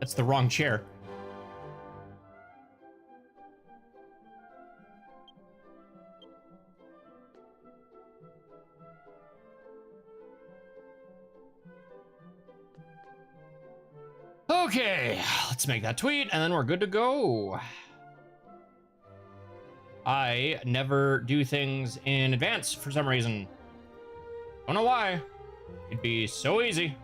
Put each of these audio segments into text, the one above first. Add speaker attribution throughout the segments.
Speaker 1: That's the wrong chair. Okay, let's make that tweet and then we're good to go. I never do things in advance for some reason. Don't know why. It'd be so easy.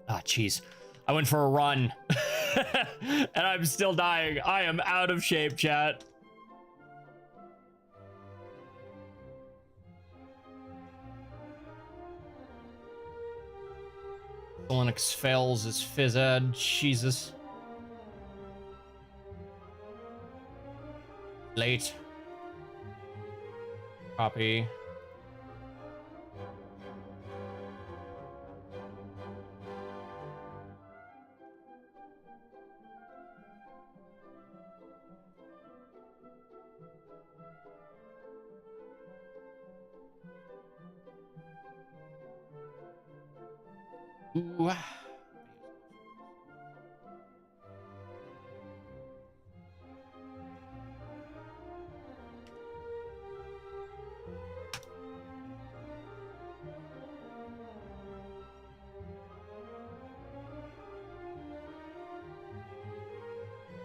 Speaker 1: Ah, jeez. I went for a run. And I'm still dying. I am out of shape, chat. Linux fails his phys ed. Jesus. Late. Copy. Ooh.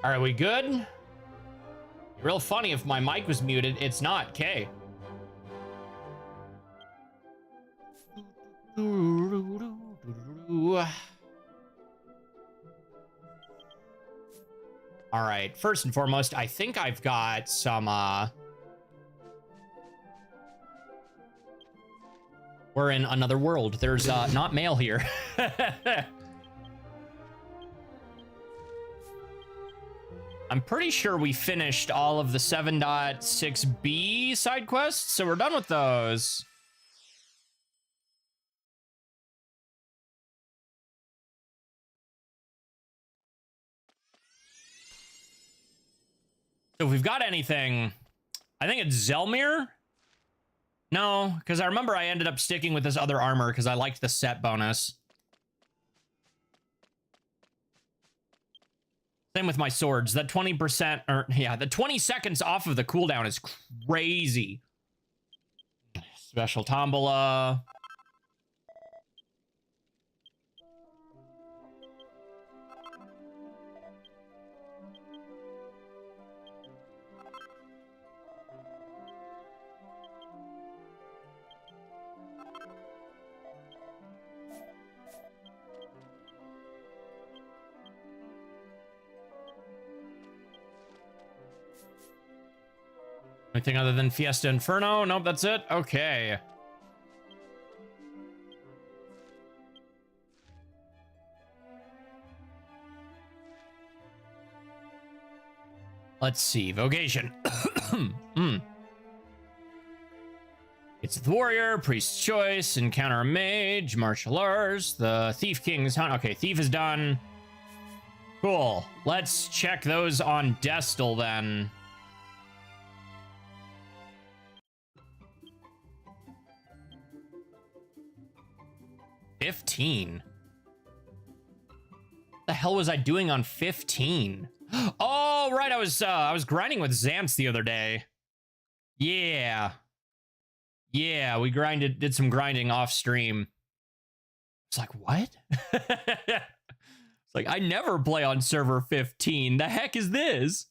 Speaker 1: All right, we good? Real funny if my mic was muted. It's not. Okay. All right. First and foremost, I think I've got some we're in another world. There's not mail here. I'm pretty sure we finished all of the 7.6b side quests, so we're done with those. So if we've got anything, I think it's Zelmir. No, because I remember I ended up sticking with this other armor because I liked the set bonus. Same with my swords. That 20%, or yeah, the 20 seconds off of the cooldown is crazy. Special tombola. Anything other than Fiesta Inferno? Nope, that's it. Okay. Let's see. Vocation. It's the warrior, priest's choice, encounter a mage, martial arts, the thief king's hunt. Okay, thief is done. Cool. Let's check those on Destal then. $15. What the hell was I doing on 15? Oh, right. I was grinding with Xantz the other day. Yeah. Yeah, we did some grinding off stream. It's like, what? It's like, I never play on server 15. The heck is this?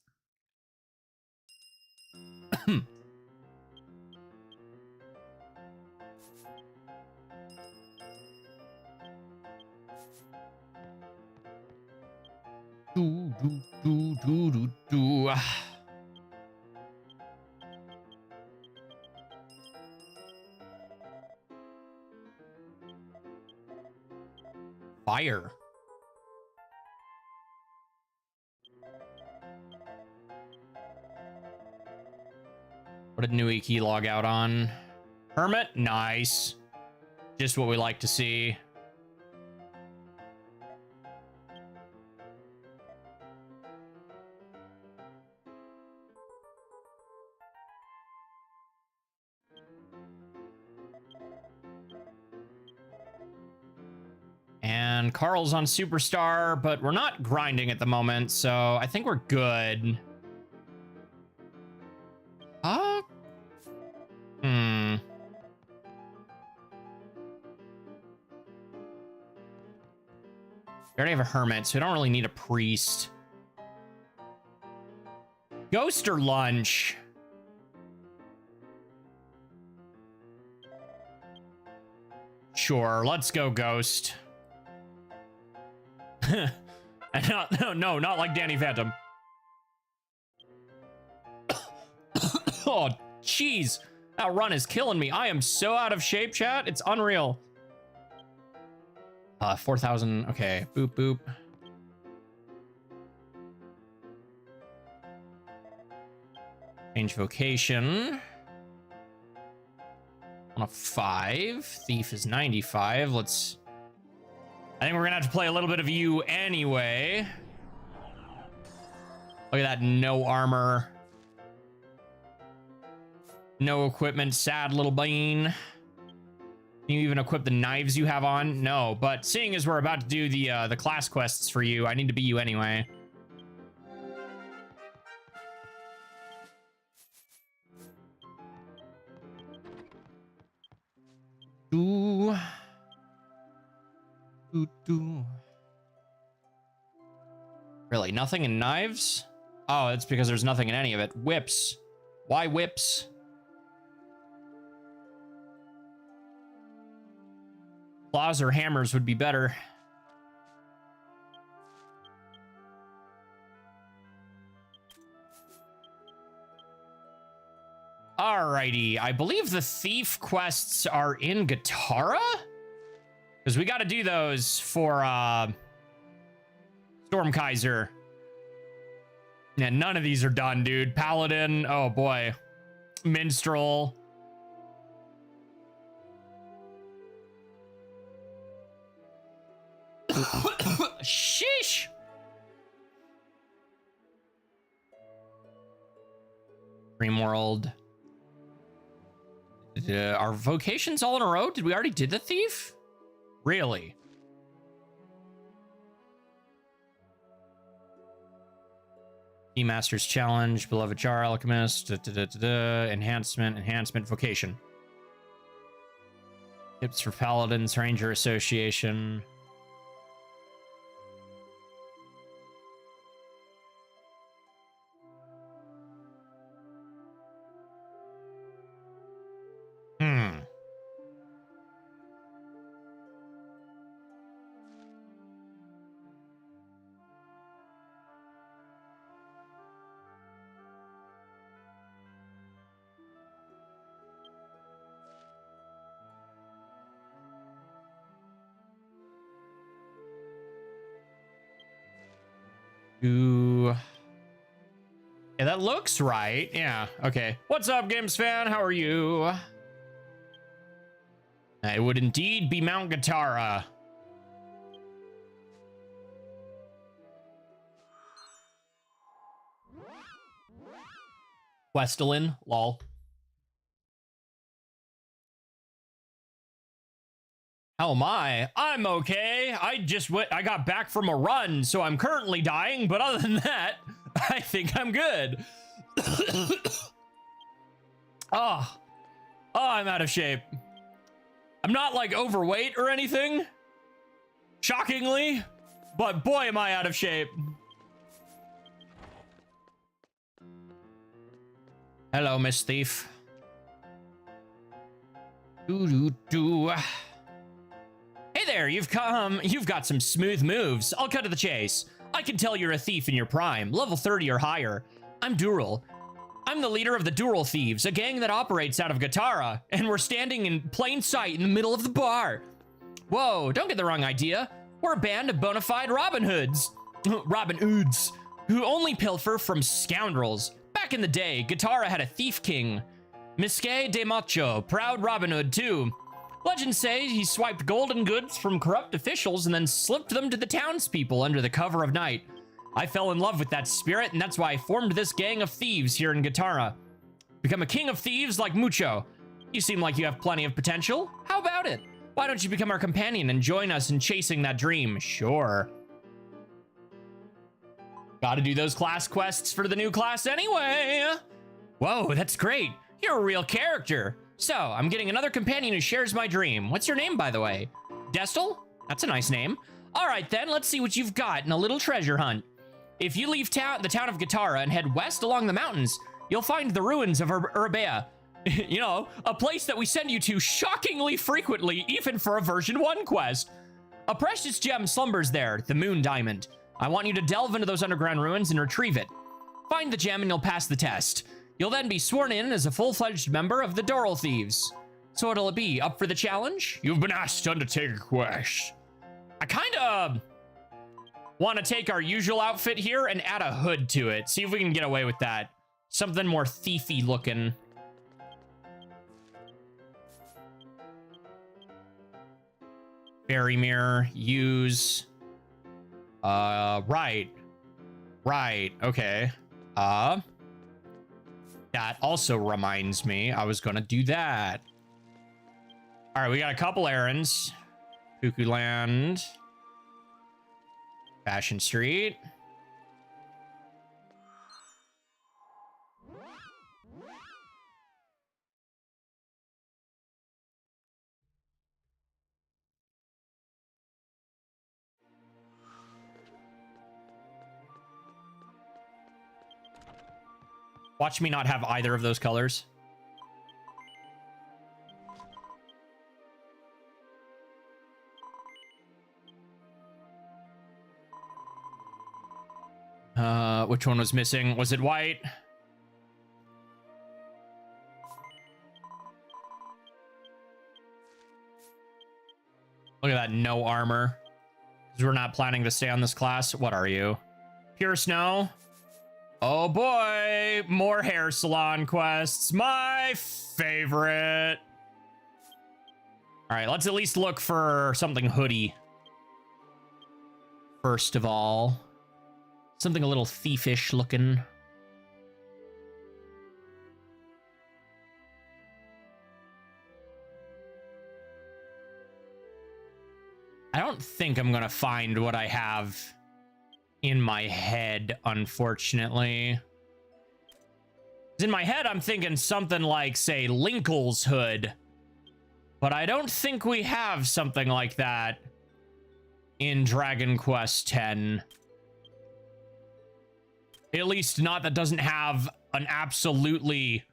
Speaker 1: Fire. What did Nui key log out on? Hermit? Nice. Just what we like to see. And Carl's on Superstar, but we're not grinding at the moment, so I think we're good. We already have a hermit, so we don't really need a priest. Ghost or lunch? Sure, let's go ghost. No, not like Danny Phantom. Oh, jeez. That run is killing me. I am so out of shape, chat. It's unreal. 4,000. Okay, boop, boop. Change vocation. On a 5. Thief is 95. Let's... I think we're gonna have to play a little bit of you anyway. Look at that, no armor. No equipment, sad little bean. Can you even equip the knives you have on? No, but seeing as we're about to do the class quests for you, I need to be you anyway. Ooh. Really, nothing in knives? Oh, it's because there's nothing in any of it. Whips. Why whips? Claws or hammers would be better. Alrighty, I believe the thief quests are in Gitara? Because we got to do those for Storm Kaiser. Yeah, none of these are done, dude. Paladin, oh boy. Minstrel. Sheesh. Dream World. Are vocations all in a row? Did we already did the thief? Really? Key Masters Challenge, Beloved Jar Alchemist, enhancement, vocation. Tips for Paladins, Ranger Association. Yeah, that looks right. Yeah, okay. What's up, Games Fan? How are you? It would indeed be Mount Gitara. Questin, lol. How am I? I'm okay. I got back from a run, so I'm currently dying, but other than that, I think I'm good. Oh, I'm out of shape. I'm not like overweight or anything, shockingly, but boy, am I out of shape. Hello, Miss Thief. Hey there, you've got some smooth moves. I'll cut to the chase. I can tell you're a thief in your prime, level 30 or higher. I'm Dural. I'm the leader of the Dural Thieves, a gang that operates out of Gitara, and we're standing in plain sight in the middle of the bar. Whoa, don't get the wrong idea. We're a band of bona fide Robin Hoods, who only pilfer from scoundrels. Back in the day, Gitara had a thief king Miskay de Macho, proud Robin Hood too. Legends say he swiped golden goods from corrupt officials and then slipped them to the townspeople under the cover of night. I fell in love with that spirit, and that's why I formed this gang of thieves here in Gitara. Become a king of thieves like Mucho. You seem like you have plenty of potential. How about it? Why don't you become our companion and join us in chasing that dream? Sure. Gotta do those class quests for the new class anyway. Whoa, that's great. You're a real character. So, I'm getting another companion who shares my dream. What's your name, by the way? Destel? That's a nice name. All right, then, let's see what you've got in a little treasure hunt. If you leave the town of Gitara and head west along the mountains, you'll find the ruins of Urbea. You know, a place that we send you to shockingly frequently, even for a version 1 quest. A precious gem slumbers there, the Moon Diamond. I want you to delve into those underground ruins and retrieve it. Find the gem and you'll pass the test. You'll then be sworn in as a full-fledged member of the Doral Thieves. So what'll it be, up for the challenge? You've been asked to undertake a quest. I kinda want to take our usual outfit here and add a hood to it. See if we can get away with that. Something more thiefy looking. Fairy mirror, use. Right, okay. That also reminds me, I was gonna do that. All right, we got a couple errands. Cuckoo Land. Fashion Street. Watch me not have either of those colors. Which one was missing? Was it white? Look at that, no armor. Because we're not planning to stay on this class. What are you? Pure snow? Oh boy, more hair salon quests. My favorite. All right, let's at least look for something hoodie. First of all. Something a little thiefish looking. I don't think I'm gonna find what I have in my head, unfortunately. In my head, I'm thinking something like, say, Linkle's hood. But I don't think we have something like that in Dragon Quest X. At least not that doesn't have an absolutely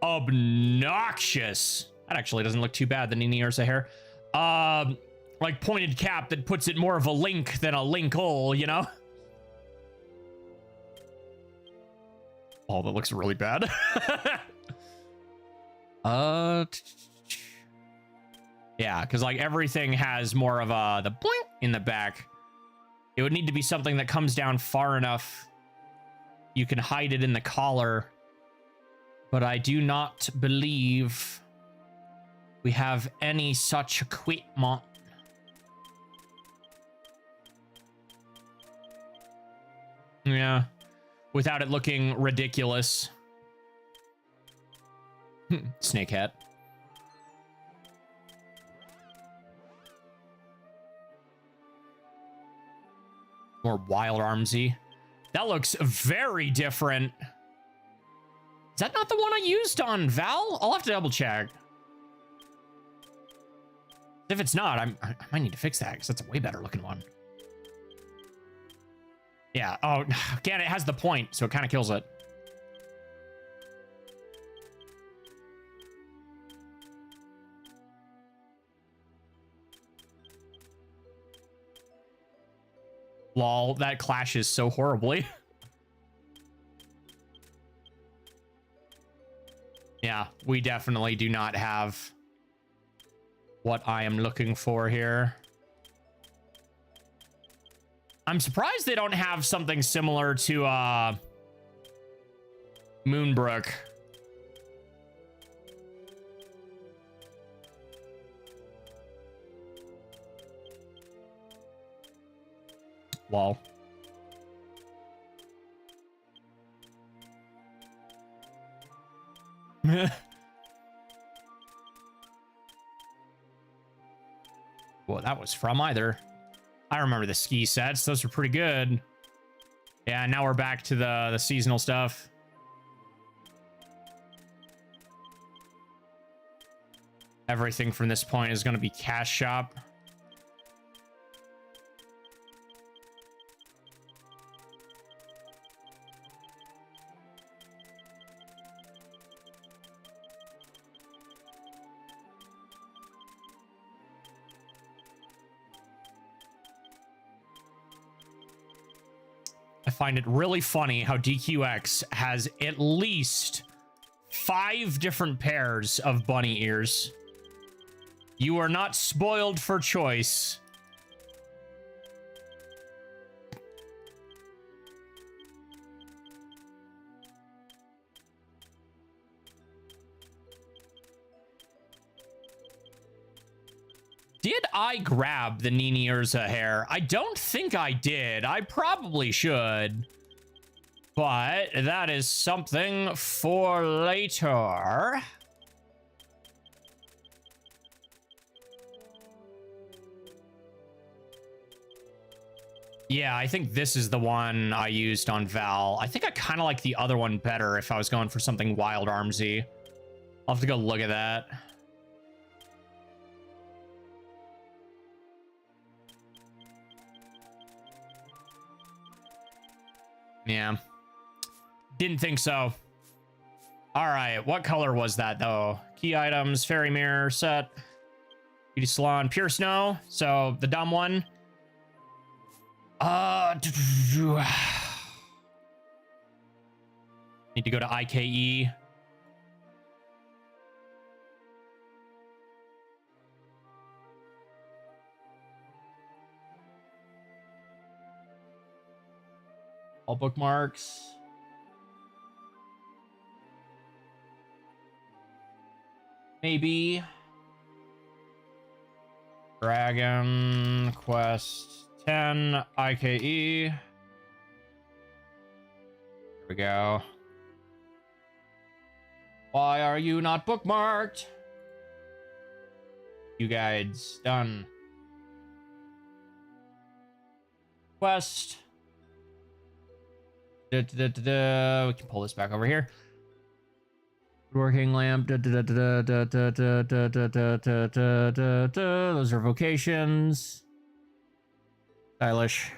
Speaker 1: obnoxious... That actually doesn't look too bad, the Nini Ursa hair. Like pointed cap that puts it more of a link than a Linkle, you know? Oh, that looks really bad. Yeah, because like everything has more of the blink in the back. It would need to be something that comes down far enough you can hide it in the collar. But I do not believe we have any such equipment. Yeah. Without it looking ridiculous. Snake hat. More wild armsy. That looks very different. Is that not the one I used on Val? I'll have to double check. If it's not, I might need to fix that because that's a way better looking one. Yeah. Oh, again, it has the point, so it kind of kills it. Lol, that clashes so horribly. Yeah, we definitely do not have what I am looking for here. I'm surprised they don't have something similar to Moonbrook. Lol. Well, that was from either. I remember the ski sets. Those were pretty good. Yeah, now we're back to the seasonal stuff. Everything from this point is going to be cash shop. I find it really funny how DQX has at least 5 different pairs of bunny ears. You are not spoiled for choice. Did I grab the Nini Urza hair? I don't think I did. I probably should. But that is something for later. Yeah, I think this is the one I used on Val. I think I kind of like the other one better if I was going for something wild armsy. I'll have to go look at that. Yeah. Didn't think so. All right, what color was that, though? Key items, fairy mirror set, beauty salon, pure snow. So the dumb one. Need to go to IKE. All bookmarks. Maybe. Dragon Quest 10 IKE. Here we go. Why are you not bookmarked? You guides done. Quest. We can pull this back over here. Working lamp. Those are vocations. Stylish.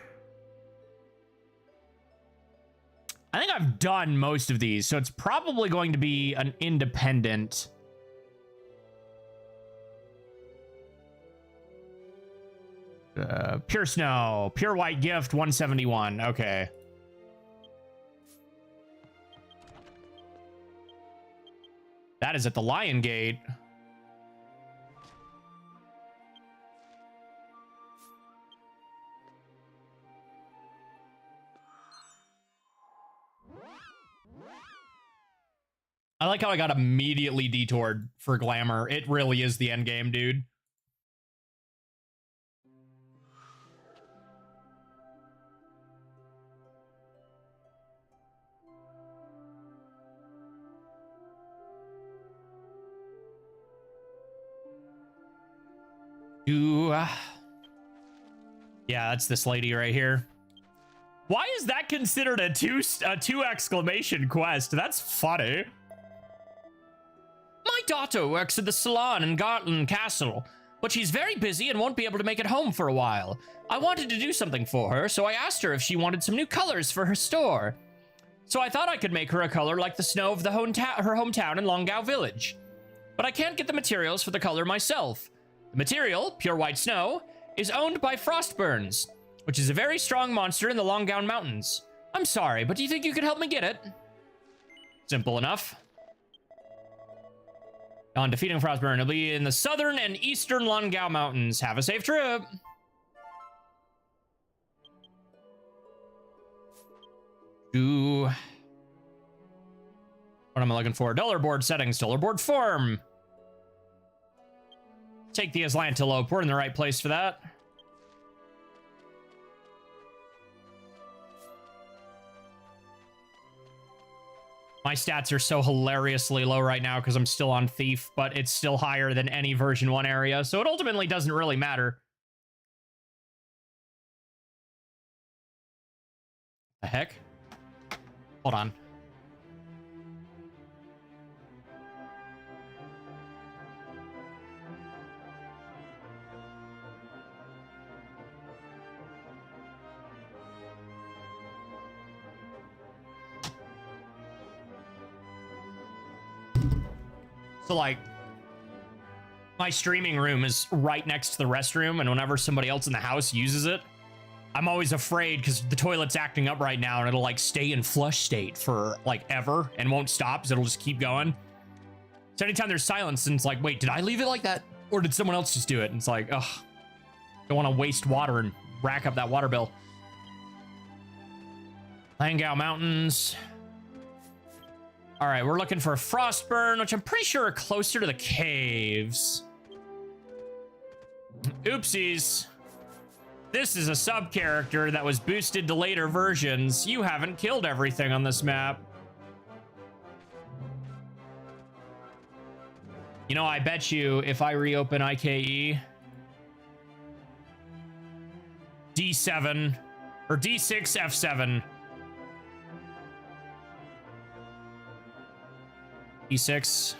Speaker 1: I think I've done most of these, so it's probably going to be an independent. Pure snow. Pure white gift, 171. Okay. That is at the Lion Gate. I like how I got immediately detoured for glamour. It really is the end game, dude. Yeah, that's this lady right here. Why is that considered a two exclamation quest? That's funny. My daughter works at the salon in Gartland Castle, but she's very busy and won't be able to make it home for a while. I wanted to do something for her, so I asked her if she wanted some new colors for her store. So I thought I could make her a color like the snow of her hometown in Longau Village. But I can't get the materials for the color myself. The material, pure white snow, is owned by Frostburns, which is a very strong monster in the Longau Mountains. I'm sorry, but do you think you could help me get it? Simple enough. On defeating Frostburn, it'll be in the southern and eastern Longau Mountains. Have a safe trip. What am I looking for? Dollar board settings, dollar board form. Take the Aslantelope. We're in the right place for that. My stats are so hilariously low right now because I'm still on Thief, but it's still higher than any version 1 area, so it ultimately doesn't really matter. The heck? Hold on. So, like, my streaming room is right next to the restroom, and whenever somebody else in the house uses it, I'm always afraid because the toilet's acting up right now, and it'll, like, stay in flush state for, like, ever and won't stop, so it'll just keep going. So anytime there's silence, and it's like, wait, did I leave it like that? Or did someone else just do it? And it's like, ugh. Don't want to waste water and rack up that water bill. Langau Mountains. All right, we're looking for Frostburn, which I'm pretty sure are closer to the caves. Oopsies. This is a sub-character that was boosted to later versions. You haven't killed everything on this map. You know, I bet you if I reopen IKE, D7, or D6, F7, E6.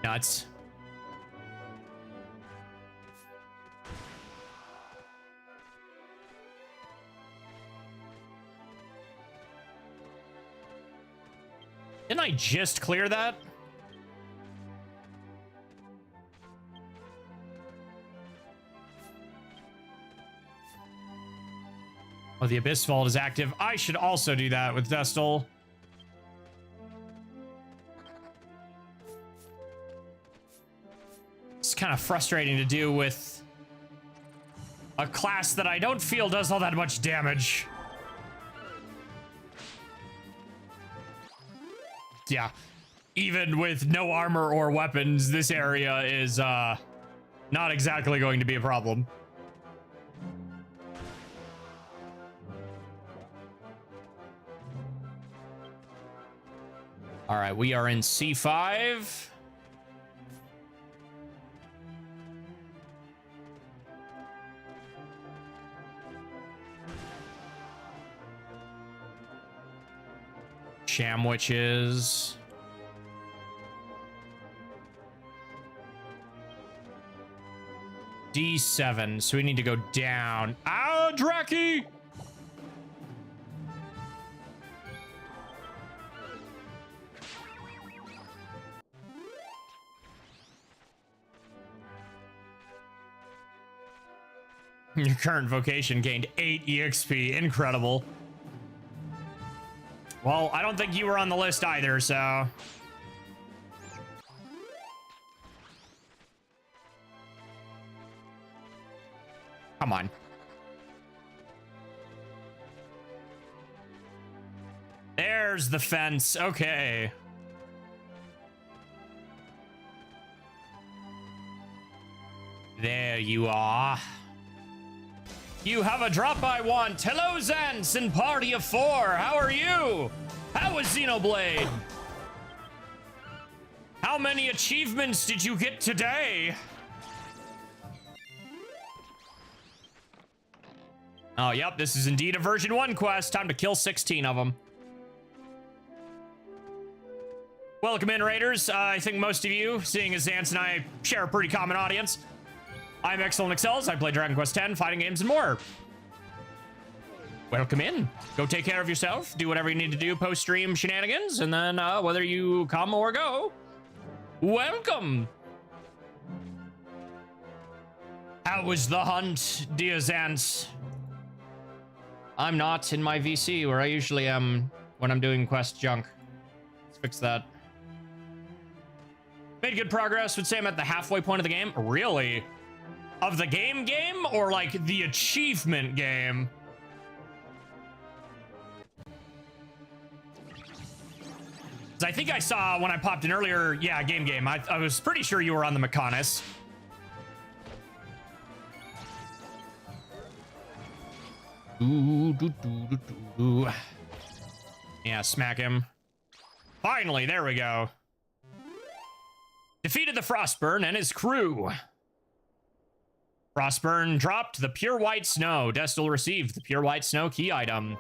Speaker 1: Nuts. Didn't I just clear that? Oh, the Abyss Vault is active. I should also do that with Dustal. It's kind of frustrating to do with a class that I don't feel does all that much damage. Yeah, even with no armor or weapons, this area is not exactly going to be a problem. All right, we are in C5. Shamwitches. D7, so we need to go down. Ah, Draki! Your current vocation gained 8 EXP. Incredible. Well, I don't think you were on the list either, so... Come on. There's the fence. Okay. There you are. You have a drop I want. Hello, Zance and party of 4. How are you? How was Xenoblade? How many achievements did you get today? Oh, yep, this is indeed a version 1 quest. Time to kill 16 of them. Welcome in, Raiders. I think most of you, seeing as Zance and I share a pretty common audience. I'm Exalin Excels. I play Dragon Quest X, fighting games, and more. Welcome in. Go take care of yourself. Do whatever you need to do post-stream shenanigans, and then whether you come or go, welcome. How was the hunt, dear Zance? I'm not in my VC where I usually am when I'm doing quest junk. Let's fix that. Made good progress. Would say I'm at the halfway point of the game. Really? Of the game or like the achievement game? I think I saw when I popped in earlier, yeah, game. I was pretty sure you were on the Mechonis. Ooh, doo, doo, doo, doo, doo. Yeah, smack him. Finally, there we go. Defeated the Frostburn and his crew. Frostburn dropped the pure white snow. Destil received the pure white snow key item.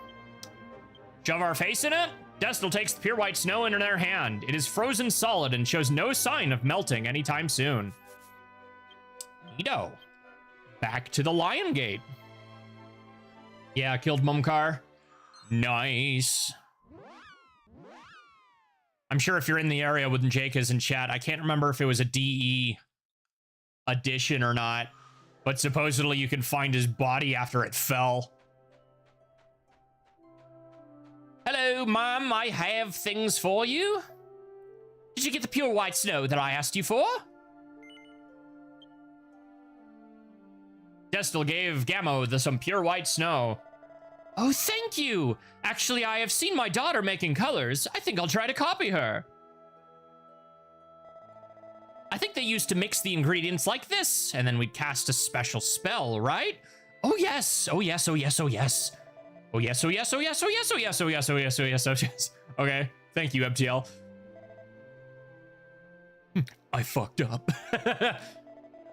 Speaker 1: Shove our face in it? Destil takes the pure white snow in their hand. It is frozen solid and shows no sign of melting anytime soon. Neato. Back to the Lion Gate. Yeah, killed Mumkar. Nice. I'm sure if you're in the area with Jaka's in chat, I can't remember if it was a DE edition or not, but supposedly you can find his body after it fell. Hello, Mom, I have things for you. Did you get the pure white snow that I asked you for? Destil gave Gammo some pure white snow. Oh, thank you. Actually, I have seen my daughter making colors. I think I'll try to copy her. I think they used to mix the ingredients like this, and then we'd cast a special spell, right? Oh, yes. Oh, yes. Oh, yes. Oh, yes. Oh, yes. Oh, yes. Oh, yes. Oh, yes. Oh, yes. Oh, yes. Oh, yes. Oh, yes. Oh, yes. Okay. Thank you, MTL. I fucked up.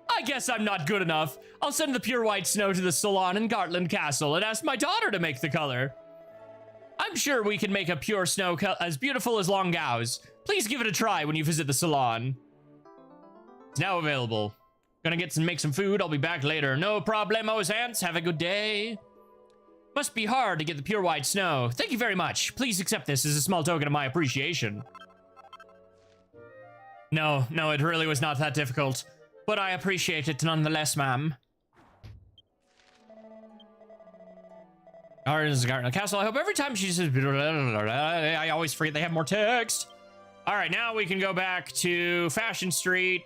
Speaker 1: I guess I'm not good enough. I'll send the pure white snow to the salon in Gartland Castle and ask my daughter to make the color. I'm sure we can make a pure snow as beautiful as Longau's. Please give it a try when you visit the salon. It's now available. Gonna make some food. I'll be back later. No problemos, ants. Have a good day. Must be hard to get the pure white snow. Thank you very much. Please accept this as a small token of my appreciation. No, it really was not that difficult. But I appreciate it nonetheless, ma'am. Gardens, Garden Castle. I hope every time she says, I always forget they have more text. All right, now we can go back to Fashion Street.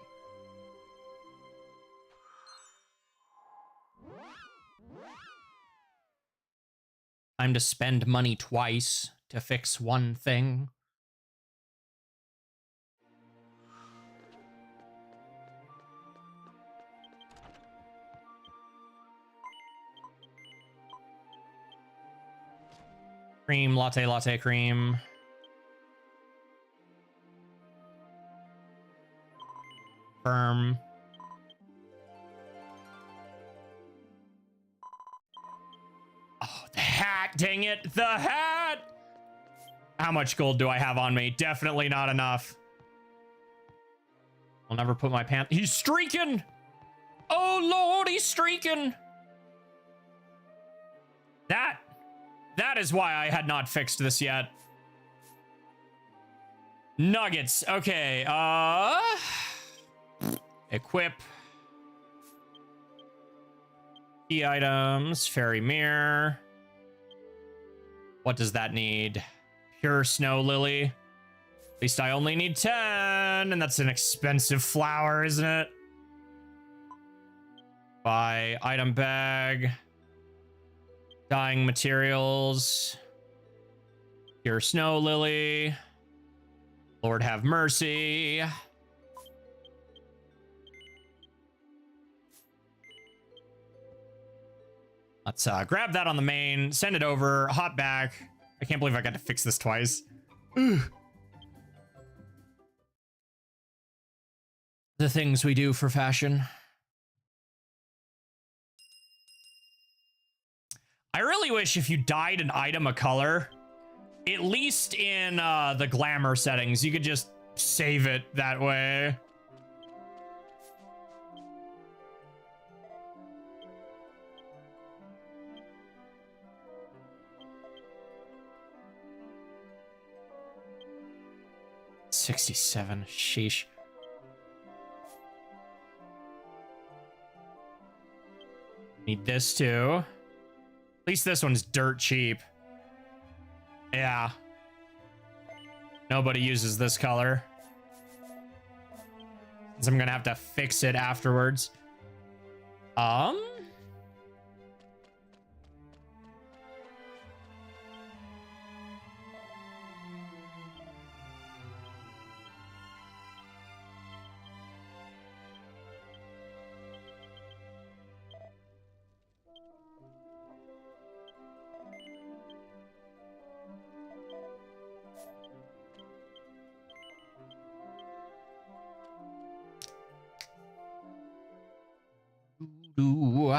Speaker 1: Time to spend money twice to fix one thing. Cream, latte, cream. Firm. Oh, the hat, dang it, the hat! How much gold do I have on me? Definitely not enough. I'll never put my pants. He's streaking! Oh, Lord, he's streaking! That is why I had not fixed this yet. Nuggets. Okay, equip. Key items. Fairy mirror. What does that need? Pure snow lily. At least I only need 10, and that's an expensive flower, isn't it? Buy item bag. Dyeing materials. Pure snow lily. Lord have mercy. Let's grab that on the main, send it over, hop back. I can't believe I got to fix this twice. Ugh. The things we do for fashion. I really wish if you dyed an item a color, at least in the glamour settings, you could just save it that way. $67, sheesh. Need this too. At least this one's dirt cheap. Yeah. Nobody uses this color. So I'm gonna have to fix it afterwards. Ooh.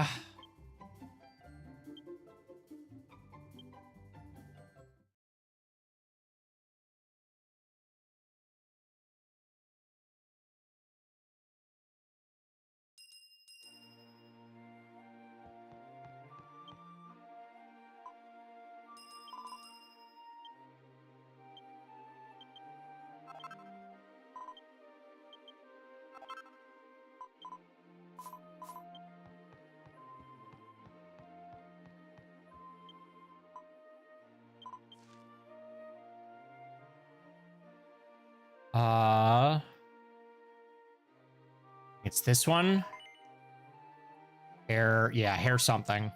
Speaker 1: It's this one. Hair, yeah, hair something.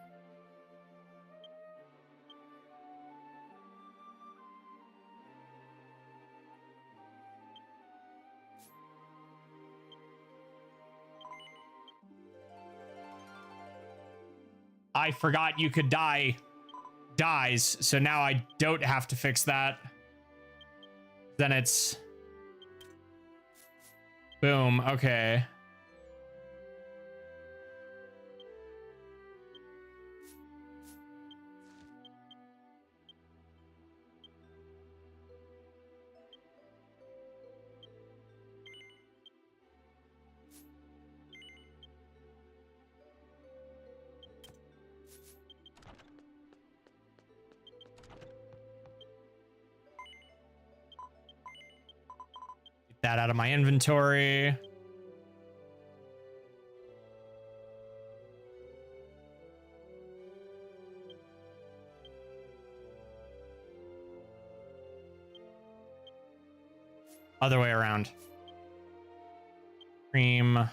Speaker 1: I forgot you could dies, so now I don't have to fix that. Then it's boom, okay. Get that out of my inventory. Other way around. Cream,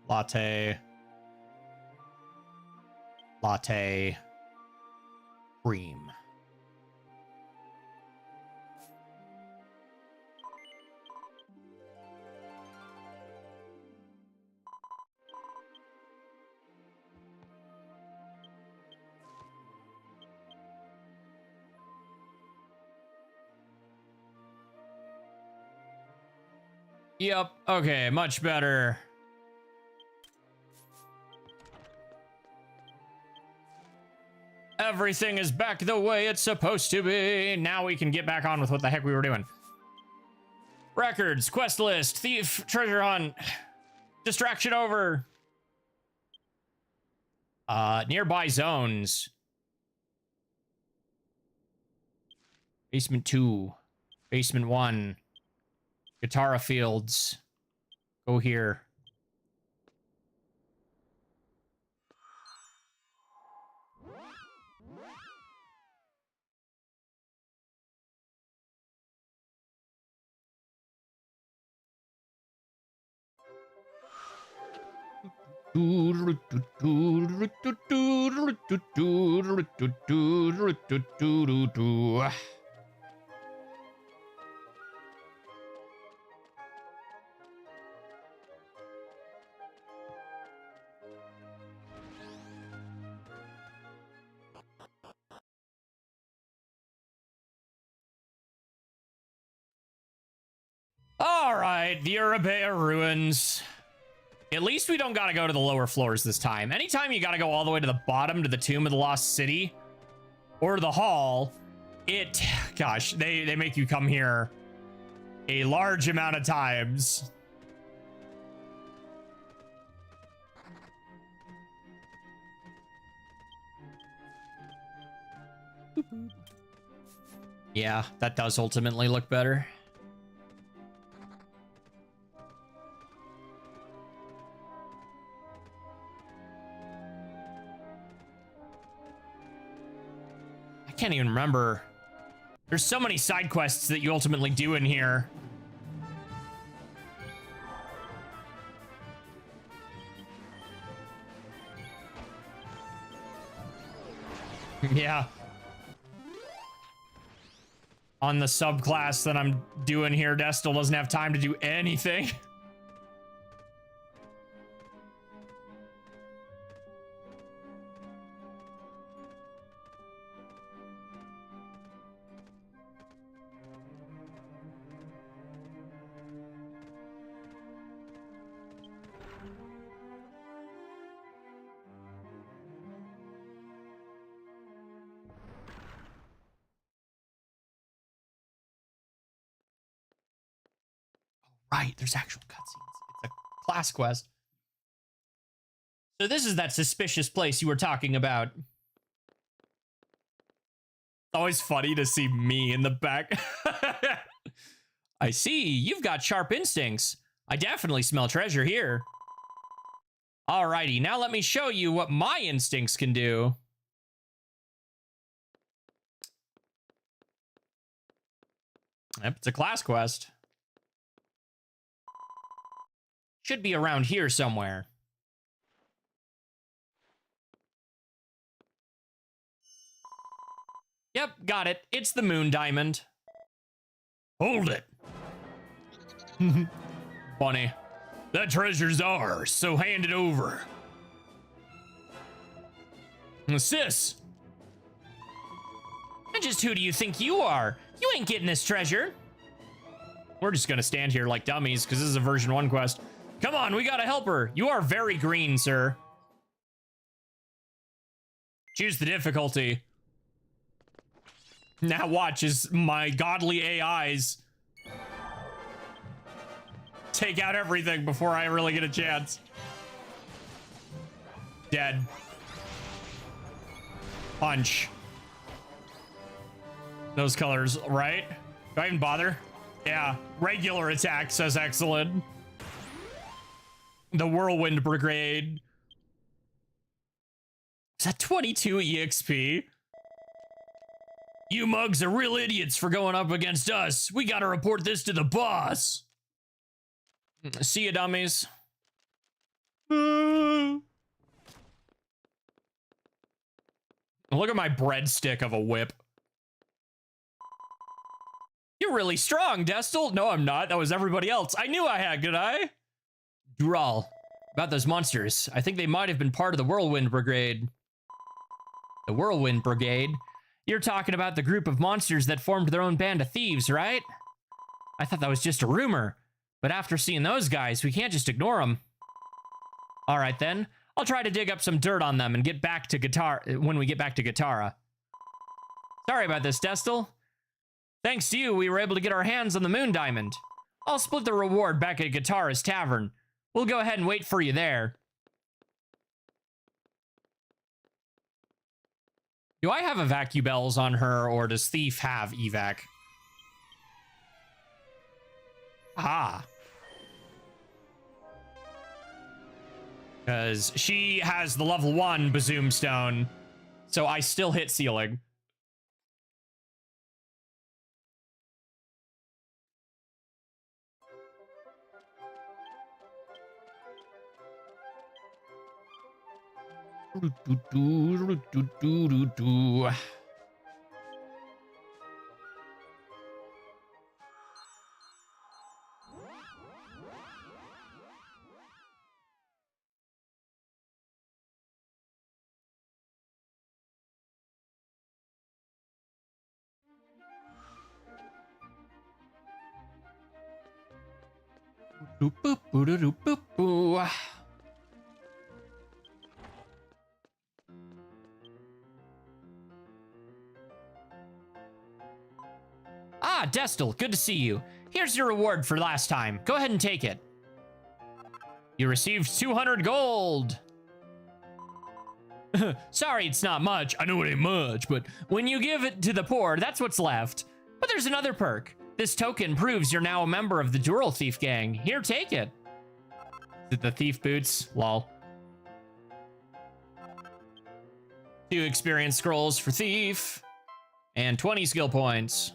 Speaker 1: latte, latte, cream. Yep, okay, much better. Everything is back the way it's supposed to be. Now we can get back on with what the heck we were doing. Records, quest list, thief, treasure hunt, distraction over. Nearby zones. Basement 2, basement 1, Guitarra Fields. Go here. All right, the Arabea ruins. At least we don't gotta go to the lower floors this time. Anytime you gotta go all the way to the bottom to the Tomb of the Lost City or the Hall, gosh, they make you come here a large amount of times. Yeah, that does ultimately look better. I can't even remember. There's so many side quests that you ultimately do in here. Yeah. On the subclass that I'm doing here, Destil doesn't have time to do anything. Right, there's actual cutscenes. It's a class quest. So this is that suspicious place you were talking about. It's always funny to see me in the back. I see, you've got sharp instincts. I definitely smell treasure here. Alrighty, now let me show you what my instincts can do. Yep, it's a class quest. Should be around here somewhere. Yep, got it. It's the moon diamond. Hold it. Bunny. That treasure's ours, so hand it over. Sis. And just who do you think you are? You ain't getting this treasure. We're just gonna stand here like dummies, because this is a version 1 quest. Come on, we gotta help her. You are very green, sir. Choose the difficulty. Now watch as my godly AIs take out everything before I really get a chance. Dead. Punch. Those colors, right? Do I even bother? Yeah, regular attack, says Exalin. The Whirlwind Brigade. Is that 22 EXP? You mugs are real idiots for going up against us. We gotta report this to the boss. See ya, dummies. Look at my breadstick of a whip. You're really strong, Destel. No, I'm not. That was everybody else. I knew I had, good eye. Dural. About those monsters. I think they might have been part of the Whirlwind Brigade. The Whirlwind Brigade? You're talking about the group of monsters that formed their own band of thieves, right? I thought that was just a rumor. But after seeing those guys, we can't just ignore them. All right, then. I'll try to dig up some dirt on them and get back to when we get back to Gitara. Sorry about this, Destel. Thanks to you, we were able to get our hands on the moon diamond. I'll split the reward back at Gitara's tavern. We'll go ahead and wait for you there. Do I have evacu bells on her, or does Thief have evac? Ah. Because she has the level 1 Bazoom Stone, so I still hit ceiling. Ah, Destel, good to see you. Here's your reward for last time. Go ahead and take it. You received 200 gold. Sorry, it's not much. I know it ain't much, but when you give it to the poor, that's what's left. But there's another perk. This token proves you're now a member of the Dural Thief gang. Here, take it. Is it the thief boots? Lol. 2 experience scrolls for thief. And 20 skill points.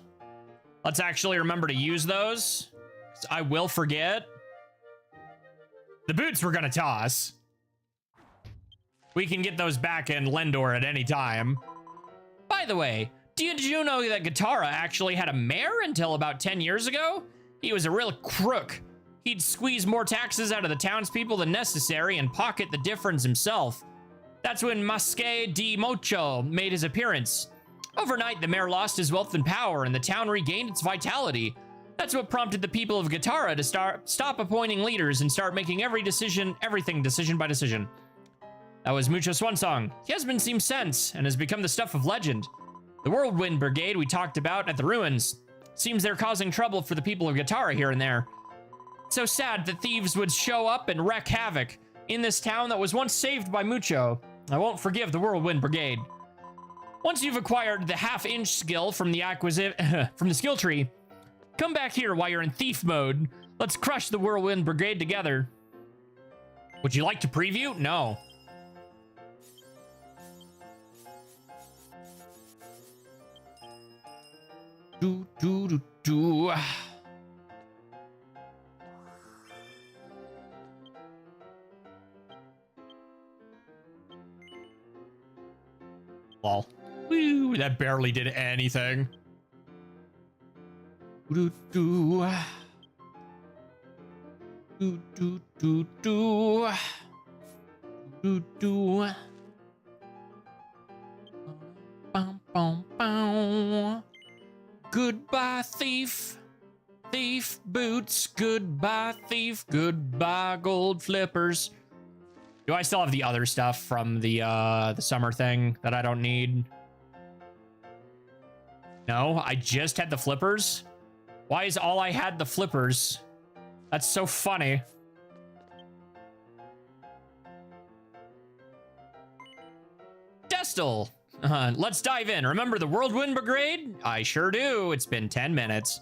Speaker 1: Let's actually remember to use those. I will forget. The boots we're gonna toss. We can get those back in Lendor at any time. By the way, did you know that Gitara actually had a mayor until about 10 years ago? He was a real crook. He'd squeeze more taxes out of the townspeople than necessary and pocket the difference himself. That's when Masque di Mocho made his appearance. Overnight, the mayor lost his wealth and power, and the town regained its vitality. That's what prompted the people of Gitara to stop appointing leaders and start making everything decision by decision. That was Mucho Swansong. He hasn't been seen since, and has become the stuff of legend. The Whirlwind Brigade we talked about at the ruins. Seems they're causing trouble for the people of Gitara here and there. So sad that thieves would show up and wreak havoc in this town that was once saved by Mucho. I won't forgive the Whirlwind Brigade. Once you've acquired the half-inch skill from the from the skill tree, come back here while you're in thief mode. Let's crush the Whirlwind Brigade together. Would you like to preview? No. Do. Lol. Woo, that barely did anything. Do. Goodbye, thief. Thief boots. Goodbye, thief. Goodbye, gold flippers. Do I still have the other stuff from the summer thing that I don't need? No, I just had the flippers. Why is all I had the flippers? That's so funny. Destel. Let's dive in. Remember the Whirlwind Brigade? I sure do. It's been 10 minutes.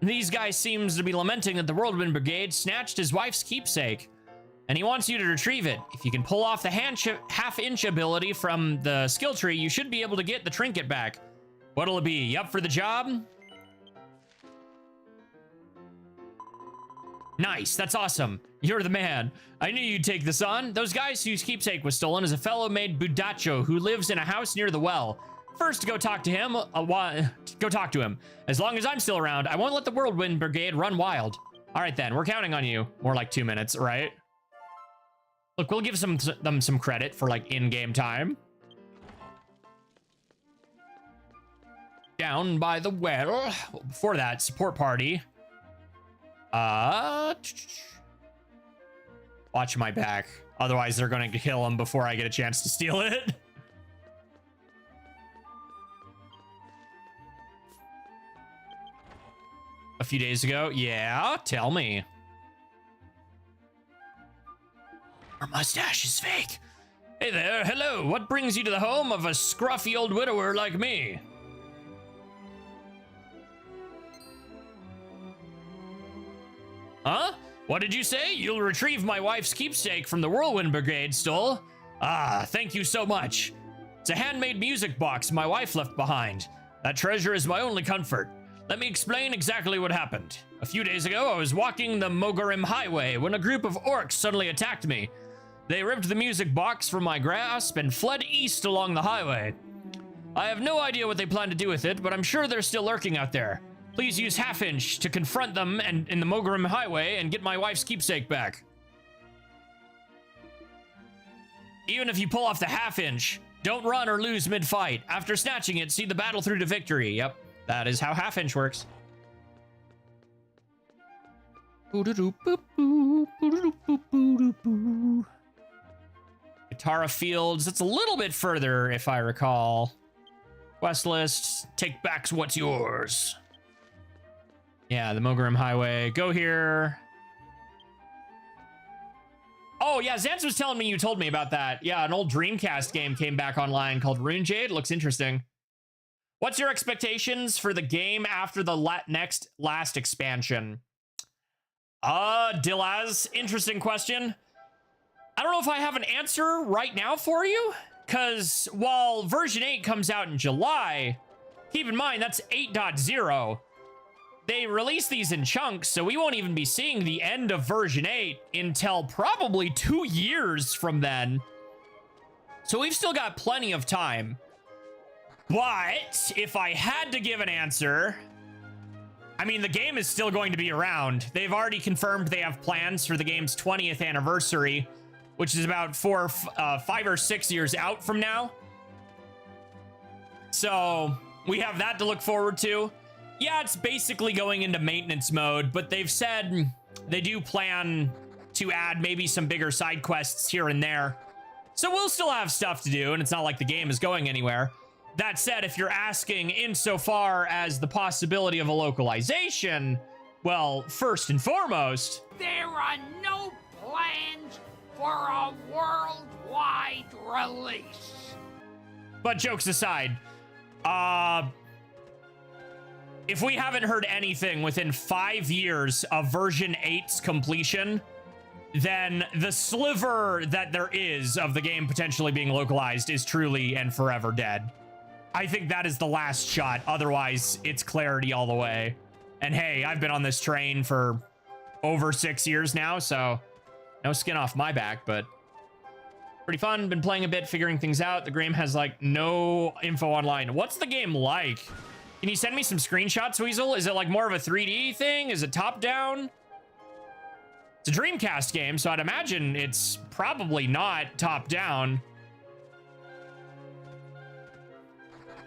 Speaker 1: These guys seems to be lamenting that the Whirlwind Brigade snatched his wife's keepsake, and he wants you to retrieve it. If you can pull off the half-inch ability from the skill tree, you should be able to get the trinket back. What'll it be? You up for the job? Nice, that's awesome. You're the man. I knew you'd take this on. Those guys whose keepsake was stolen is a fellow named Budacho who lives in a house near the well. First, go talk to him. Go talk to him. As long as I'm still around, I won't let the Whirlwind Brigade run wild. All right, then. We're counting on you. More like 2 minutes, right? Look, we'll give them some credit for, like, in-game time. Down by the well. Before that, support party. Watch my back. Otherwise, they're going to kill him before I get a chance to steal it. A few days ago? Yeah, tell me. Her mustache is fake. Hey there, hello. What brings you to the home of a scruffy old widower like me? Huh? What did you say? You'll retrieve my wife's keepsake from the Whirlwind Brigade stole? Ah, thank you so much. It's a handmade music box my wife left behind. That treasure is my only comfort. Let me explain exactly what happened. A few days ago, I was walking the Mogorim Highway when a group of orcs suddenly attacked me. They ripped the music box from my grasp and fled east along the highway. I have no idea what they plan to do with it, but I'm sure they're still lurking out there. Please use half-inch to confront them and in the Mogorim Highway and get my wife's keepsake back. Even if you pull off the half-inch, don't run or lose mid-fight. After snatching it, see the battle through to victory. Yep, that is how half-inch works. Guitarra Fields, that's a little bit further if I recall. Quest list, take back what's yours. Yeah, the Mogorim Highway. Go here. Oh, yeah, Zance was telling me you told me about that. Yeah, an old Dreamcast game came back online called Rune Jade. Looks interesting. What's your expectations for the game after the last expansion? Dilaz, interesting question. I don't know if I have an answer right now for you, because while version 8 comes out in July, keep in mind that's 8.0. They release these in chunks, so we won't even be seeing the end of version 8 until probably 2 years from then. So we've still got plenty of time. But if I had to give an answer, I mean, the game is still going to be around. They've already confirmed they have plans for the game's 20th anniversary, which is about 5 or 6 years out from now. So we have that to look forward to. Yeah, it's basically going into maintenance mode, but they've said they do plan to add maybe some bigger side quests here and there. So we'll still have stuff to do, and it's not like the game is going anywhere. That said, if you're asking insofar as the possibility of a localization, Well, first and foremost,
Speaker 2: there are no plans for a worldwide release.
Speaker 1: but jokes aside, if we haven't heard anything within 5 years of version 8's completion, then the sliver that there is of the game potentially being localized is truly and forever dead. I think that is the last shot. Otherwise, it's clarity all the way. And hey, I've been on this train for over 6 years now, so no skin off my back, but pretty fun. Been playing a bit, figuring things out. The game has like no info online. What's the game like? Can you send me some screenshots, Weasel? Is it like more of a 3D thing? Is it top down? It's a Dreamcast game, so I'd imagine it's probably not top down.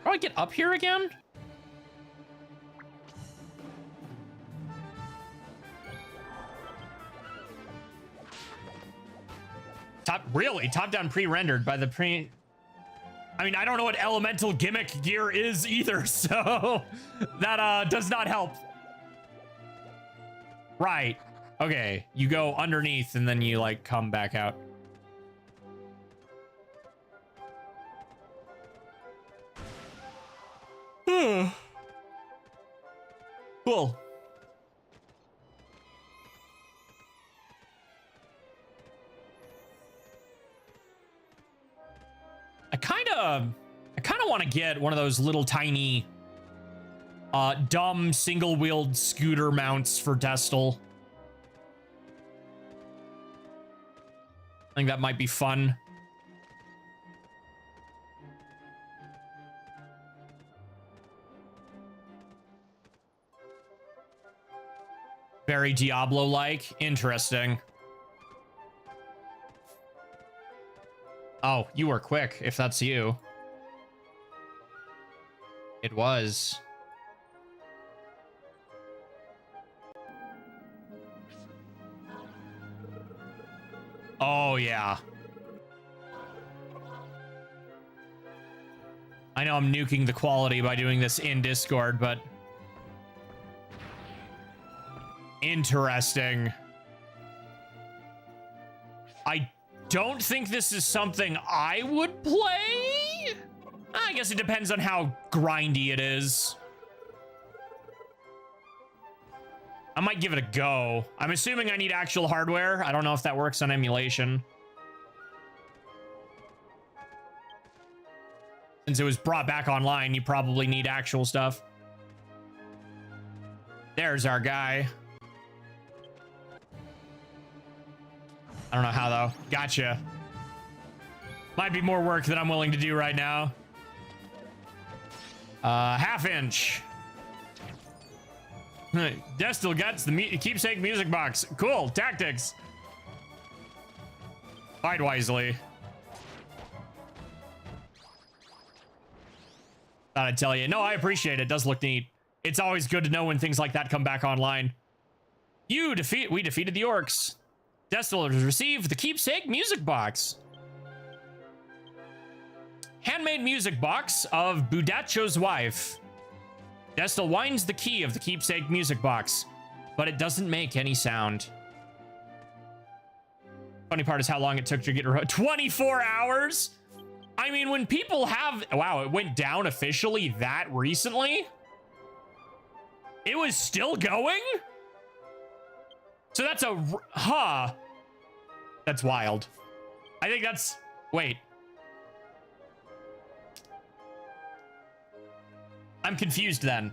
Speaker 1: How do I get up here again? Top down pre-rendered by the pre. I mean, I don't know what elemental gimmick gear is either, so that does not help. Right. Okay, you go underneath and then you like come back out. Cool. I kind of want to get one of those little tiny dumb single-wheeled scooter mounts for Destal. I think that might be fun. Very Diablo-like. Interesting. Oh, you were quick, if that's you. It was. Oh, yeah. I know I'm nuking the quality by doing this in Discord, but... interesting. I don't think this is something I would play. I guess it depends on how grindy it is. I might give it a go. I'm assuming I need actual hardware. I don't know if that works on emulation. Since it was brought back online, you probably need actual stuff. There's our guy. I don't know how, though. Gotcha. Might be more work than I'm willing to do right now. Half inch. Destal gets the keepsake music box. Cool. Tactics. Fight wisely. Thought I'd tell you. No, I appreciate it. It does look neat. It's always good to know when things like that come back online. We defeated the orcs. Destal has received the keepsake music box. Handmade music box of Budacho's wife. Destal winds the key of the keepsake music box, but it doesn't make any sound. Funny part is how long it took to get 24 hours. I mean, when people have, wow, it went down officially that recently. It was still going. So that's a, that's wild. I think that's, wait. I'm confused then.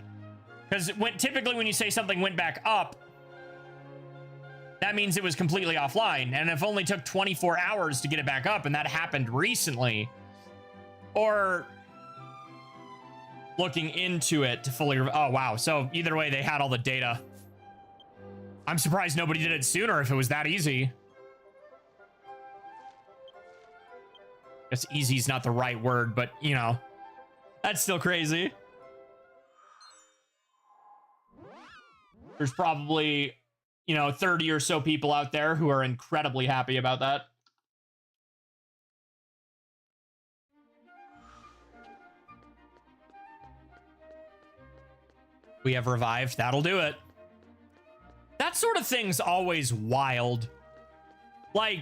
Speaker 1: Because typically when you say something went back up, that means it was completely offline. And if only took 24 hours to get it back up, and that happened recently. Or looking into it to fully, oh wow. So either way, they had all the data. I'm surprised nobody did it sooner if it was that easy. I guess easy is not the right word, but you know, that's still crazy. There's probably, you know, 30 or so people out there who are incredibly happy about that. We have revived. That'll do it. That sort of thing's always wild. Like,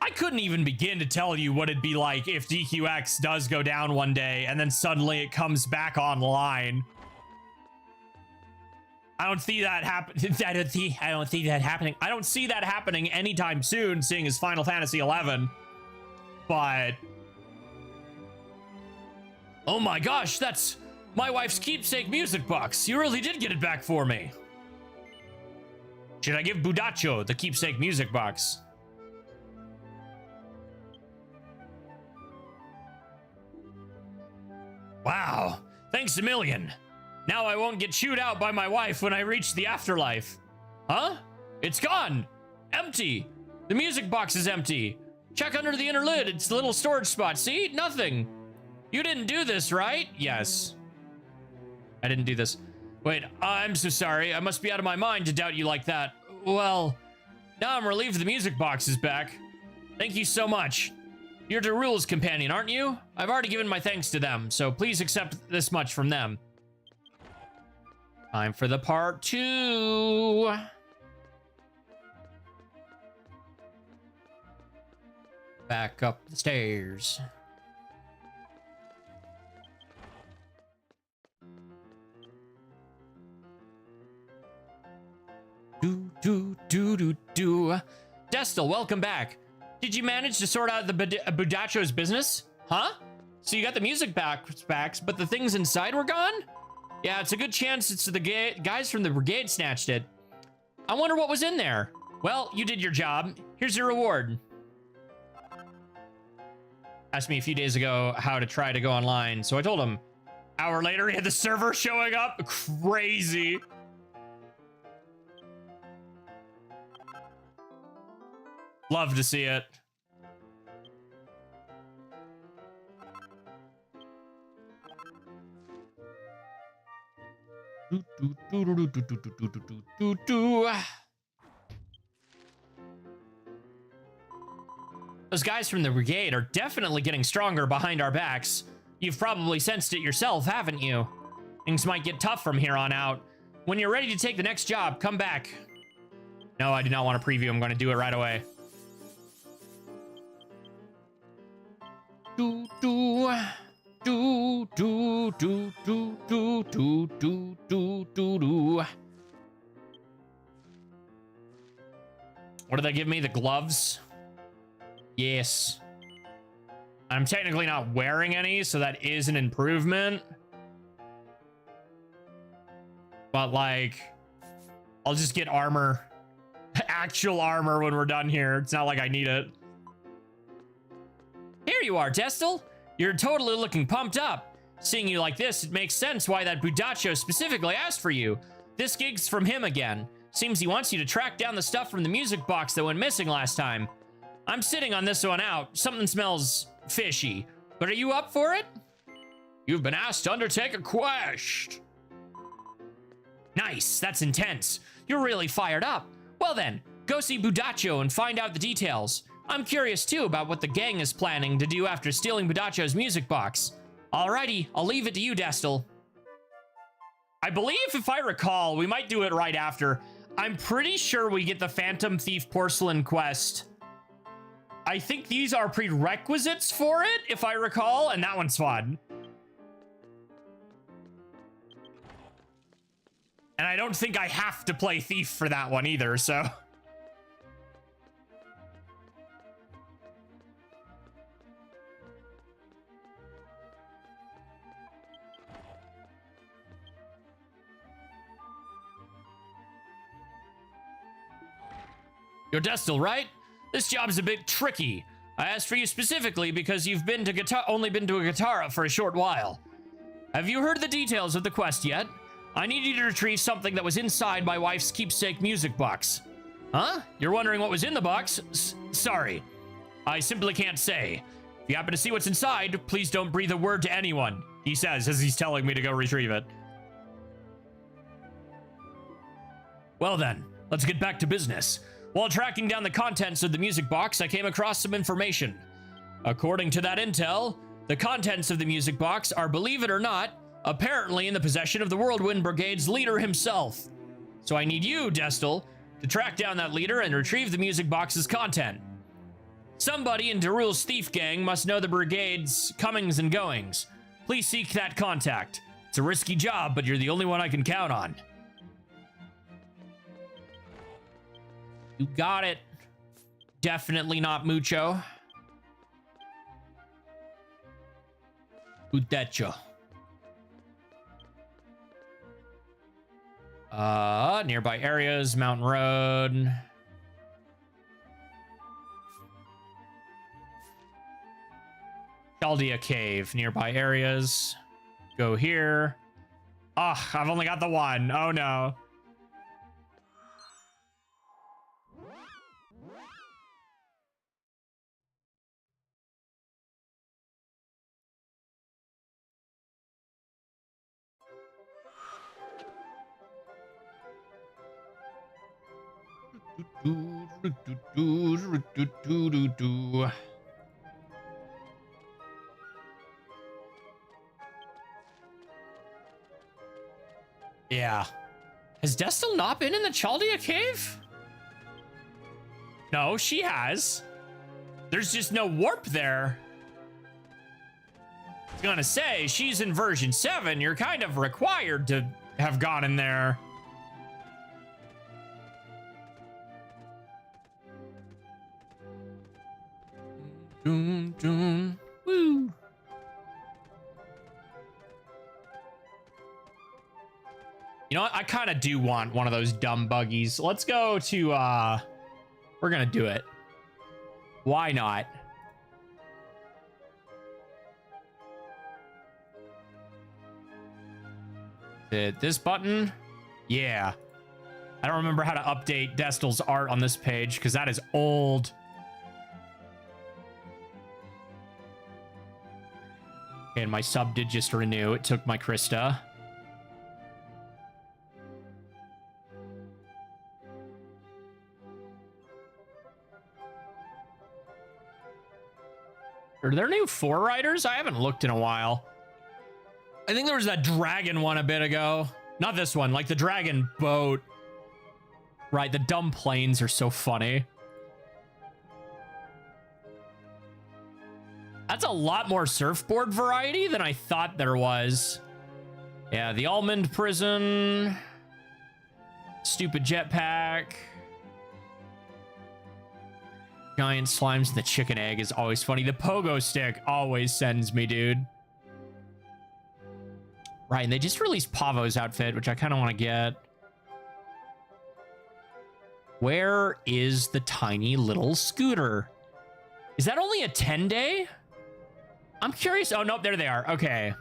Speaker 1: I couldn't even begin to tell you what it'd be like if DQX does go down one day and then suddenly it comes back online. I don't see that happen. I don't see that happening. I don't see that happening anytime soon, seeing as Final Fantasy XI. But oh my gosh, that's my wife's keepsake music box. You really did get it back for me. Should I give Budacho the keepsake music box? Wow, thanks a million. Now I won't get chewed out by my wife when I reach the afterlife. Huh? It's gone. Empty. The music box is empty. Check under the inner lid. It's the little storage spot. See? Nothing. You didn't do this, right? Yes. I didn't do this. Wait, I'm so sorry. I must be out of my mind to doubt you like that. Well, now I'm relieved the music box is back. Thank you so much. You're Darul's companion, aren't you? I've already given my thanks to them, so please accept this much from them. Time for the part 2. Back up the stairs. Do. Destel, welcome back. Did you manage to sort out the Budacho's business? Huh? So you got the music backs, but the things inside were gone? Yeah, it's a good chance it's the guys from the brigade snatched it. I wonder what was in there. Well, you did your job. Here's your reward. Asked me a few days ago how to try to go online, so I told him. Hour later, he had the server showing up. Crazy. Love to see it. Those guys from the brigade are definitely getting stronger behind our backs. You've probably sensed it yourself, haven't you? Things might get tough from here on out. When you're ready to take the next job, come back. No, I do not want to preview. I'm going to do it right away. What did they give me? The gloves? Yes. I'm technically not wearing any, so that is an improvement. But, like, I'll just get armor. Actual armor when we're done here. It's not like I need it. Here you are, Destel. You're totally looking pumped up. Seeing you like this, it makes sense why that Budacho specifically asked for you. This gig's from him again. Seems he wants you to track down the stuff from the music box that went missing last time. I'm sitting on this one out. Something smells fishy. But are you up for it? You've been asked to undertake a quest. Nice, that's intense. You're really fired up. Well then, go see Budacho and find out the details. I'm curious too about what the gang is planning to do after stealing Budacho's music box. Alrighty, I'll leave it to you, Destel. I believe, if I recall, we might do it right after. I'm pretty sure we get the Phantom Thief Porcelain quest. I think these are prerequisites for it, if I recall, and that one's fun. And I don't think I have to play Thief for that one either, so... You're Destel, right? This job's a bit tricky. I asked for you specifically because you've been to only been to a Guitarra for a short while. Have you heard the details of the quest yet? I need you to retrieve something that was inside my wife's keepsake music box. Huh? You're wondering what was in the box? Sorry. I simply can't say. If you happen to see what's inside, please don't breathe a word to anyone, he says as he's telling me to go retrieve it. Well then, let's get back to business. While tracking down the contents of the music box, I came across some information. According to that intel, the contents of the music box are, believe it or not, apparently in the possession of the Whirlwind Brigade's leader himself. So I need you, Destel, to track down that leader and retrieve the music box's content. Somebody in Darul's thief gang must know the brigade's comings and goings. Please seek that contact. It's a risky job, but you're the only one I can count on. You got it. Definitely not mucho. Udecho. Nearby areas, Mountain Road. Chaldea Cave, nearby areas. Go here. Ah, I've only got the one. Oh no. Yeah. Has Destel not been in the Chaldea Cave? No, she has. There's just no warp there. I was gonna say, she's in version 7. You're kind of required to have gone in there. Doom, doom, woo. You know what? I kind of do want one of those dumb buggies. Let's go to, we're gonna do it. Why not? Hit this button. Yeah. I don't remember how to update Destel's art on this page because that is old. And my sub did just renew. It took my Krista. Are there new 4 riders? I haven't looked in a while. I think there was that dragon one a bit ago. Not this one, like the dragon boat. Right, the dumb planes are so funny. That's a lot more surfboard variety than I thought there was. Yeah, the almond prison. Stupid jetpack. Giant slimes and the chicken egg is always funny. The pogo stick always sends me, dude. Right, and they just released Pavo's outfit, which I kind of want to get. Where is the tiny little scooter? Is that only a 10-day? I'm curious. Oh, nope, there they are. Okay.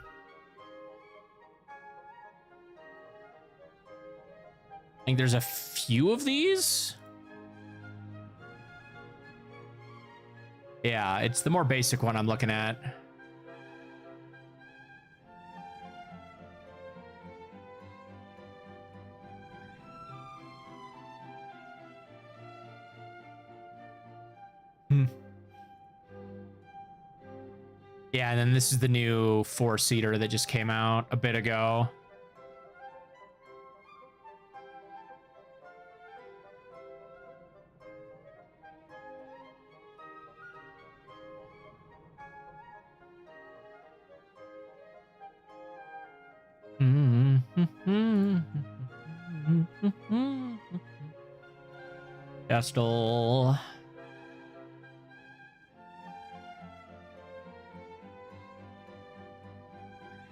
Speaker 1: I think there's a few of these. Yeah, it's the more basic one I'm looking at. Yeah, and then this is the new 4-seater that just came out a bit ago. Destel.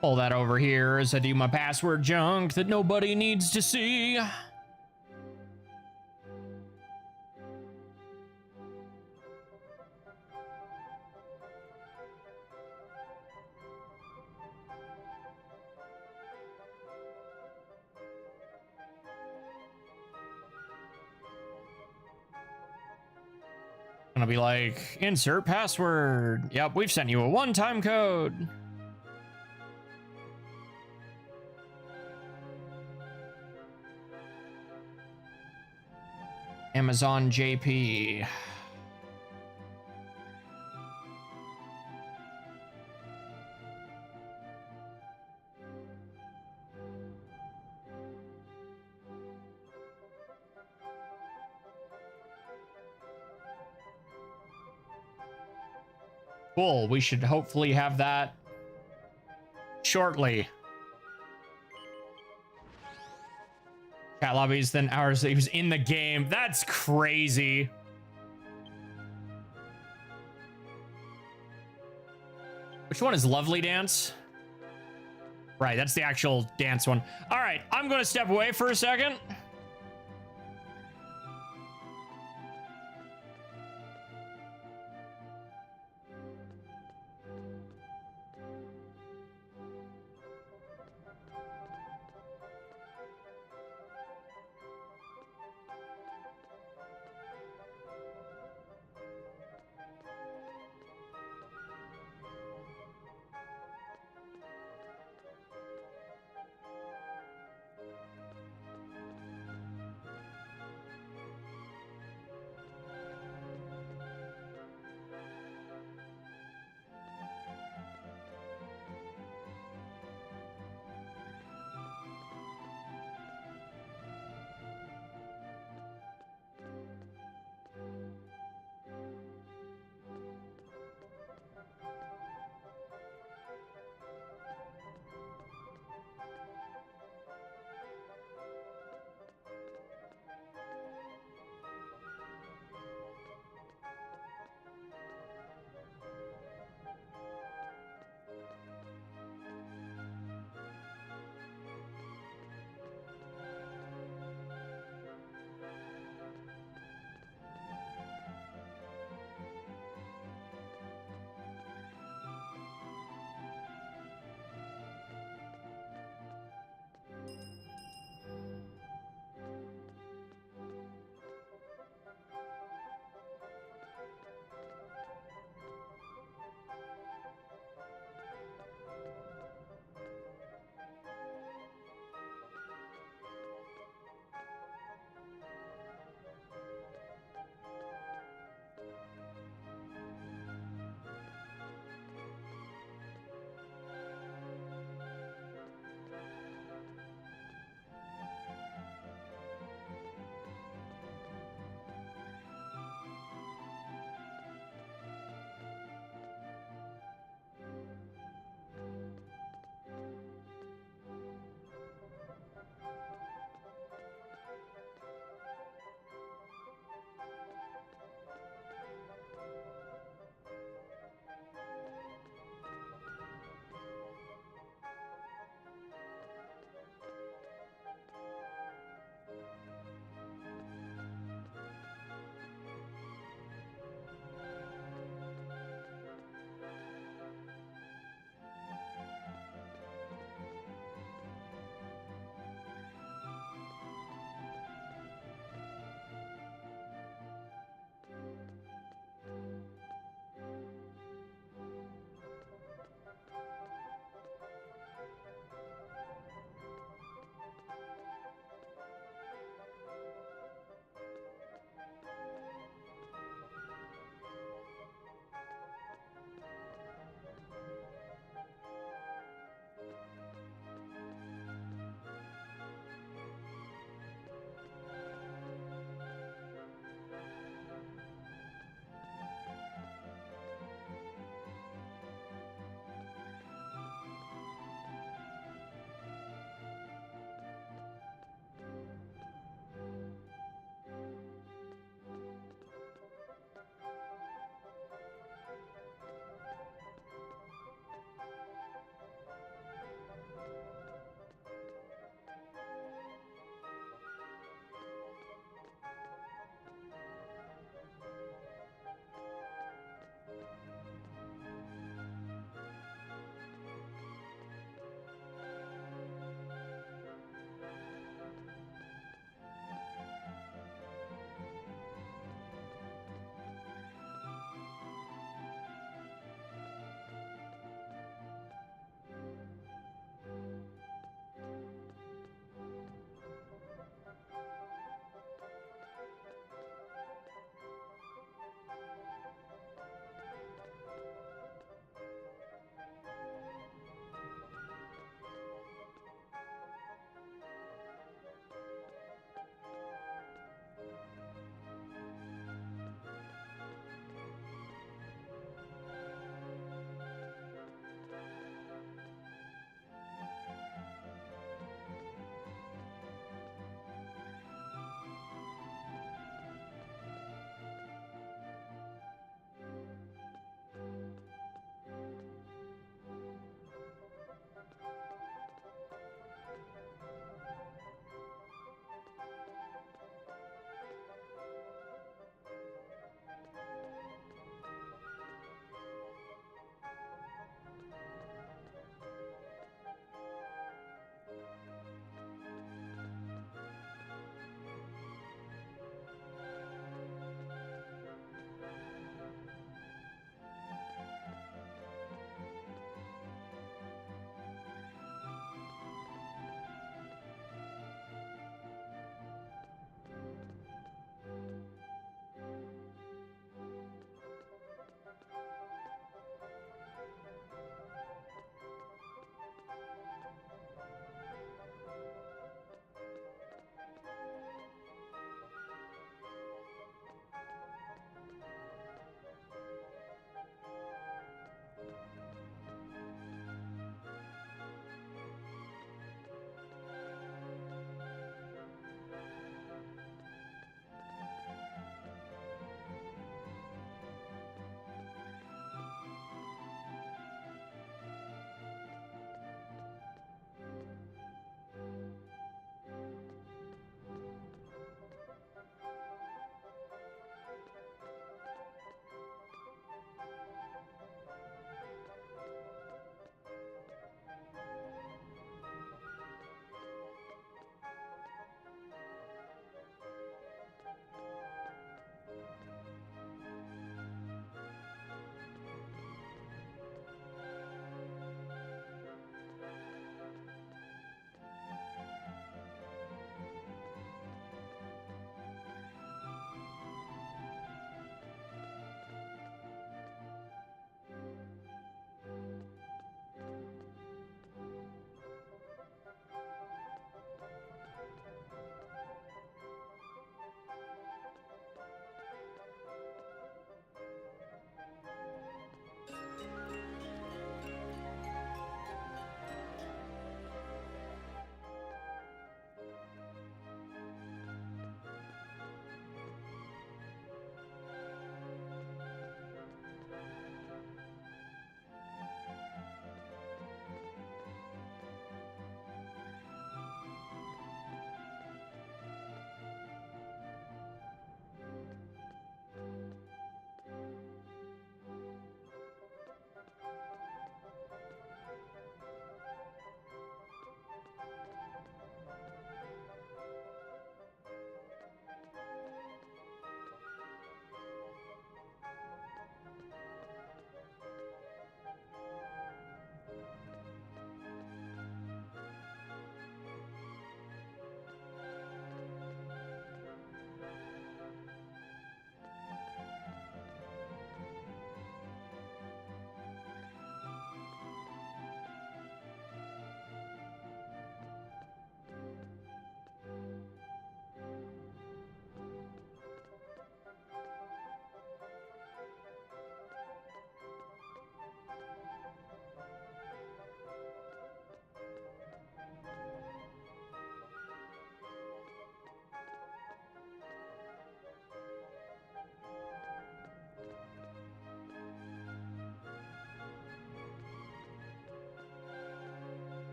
Speaker 1: Pull that over here as I do my password junk that nobody needs to see. Gonna be like, insert password. Yep, we've sent you a one-time code. Amazon JP. Cool. We should hopefully have that shortly. Chat lobbies, then hours. He was in the game. That's crazy. Which one is Lovely Dance? Right, that's the actual dance one. All right, I'm going to step away for a second.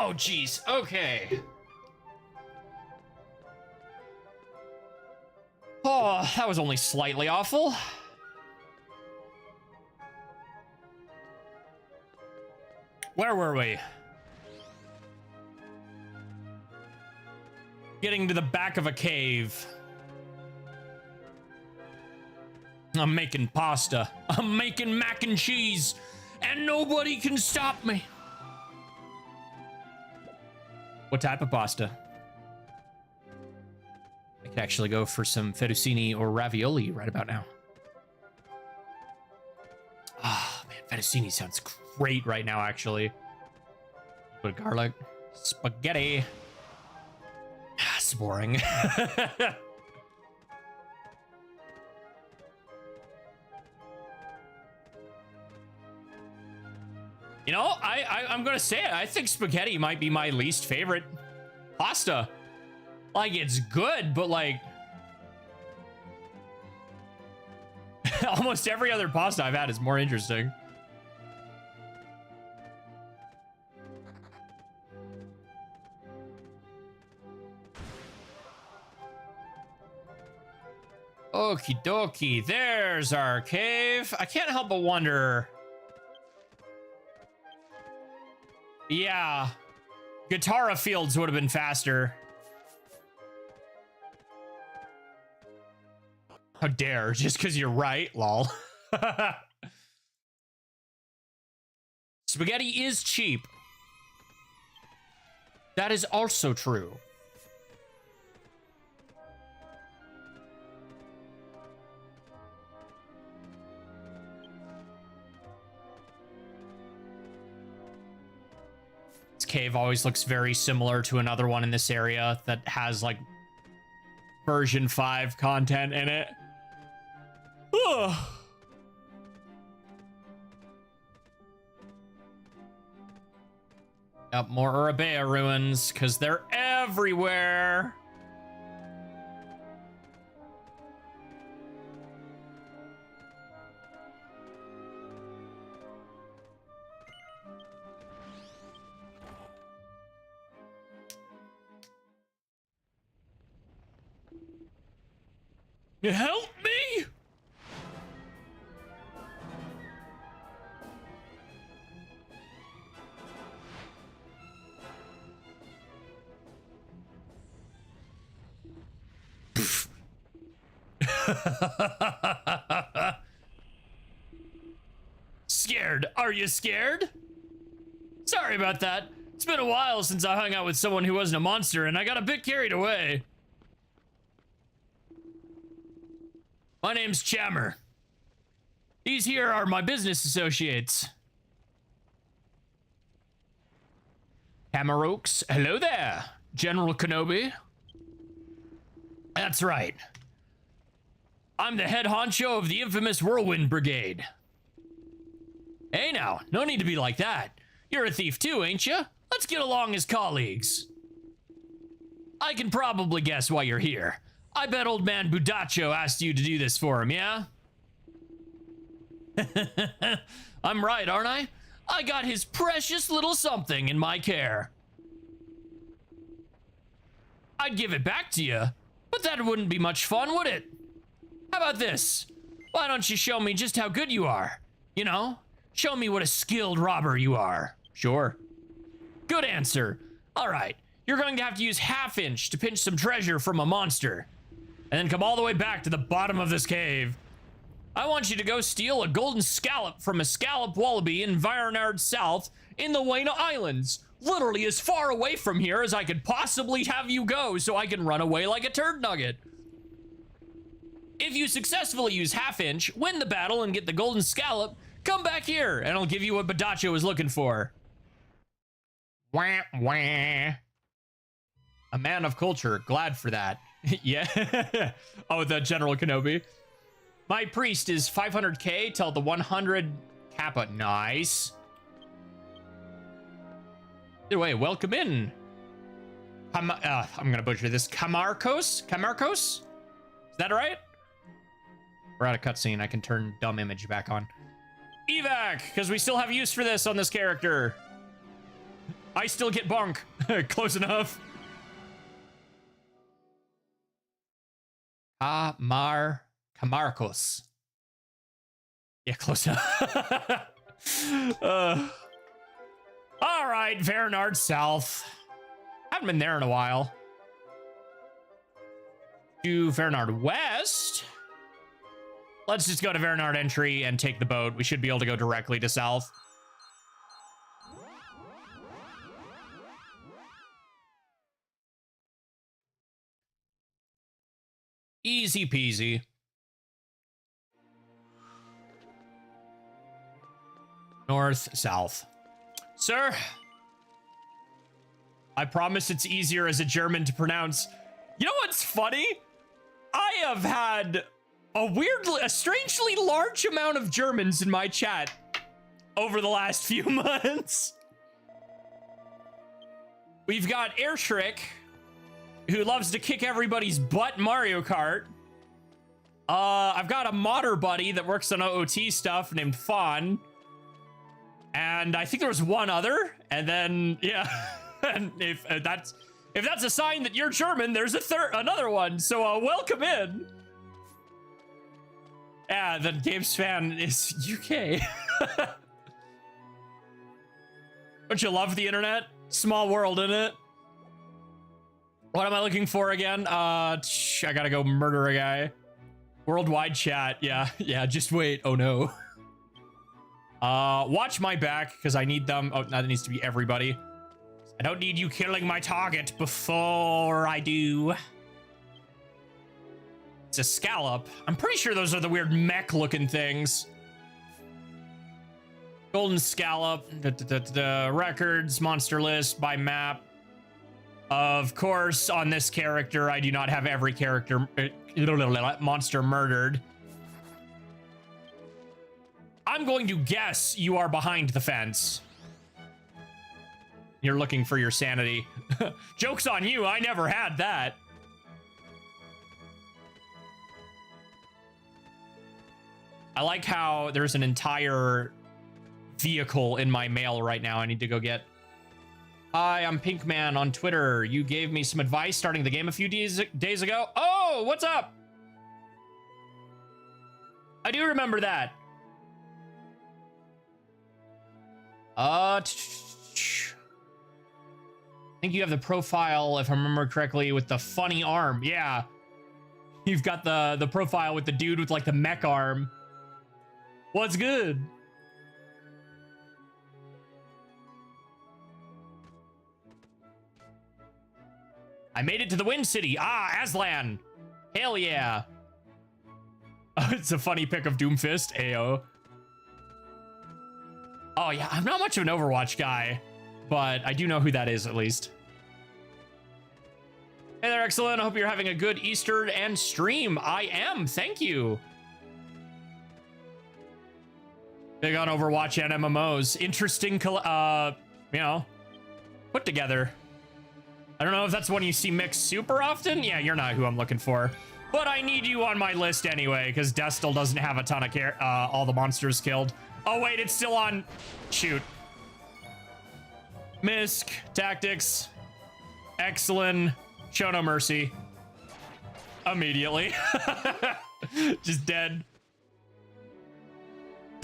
Speaker 1: Oh, jeez. Okay. Oh, that was only slightly awful. Where were we? Getting to the back of a cave. I'm making pasta. I'm making mac and cheese. And nobody can stop me. What type of pasta? I could actually go for some fettuccine or ravioli right about now. Ah, man, fettuccine sounds great right now, actually. Put garlic. Spaghetti. Ah, it's boring. You know, I'm gonna say it. I think spaghetti might be my least favorite pasta. Like, it's good, but like... almost every other pasta I've had is more interesting. Okie dokie, there's our cave. I can't help but wonder... Yeah, Guitarra Fields would have been faster. How dare, just because you're right, lol. Spaghetti is cheap. That is also true. This cave always looks very similar to another one in this area that has like version 5 content in it. Ugh. Yep, more Urabea ruins, because they're everywhere. Help me! Scared? Are you scared? Sorry about that. It's been a while since I hung out with someone who wasn't a monster, and I got a bit carried away. My name's Chammer. These here are my business associates. Camarokes, hello there, General Kenobi. That's right. I'm the head honcho of the infamous Whirlwind Brigade. Hey now, no need to be like that. You're a thief too, ain't you? Let's get along as colleagues. I can probably guess why you're here. I bet old man Budacho asked you to do this for him, yeah? I'm right, aren't I? I got his precious little something in my care. I'd give it back to you, but that wouldn't be much fun, would it? How about this? Why don't you show me just how good you are? You know, show me what a skilled robber you are. Sure. Good answer. All right, you're going to have to use half-inch to pinch some treasure from a monster, and then come all the way back to the bottom of this cave. I want you to go steal a golden scallop from a scallop wallaby in Virenard South in the Wayna Islands. Literally as far away from here as I could possibly have you go so I can run away like a turd nugget. If you successfully use half-inch, win the battle, and get the golden scallop, come back here and I'll give you what Badacho is looking for. Wah, wah. A man of culture, glad for that. Yeah. Oh, the General Kenobi. My priest is 500k till the 100 kappa. Nice. Either way, welcome in. I'm gonna butcher this. Camarcos? Camarcos? Is that right? We're out of cutscene. I can turn dumb image back on. Evac, because we still have use for this on this character. I still get bonk. Close enough. Camarcos. Yeah, close enough. All right, Vernard South. Haven't been there in a while. To Vernard West. Let's just go to Vernard Entry and take the boat. We should be able to go directly to South. Easy peasy. North, south. Sir, I promise it's easier as a German to pronounce. You know what's funny? I have had a strangely large amount of Germans in my chat over the last few months. We've got Airtrick, who loves to kick everybody's butt in Mario Kart. I've got a modder buddy that works on OOT stuff named Fawn. And I think there was one other. And then, yeah. And if that's a sign that you're German, there's another one. So welcome in. Yeah, the Games fan is UK. Don't you love the internet? Small world, isn't it? What am I looking for again? I gotta go murder a guy. Worldwide chat. Yeah, just wait. Oh no. Watch my back, because I need them. Oh, that needs to be everybody. I don't need you killing my target before I do. It's a scallop. I'm pretty sure those are the weird mech looking things. Golden scallop. Records, monster list by map. Of course, on this character, I do not have every character monster murdered. I'm going to guess you are behind the fence. You're looking for your sanity. Joke's on you, I never had that. I like how there's an entire vehicle in my mail right now I need to go get. Hi, I'm Pinkman on Twitter. You gave me some advice starting the game a few days ago. Oh, what's up? I do remember that. I think you have the profile, if I remember correctly, with the funny arm. Yeah. You've got the profile with the dude with like the mech arm. What's good? I made it to the Wind City. Ah, Aslan. Hell yeah. Oh, it's a funny pic of Doomfist. Ayo. Oh yeah, I'm not much of an Overwatch guy, but I do know who that is at least. Hey there, Exalin. I hope you're having a good Easter and stream. I am. Thank you. Big on Overwatch and MMOs. Interesting, you know, put together. I don't know if that's one you see mixed super often. Yeah, you're not who I'm looking for. But I need you on my list anyway, because Destil doesn't have a ton of all the monsters killed. Oh, wait, it's still on. Shoot. Misk, Tactics, Exalin, Show No Mercy. Immediately. Just dead.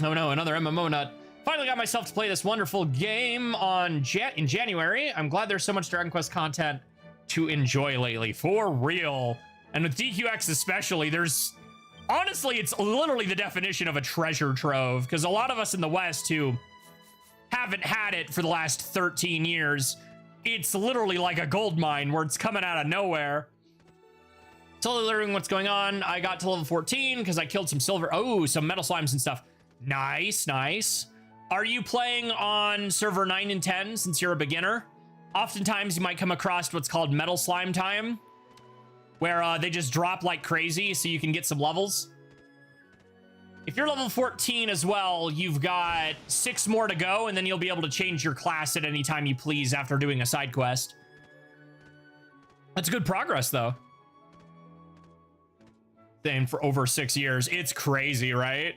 Speaker 1: Oh no, another MMO nut. Finally got myself to play this wonderful game in January. I'm glad there's so much Dragon Quest content to enjoy lately, for real. And with DQX especially, there's... Honestly, it's literally the definition of a treasure trove, because a lot of us in the West who haven't had it for the last 13 years, it's literally like a gold mine where it's coming out of nowhere. Totally learning what's going on. I got to level 14 because I killed some silver. Oh, some metal slimes and stuff. Nice, nice. Are you playing on server 9 and 10 since you're a beginner? Oftentimes you might come across what's called metal slime time, where they just drop like crazy so you can get some levels. If you're level 14 as well, you've got 6 more to go, and then you'll be able to change your class at any time you please after doing a side quest. That's good progress, though. Same for over 6 years. It's crazy, right?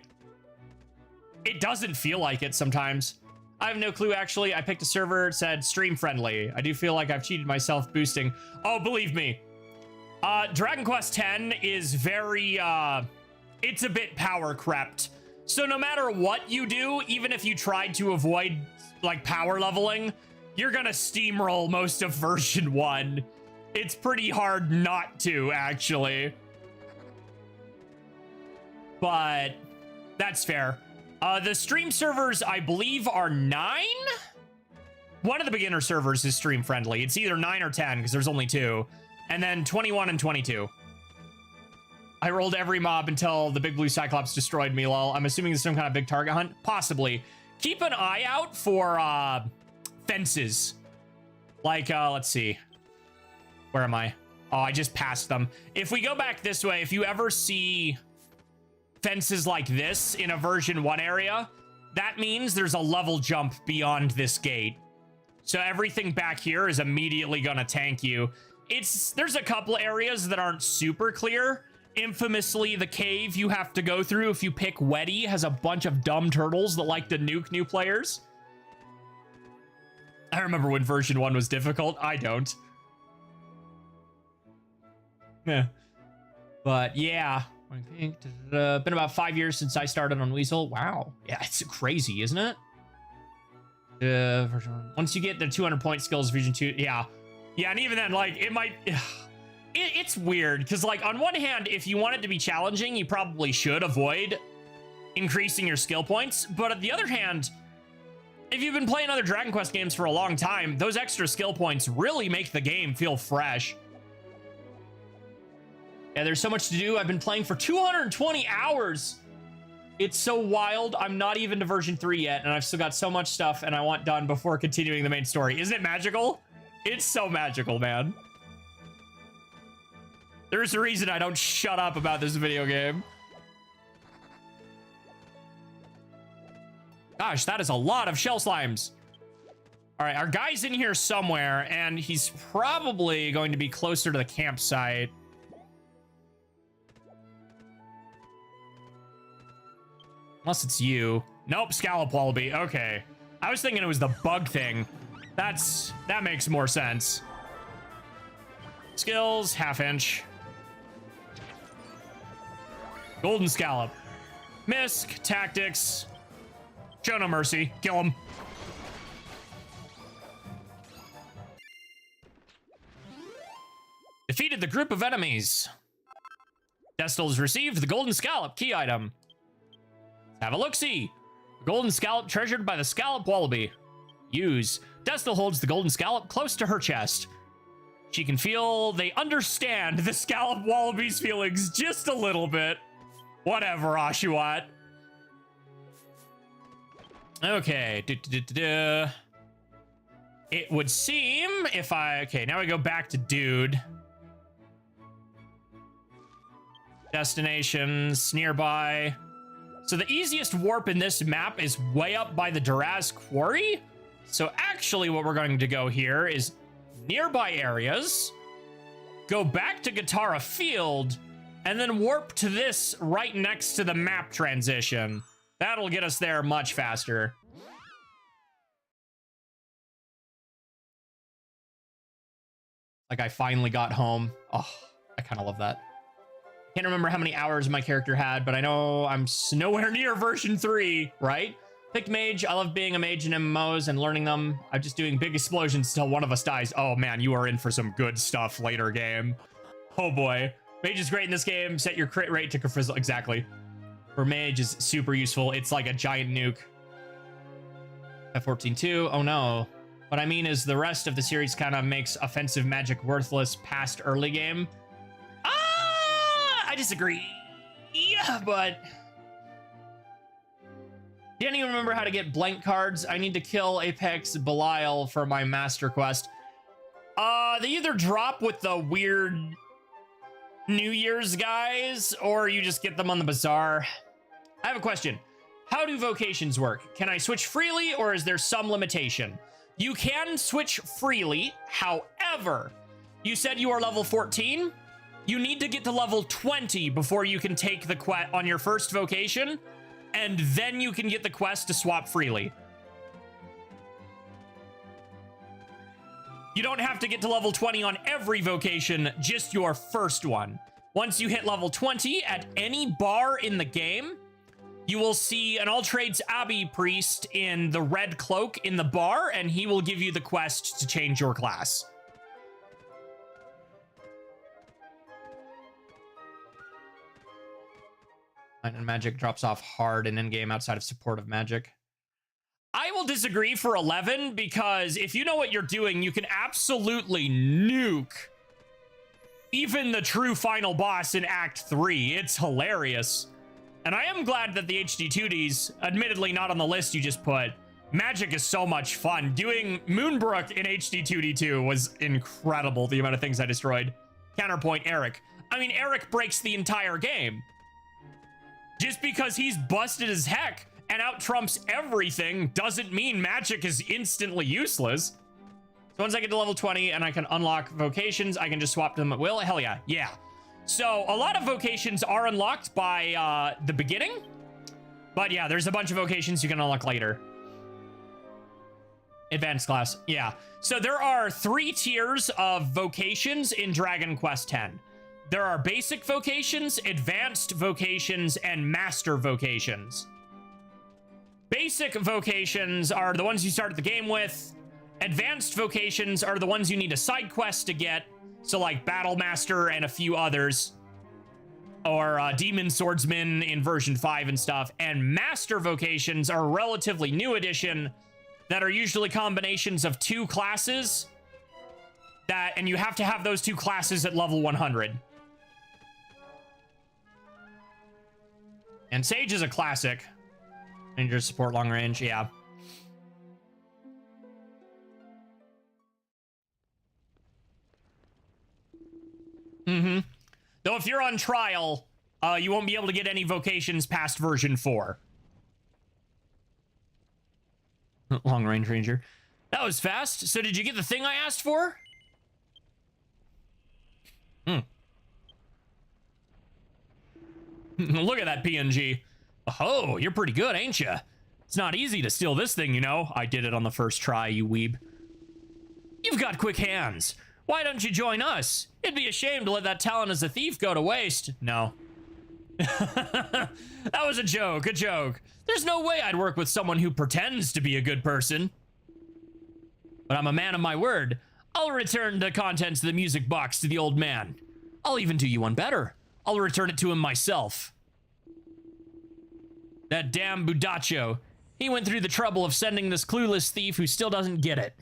Speaker 1: It doesn't feel like it sometimes. I have no clue, actually. I picked a server, it said stream friendly. I do feel like I've cheated myself boosting. Oh, believe me. Dragon Quest X is very, it's a bit power crept. So no matter what you do, even if you tried to avoid, like, power leveling, you're gonna steamroll most of version 1. It's pretty hard not to, actually. But that's fair. The stream servers, I believe, are 9? One of the beginner servers is stream friendly. It's either 9 or 10, because there's only 2. And then 21 and 22. I rolled every mob until the big blue Cyclops destroyed me, lol. I'm assuming it's some kind of big target hunt. Possibly. Keep an eye out for fences. Like, let's see. Where am I? Oh, I just passed them. If we go back this way, if you ever see fences like this in a version 1 area, that means there's a level jump beyond this gate. So everything back here is immediately gonna tank you. There's a couple areas that aren't super clear. Infamously, the cave you have to go through if you pick Weddy has a bunch of dumb turtles that like to nuke new players. I remember when version 1 was difficult. I don't. Yeah. But yeah. Been about 5 years since I started on Weasel. Wow. Yeah, it's crazy, isn't it? Once you get the 200-point skills, Vision 2, yeah. Yeah, and even then, like, it might... It's weird, because, like, on one hand, if you want it to be challenging, you probably should avoid increasing your skill points. But on the other hand, if you've been playing other Dragon Quest games for a long time, those extra skill points really make the game feel fresh. Yeah, there's so much to do. I've been playing for 220 hours. It's so wild. I'm not even to version 3 yet, and I've still got so much stuff and I want done before continuing the main story. Isn't it magical? It's so magical, man. There's a reason I don't shut up about this video game. Gosh, that is a lot of shell slimes. All right, our guy's in here somewhere, and he's probably going to be closer to the campsite. Unless it's you. Nope, Scallop Wallaby. Okay. I was thinking it was the bug thing. That makes more sense. Skills, half inch. Golden Scallop. Misk, tactics. Show no mercy. Kill him. Defeated the group of enemies. Destil's received the Golden Scallop key item. Have a look-see. Golden Scallop treasured by the Scallop Wallaby. Use. Destil holds the Golden Scallop close to her chest. She can feel they understand the Scallop Wallaby's feelings just a little bit. Whatever, Oshuat. Okay. It would seem if okay, now we go back to Dude. Destinations nearby. So the easiest warp in this map is way up by the Duraz Quarry. So actually what we're going to go here is nearby areas, go back to Guitarra Field, and then warp to this right next to the map transition. That'll get us there much faster. Like I finally got home. Oh, I kind of love that. Can't remember how many hours my character had, but I know I'm nowhere near version 3, right? Picked mage. I love being a mage in MMOs and learning them. I'm just doing big explosions until one of us dies. Oh man, you are in for some good stuff later game. Oh boy. Mage is great in this game. Set your crit rate to Frizzle. Exactly. For mage is super useful. It's like a giant nuke. F14-2. Oh no. What I mean is the rest of the series kind of makes offensive magic worthless past early game. I disagree. Yeah, but can't even remember how to get blank cards. I need to kill Apex Belial for my master quest. They either drop with the weird New Year's guys, or you just get them on the bazaar. I have a question. How do vocations work? Can I switch freely, or is there some limitation? You can switch freely. However, you said you are level 14. You need to get to level 20 before you can take the quest on your first vocation, and then you can get the quest to swap freely. You don't have to get to level 20 on every vocation, just your first one. Once you hit level 20 at any bar in the game, you will see an all trades Abbey priest in the red cloak in the bar, and he will give you the quest to change your class. And magic drops off hard in in-game outside of supportive magic. I will disagree for 11 because if you know what you're doing, you can absolutely nuke even the true final boss in Act 3. It's hilarious. And I am glad that the HD2Ds, admittedly not on the list you just put, magic is so much fun. Doing Moonbrook in HD2D2 was incredible, the amount of things I destroyed. Counterpoint, Eric. I mean, Eric breaks the entire game. Just because he's busted as heck and out-trumps everything doesn't mean magic is instantly useless. So once I get to level 20 and I can unlock vocations, I can just swap them at will. Hell yeah, yeah. So a lot of vocations are unlocked by the beginning. But yeah, there's a bunch of vocations you can unlock later. Advanced class, yeah. So there are 3 tiers of vocations in Dragon Quest X. There are basic vocations, advanced vocations, and master vocations. Basic vocations are the ones you start the game with. Advanced vocations are the ones you need a side quest to get. So like Battle Master and a few others. Or Demon Swordsman in version 5 and stuff. And master vocations are a relatively new addition that are usually combinations of 2 classes. And you have to have those 2 classes at level 100. And Sage is a classic. Ranger support long range, yeah. Though if you're on trial, you won't be able to get any vocations past version 4. Long range ranger. That was fast. So did you get the thing I asked for? Look at that PNG. Oh, you're pretty good, ain't you? It's not easy to steal this thing, you know. I did it on the first try, you weeb. You've got quick hands. Why don't you join us? It'd be a shame to let that talent as a thief go to waste. No. That was a joke, a joke. There's no way I'd work with someone who pretends to be a good person. But I'm a man of my word. I'll return the contents of the music box to the old man. I'll even do you one better. I'll return it to him myself. That damn Budacho. He went through the trouble of sending this clueless thief who still doesn't get it.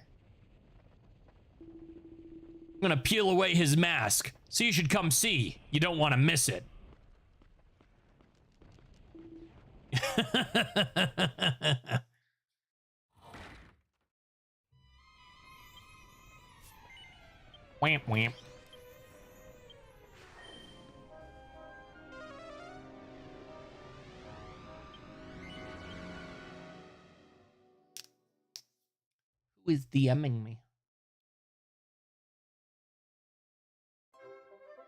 Speaker 1: I'm gonna peel away his mask, so you should come see. You don't want to miss it. Wamp wamp. Who is DMing me?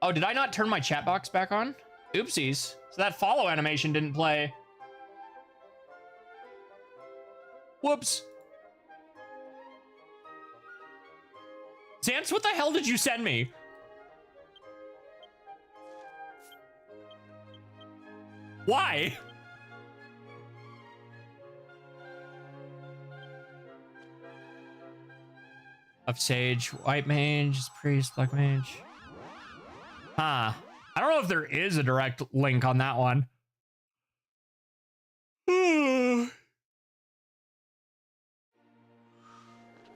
Speaker 1: Oh, did I not turn my chat box back on? Oopsies. So that follow animation didn't play. Whoops. Zance, what the hell did you send me? Why? Of Sage, White Mage, Priest, Black Mage. Huh. I don't know if there is a direct link on that one.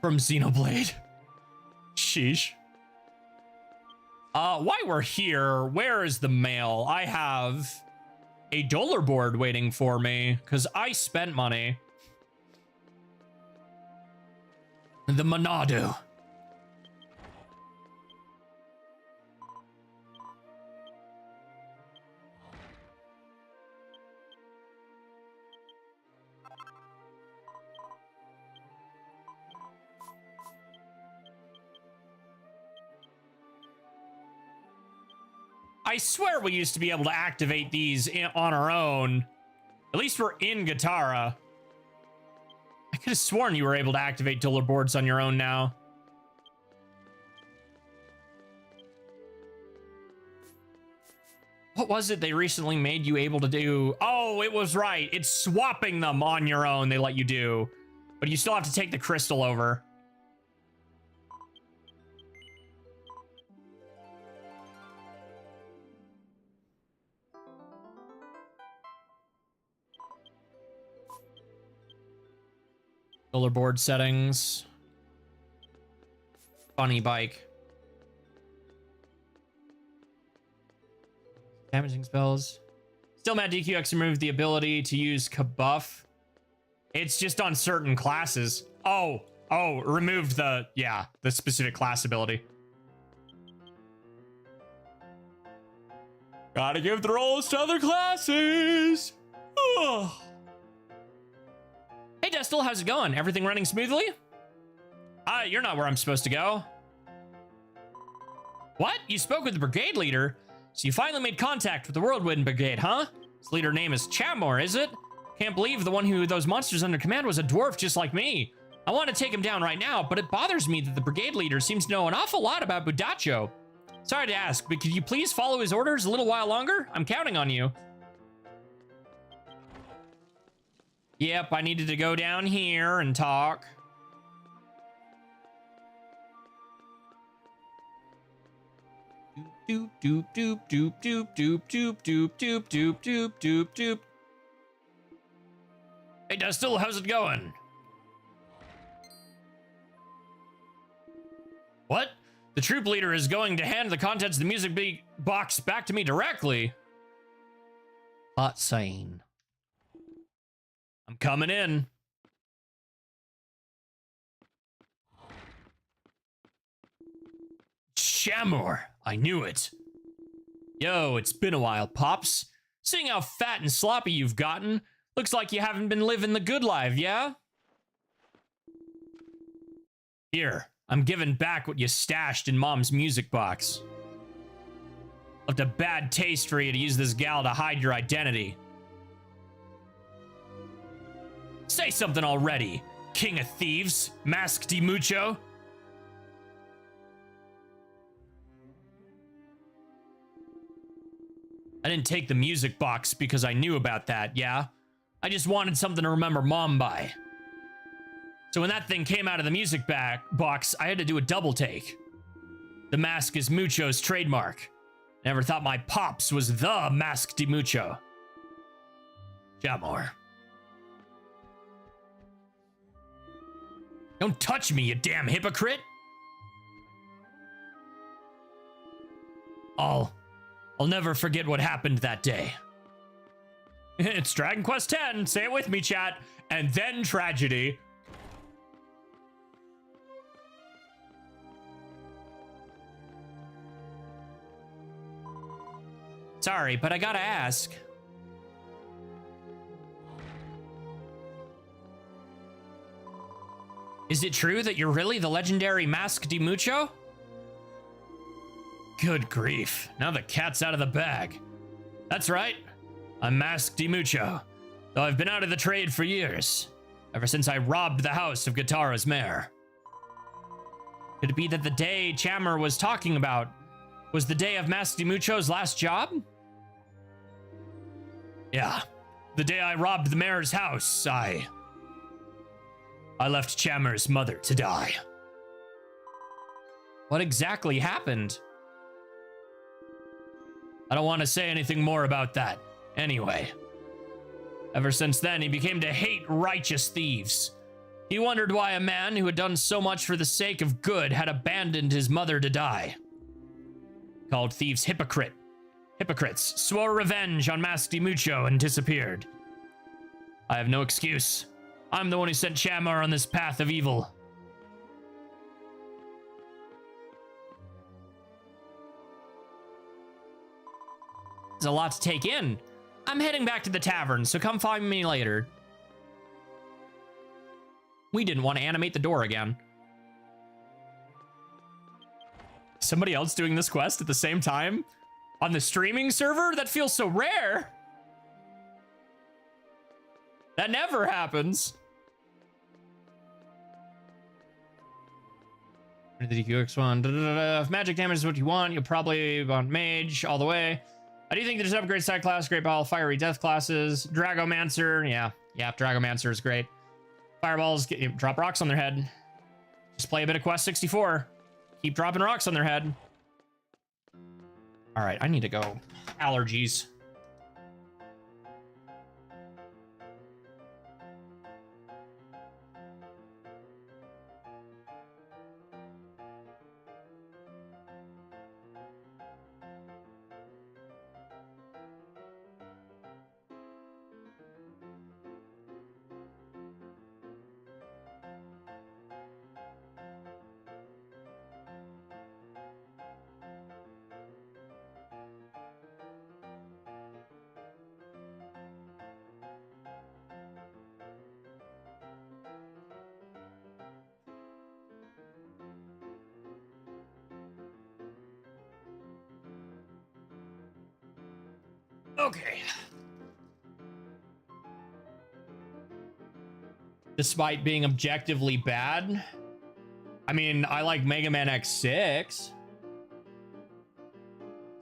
Speaker 1: From Xenoblade. Sheesh. While we're here, where is the mail? I have a dollar board waiting for me because I spent money. The Monado. I swear we used to be able to activate these on our own. At least we're in Guitarra. I could have sworn you were able to activate dollar boards on your own now. What was it they recently made you able to do? Oh, it was right. It's swapping them on your own they let you do. But you still have to take the crystal over. Solar board settings. Funny bike. Damaging spells. Still mad DQX removed the ability to use Kabuff. It's just on certain classes. Oh, removed the specific class ability. Gotta give the roles to other classes. Ugh. Hey, Destil, how's it going? Everything running smoothly? You're not where I'm supposed to go. What? You spoke with the brigade leader? So you finally made contact with the Whirlwind Brigade, huh? His leader name is Chamor, is it? Can't believe the one who those monsters under command was a dwarf just like me. I want to take him down right now, but it bothers me that the brigade leader seems to know an awful lot about Budacho. Sorry to ask, but could you please follow his orders a little while longer? I'm counting on you. Yep, I needed to go down here and talk. Doop doop doop doop doop doop doop doop doop doop doop doop doop. Hey Destil, how's it going? What? The troop leader is going to hand the contents of the music box back to me directly. Hot saying. I'm coming in. Chamor, I knew it. Yo, it's been a while, Pops. Seeing how fat and sloppy you've gotten, looks like you haven't been living the good life, yeah? Here, I'm giving back what you stashed in Mom's music box. Left a bad taste for you to use this gal to hide your identity. Say something already, King of Thieves, Mask de Mucho. I didn't take the music box because I knew about that, yeah? I just wanted something to remember Mom by. So when that thing came out of the music box, I had to do a double take. The mask is Mucho's trademark. Never thought my Pops was the Mask de Mucho. Chamor. Don't touch me, you damn hypocrite! I'll never forget what happened that day. It's Dragon Quest X, say it with me, chat. And then tragedy. Sorry, but I gotta ask. Is it true that you're really the legendary Mask de Mucho? Good grief, now the cat's out of the bag. That's right, I'm Mask de Mucho, though I've been out of the trade for years, ever since I robbed the house of Guitarra's mare. Could it be that the day Chamor was talking about was the day of Mask de Mucho's last job? Yeah, the day I robbed the mayor's house, I left Chamor's mother to die. What exactly happened? I don't want to say anything more about that. Anyway, ever since then, he became to hate righteous thieves. He wondered why a man who had done so much for the sake of good had abandoned his mother to die. Called thieves hypocrites, swore revenge on Mask de Mucho and disappeared. I have no excuse. I'm the one who sent Chamor on this path of evil. It's a lot to take in. I'm heading back to the tavern, so come find me later. We didn't want to animate the door again. Somebody else doing this quest at the same time? On the streaming server? That feels so rare. That never happens. The DQX one. If magic damage is what you want, you'll probably want mage all the way. I do think there's upgrade side class, Great Ball, Fiery Death classes, Dragomancer. Yeah, Dragomancer is great. Fireballs, drop rocks on their head. Just play a bit of Quest 64. Keep dropping rocks on their head. All right, I need to go. Allergies. Okay. Despite being objectively bad, I mean, I like Mega Man X6.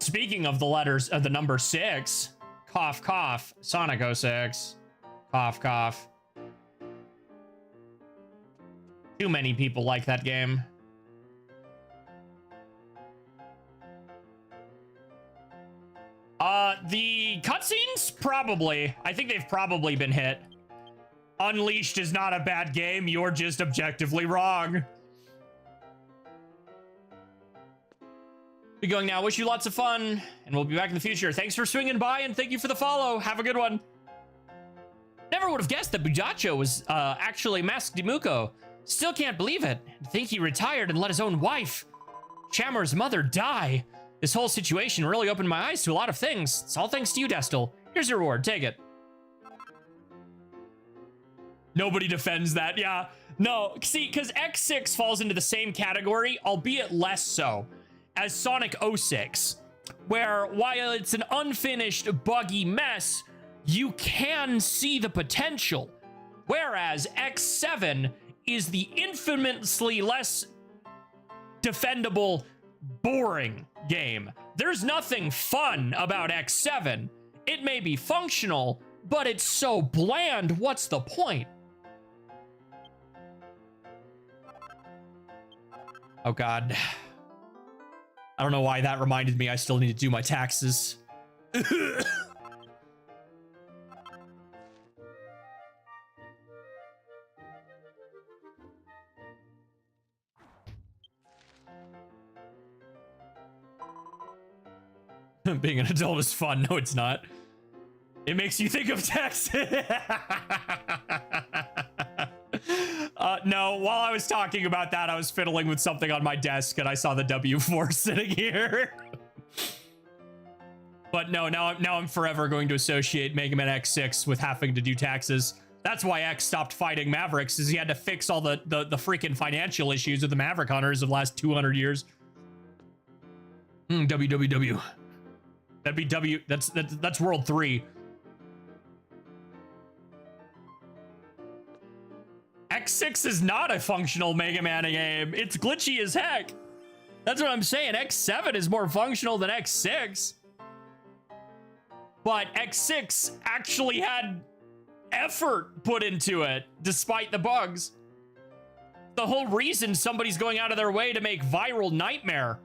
Speaker 1: Speaking of the letters of the number 6, cough, cough, Sonic 06, cough, cough. Too many people like that game. The cutscenes? Probably. I think they've probably been hit. Unleashed is not a bad game. You're just objectively wrong. Be going now. Wish you lots of fun, and we'll be back in the future. Thanks for swinging by, and thank you for the follow. Have a good one. Never would have guessed that Bujacho was actually Mask Dimuko. Still can't believe it. I think he retired and let his own wife, Chammer's mother, die. This whole situation really opened my eyes to a lot of things. It's all thanks to you, Destel. Here's your reward. Take it. Nobody defends that. Yeah. No. See, because X6 falls into the same category, albeit less so, as Sonic 06, where while it's an unfinished, buggy mess, you can see the potential. Whereas X7 is the infamously less defendable, boring game. There's nothing fun about X7. It may be functional, but it's so bland, what's the point? Oh God. I don't know why that reminded me I still need to do my taxes. Being an adult is fun. No, it's not. It makes you think of taxes. No, while I was talking about that, I was fiddling with something on my desk and I saw the W4 sitting here. But no, now I'm forever going to associate Mega Man X6 with having to do taxes. That's why X stopped fighting Mavericks, is he had to fix all the freaking financial issues with the Maverick Hunters of the last 200 years. WWW. That'd be W. That's World 3. X6 is not a functional Mega Man game. It's glitchy as heck. That's what I'm saying. X7 is more functional than X6. But X6 actually had effort put into it, despite the bugs. The whole reason somebody's going out of their way to make Viral Nightmare.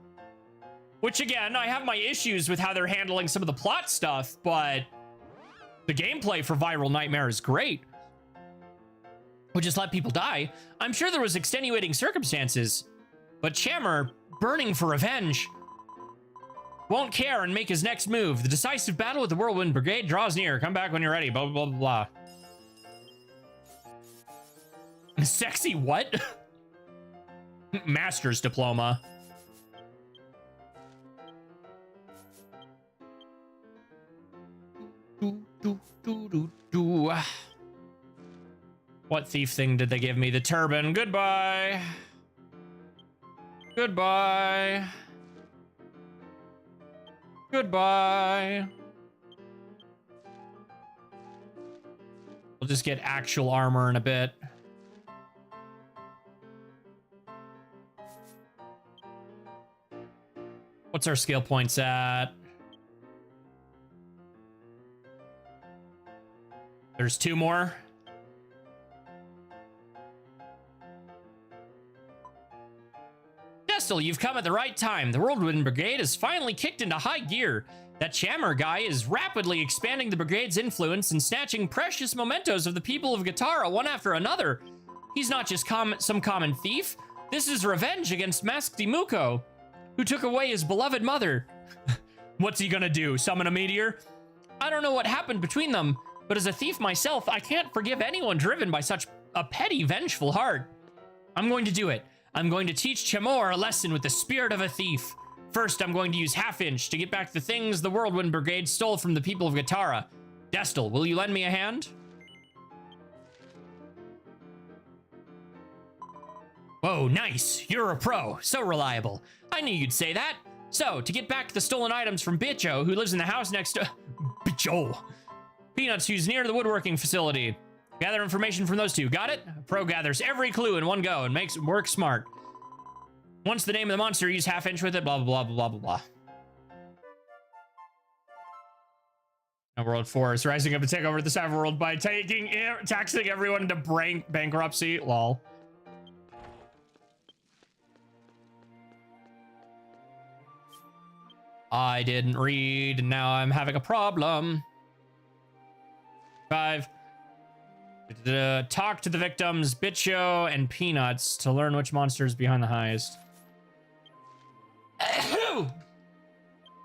Speaker 1: Which, again, I have my issues with how they're handling some of the plot stuff, but the gameplay for Viral Nightmare is great. Would just let people die. I'm sure there was extenuating circumstances, but Chammer, burning for revenge, won't care and make his next move. The decisive battle with the Whirlwind Brigade draws near. Come back when you're ready. Blah, blah, blah, blah. Sexy what? Master's diploma. What thief thing did they give me? The turban. Goodbye. Goodbye. Goodbye. We'll just get actual armor in a bit. What's our skill points at? There's 2 more. Destel, you've come at the right time. The Whirlwind Brigade has finally kicked into high gear. That Chammer guy is rapidly expanding the brigade's influence and snatching precious mementos of the people of Gitara one after another. He's not just some common thief. This is revenge against Masked Imuko, who took away his beloved mother. What's he gonna do? Summon a meteor? I don't know what happened between them, but as a thief myself, I can't forgive anyone driven by such a petty, vengeful heart. I'm going to do it. I'm going to teach Chamor a lesson with the spirit of a thief. First, I'm going to use Half-Inch to get back the things the Whirlwind Brigade stole from the people of Gitara. Destel, will you lend me a hand? Whoa, nice. You're a pro. So reliable. I knew you'd say that. So, to get back the stolen items from Bicho, who lives in the house next to... Bicho. Peanuts, who's near the woodworking facility. Gather information from those 2. Got it? Pro gathers every clue in one go and makes it work smart. Once the name of the monster, use Half-Inch with it, blah, blah, blah, blah, blah, blah. Now World 4 is rising up to take over the cyber world by taxing everyone into bankruptcy. Lol. I didn't read, and now I'm having a problem. 5. Talk to the victims, Bicho and Peanuts, to learn which monster is behind the heist.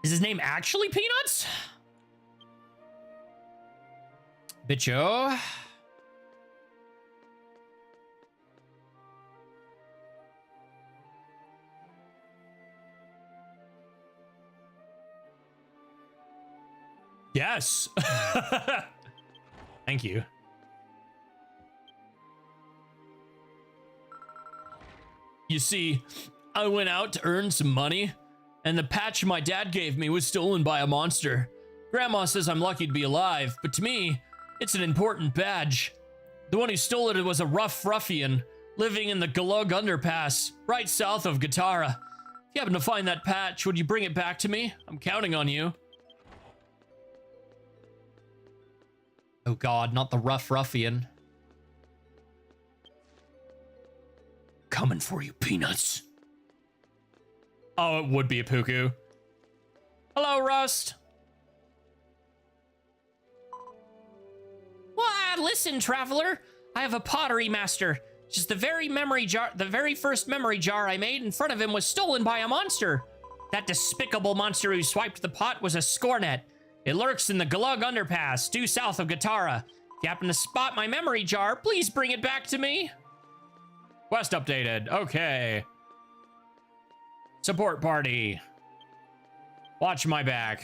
Speaker 1: Is his name actually Peanuts? Bicho. Yes. Thank you. You see, I went out to earn some money, and the patch my dad gave me was stolen by a monster. Grandma says I'm lucky to be alive, but to me, it's an important badge. The one who stole it was a rough ruffian living in the Galug Underpass, right south of Gitara. If you happen to find that patch, would you bring it back to me? I'm counting on you. Oh god, not the rough ruffian. Coming for you, Peanuts. Oh, it would be a Puku. Hello, Rust. Well, listen, traveler. I have a pottery master. Just the very first memory jar I made in front of him was stolen by a monster. That despicable monster who swiped the pot was a Scornet. It lurks in the Galug Underpass, due south of Gitara. If you happen to spot my memory jar, please bring it back to me. Quest updated. Okay. Support party. Watch my back.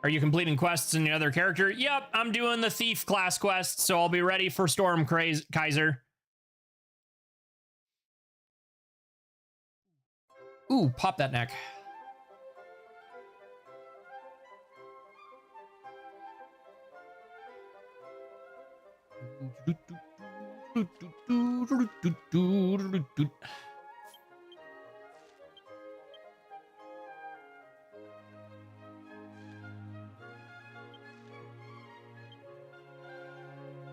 Speaker 1: Are you completing quests in the other character? Yep, I'm doing the thief class quest, so I'll be ready for Storm Kaiser. Ooh, pop that neck.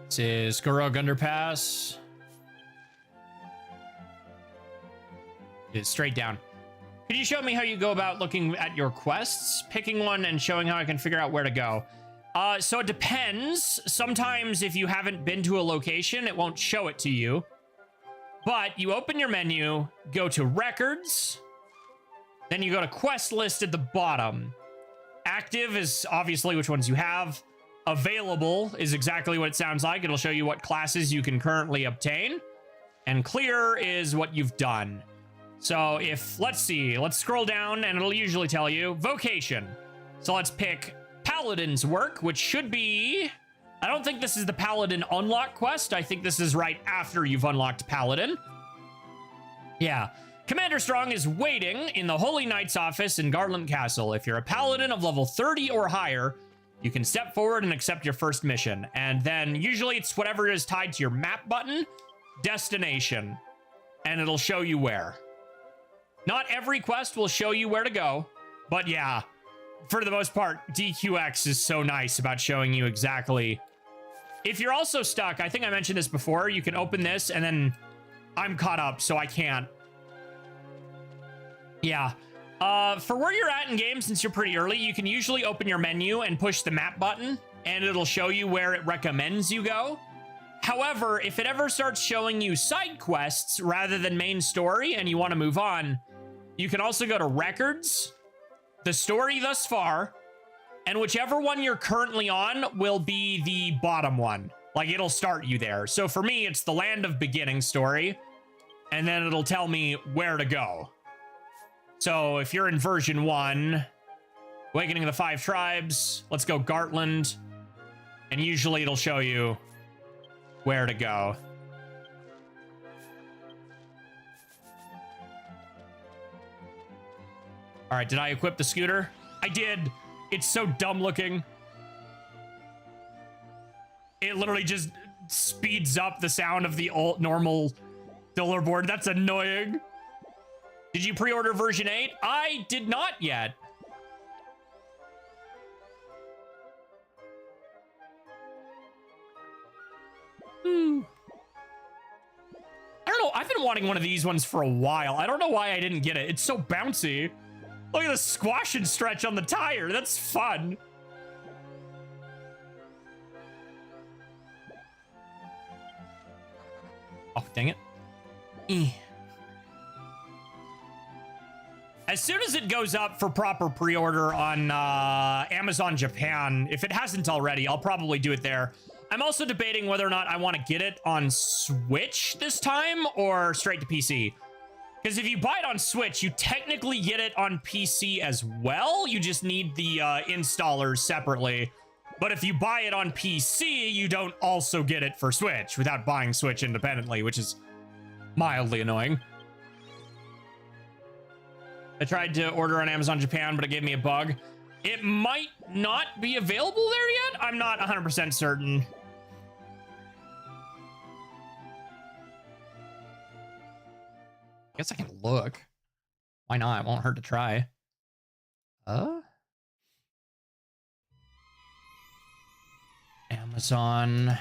Speaker 1: This is Galug Underpass. It's straight down. Could you show me how you go about looking at your quests, picking one and showing how I can figure out where to go? So it depends. Sometimes if you haven't been to a location, it won't show it to you. But you open your menu, go to records, then you go to quest list at the bottom. Active is obviously which ones you have. Available is exactly what it sounds like. It'll show you what classes you can currently obtain. And clear is what you've done. So if, let's see, let's scroll down and it'll usually tell you vocation. So let's pick Paladin's work, which should be, I don't think this is the Paladin unlock quest. I think this is right after you've unlocked Paladin. Yeah. Commander Strong is waiting in the Holy Knight's office in Garland Castle. If you're a Paladin of level 30 or higher, you can step forward and accept your first mission. And then usually it's whatever is tied to your map button, destination, and it'll show you where. Not every quest will show you where to go, but yeah, for the most part, DQX is so nice about showing you exactly. If you're also stuck, I think I mentioned this before, you can open this and then I'm caught up, so I can't. Yeah. For where you're at in game, since you're pretty early, you can usually open your menu and push the map button, and it'll show you where it recommends you go. However, if it ever starts showing you side quests rather than main story and you want to move on, you can also go to records, the story thus far, and whichever one you're currently on will be the bottom one. Like, it'll start you there. So for me, it's the Land of Beginning story, and then it'll tell me where to go. So if you're in version 1, Awakening of the Five Tribes, let's go Gartland, and usually it'll show you where to go. All right, did I equip the scooter? I did. It's so dumb looking. It literally just speeds up the sound of the old normal filler board. That's annoying. Did you pre-order version 8? I did not yet. I don't know. I've been wanting one of these ones for a while. I don't know why I didn't get it. It's so bouncy. Look at the squash and stretch on the tire. That's fun. Oh, dang it. As soon as it goes up for proper pre-order on Amazon Japan, if it hasn't already, I'll probably do it there. I'm also debating whether or not I want to get it on Switch this time or straight to PC. Because if you buy it on Switch, you technically get it on PC as well. You just need the installers separately. But if you buy it on PC, you don't also get it for Switch without buying Switch independently, which is mildly annoying. I tried to order on Amazon Japan, but it gave me a bug. It might not be available there yet. I'm not 100% certain. I guess I can look. Why not? It won't hurt to try. Amazon.co.jp.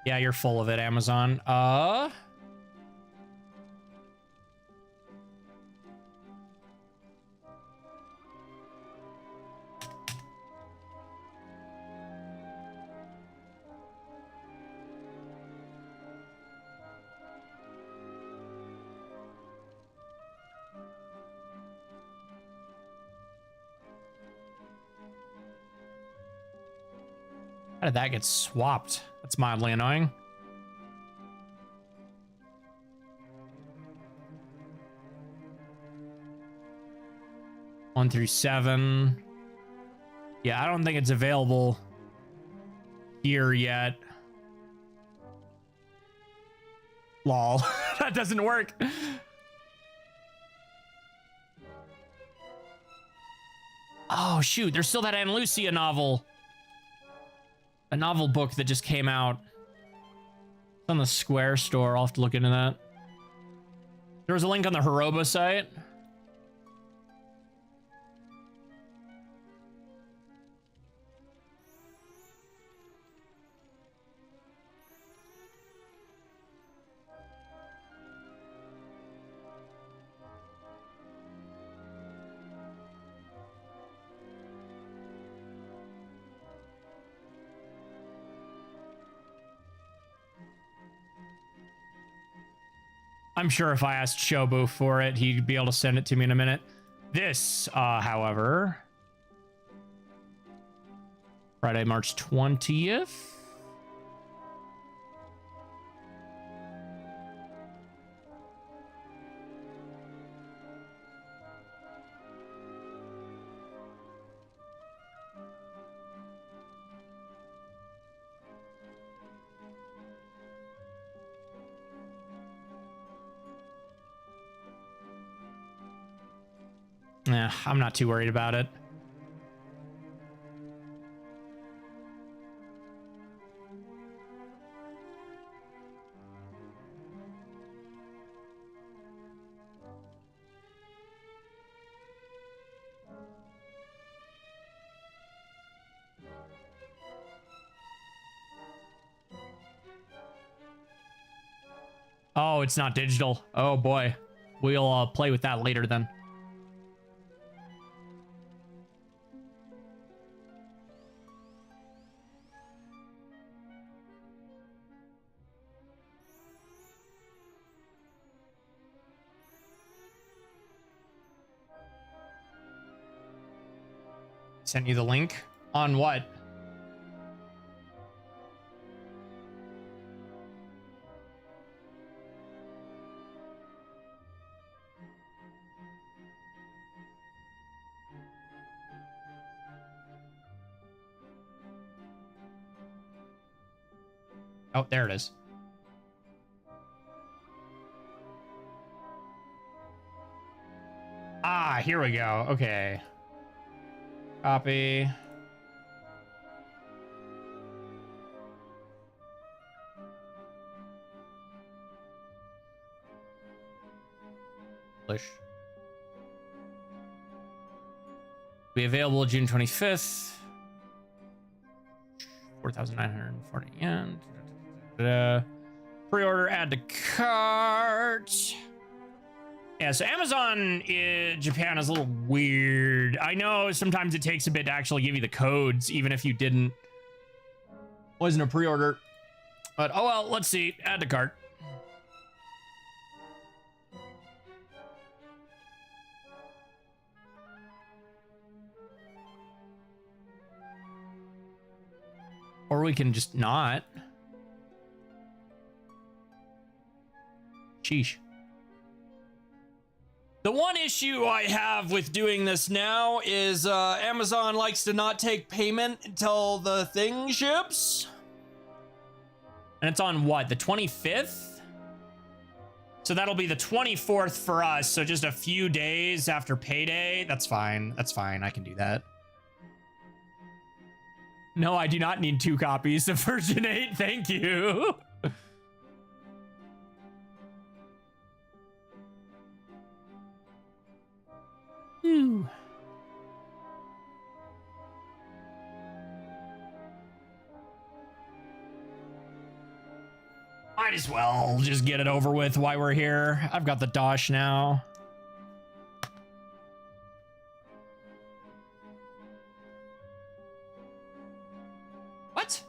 Speaker 1: Yeah, you're full of it, Amazon. How did that get swapped? That's mildly annoying. One through 7. Yeah, I don't think it's available here yet. Lol. That doesn't work. Oh, shoot. There's still that Anna Lucia novel. A novel book that just came out. It's on the Square store. I'll have to look into that. There was a link on the Heroba site. I'm sure if I asked Shobu for it, he'd be able to send it to me in a minute. This, however, Friday, March 20th. I'm not too worried about it. Oh, it's not digital. Oh boy. We'll play with that later then. Sent you the link on what? Oh, there it is. Ah, here we go. Okay. Copy. Publish. Be available June 25th. 4,940 yen. Pre-order, add to cart. Yeah, so Amazon in Japan is a little weird. I know sometimes it takes a bit to actually give you the codes, even if you wasn't a pre-order. But oh well, let's see. Add to cart. Or we can just not. Sheesh. The one issue I have with doing this now is Amazon likes to not take payment until the thing ships. And it's on what, the 25th? So that'll be the 24th for us. So just a few days after payday. That's fine. That's fine. I can do that. No, I do not need 2 copies of version 8. Thank you. Might as well just get it over with while we're here. I've got the Dosh now. What?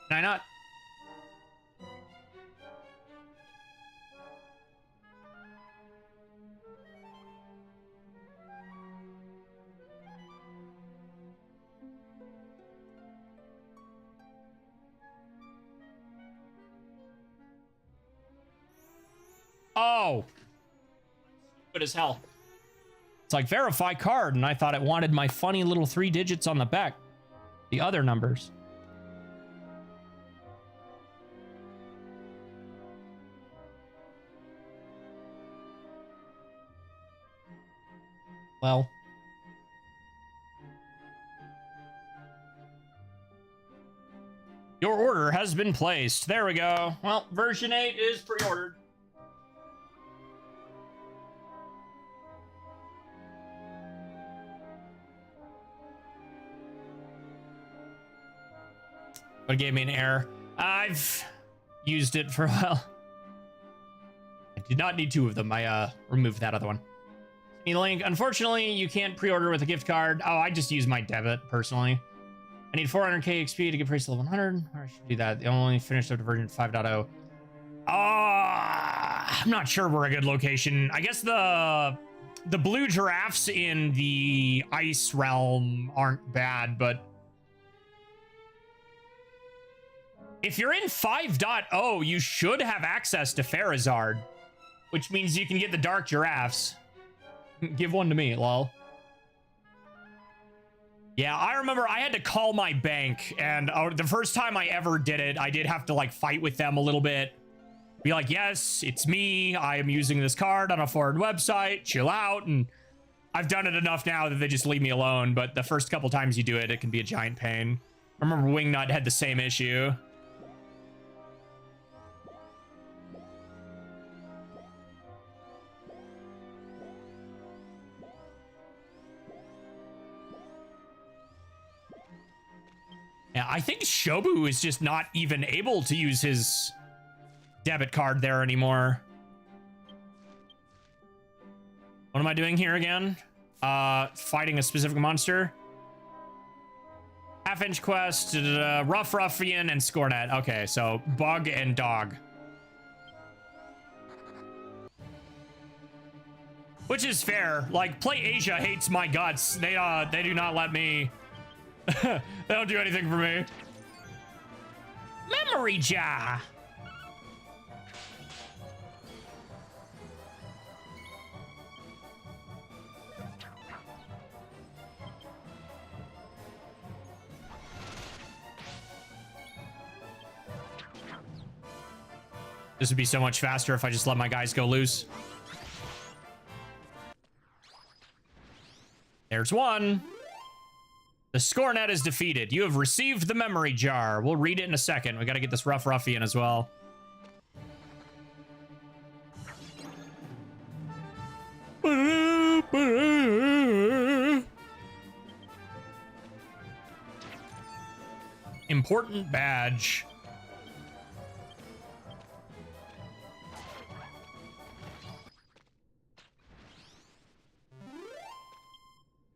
Speaker 1: Can I not? Oh. Stupid as hell. It's like verify card, and I thought it wanted my funny little 3 digits on the back. The other numbers. Well. Your order has been placed. There we go. Well, version 8 is pre-ordered. But it gave me an error. I've used it for a while. I did not need 2 of them. I removed that other one. Need a link. Unfortunately, you can't pre-order with a gift card. Oh, I just use my debit personally. I need 400k XP to get price level 100. Or I should do that. They only finished up to version 5.0. I'm not sure we're a good location. I guess the blue giraffes in the ice realm aren't bad, but if you're in 5.0, you should have access to Farazard, which means you can get the dark giraffes. Give one to me, lol. Yeah, I remember I had to call my bank, and the first time I ever did it, I did have to like fight with them a little bit. Be like, yes, it's me. I am using this card on a foreign website. Chill out. And I've done it enough now that they just leave me alone. But the first couple times you do it, it can be a giant pain. I remember Wingnut had the same issue. Yeah, I think Shobu is just not even able to use his debit card there anymore. What am I doing here again? Fighting a specific monster. Half-inch quest, Rough Ruffian, and Scornet. Okay, so Bug and Dog. Which is fair. Like, Play Asia hates my guts. They do not let me... They don't do anything for me. Memory jar. This would be so much faster if I just let my guys go loose. There's one. The Scornet is defeated. You have received the memory jar. We'll read it in a second. We got to get this Rough Ruffian as well. Important badge.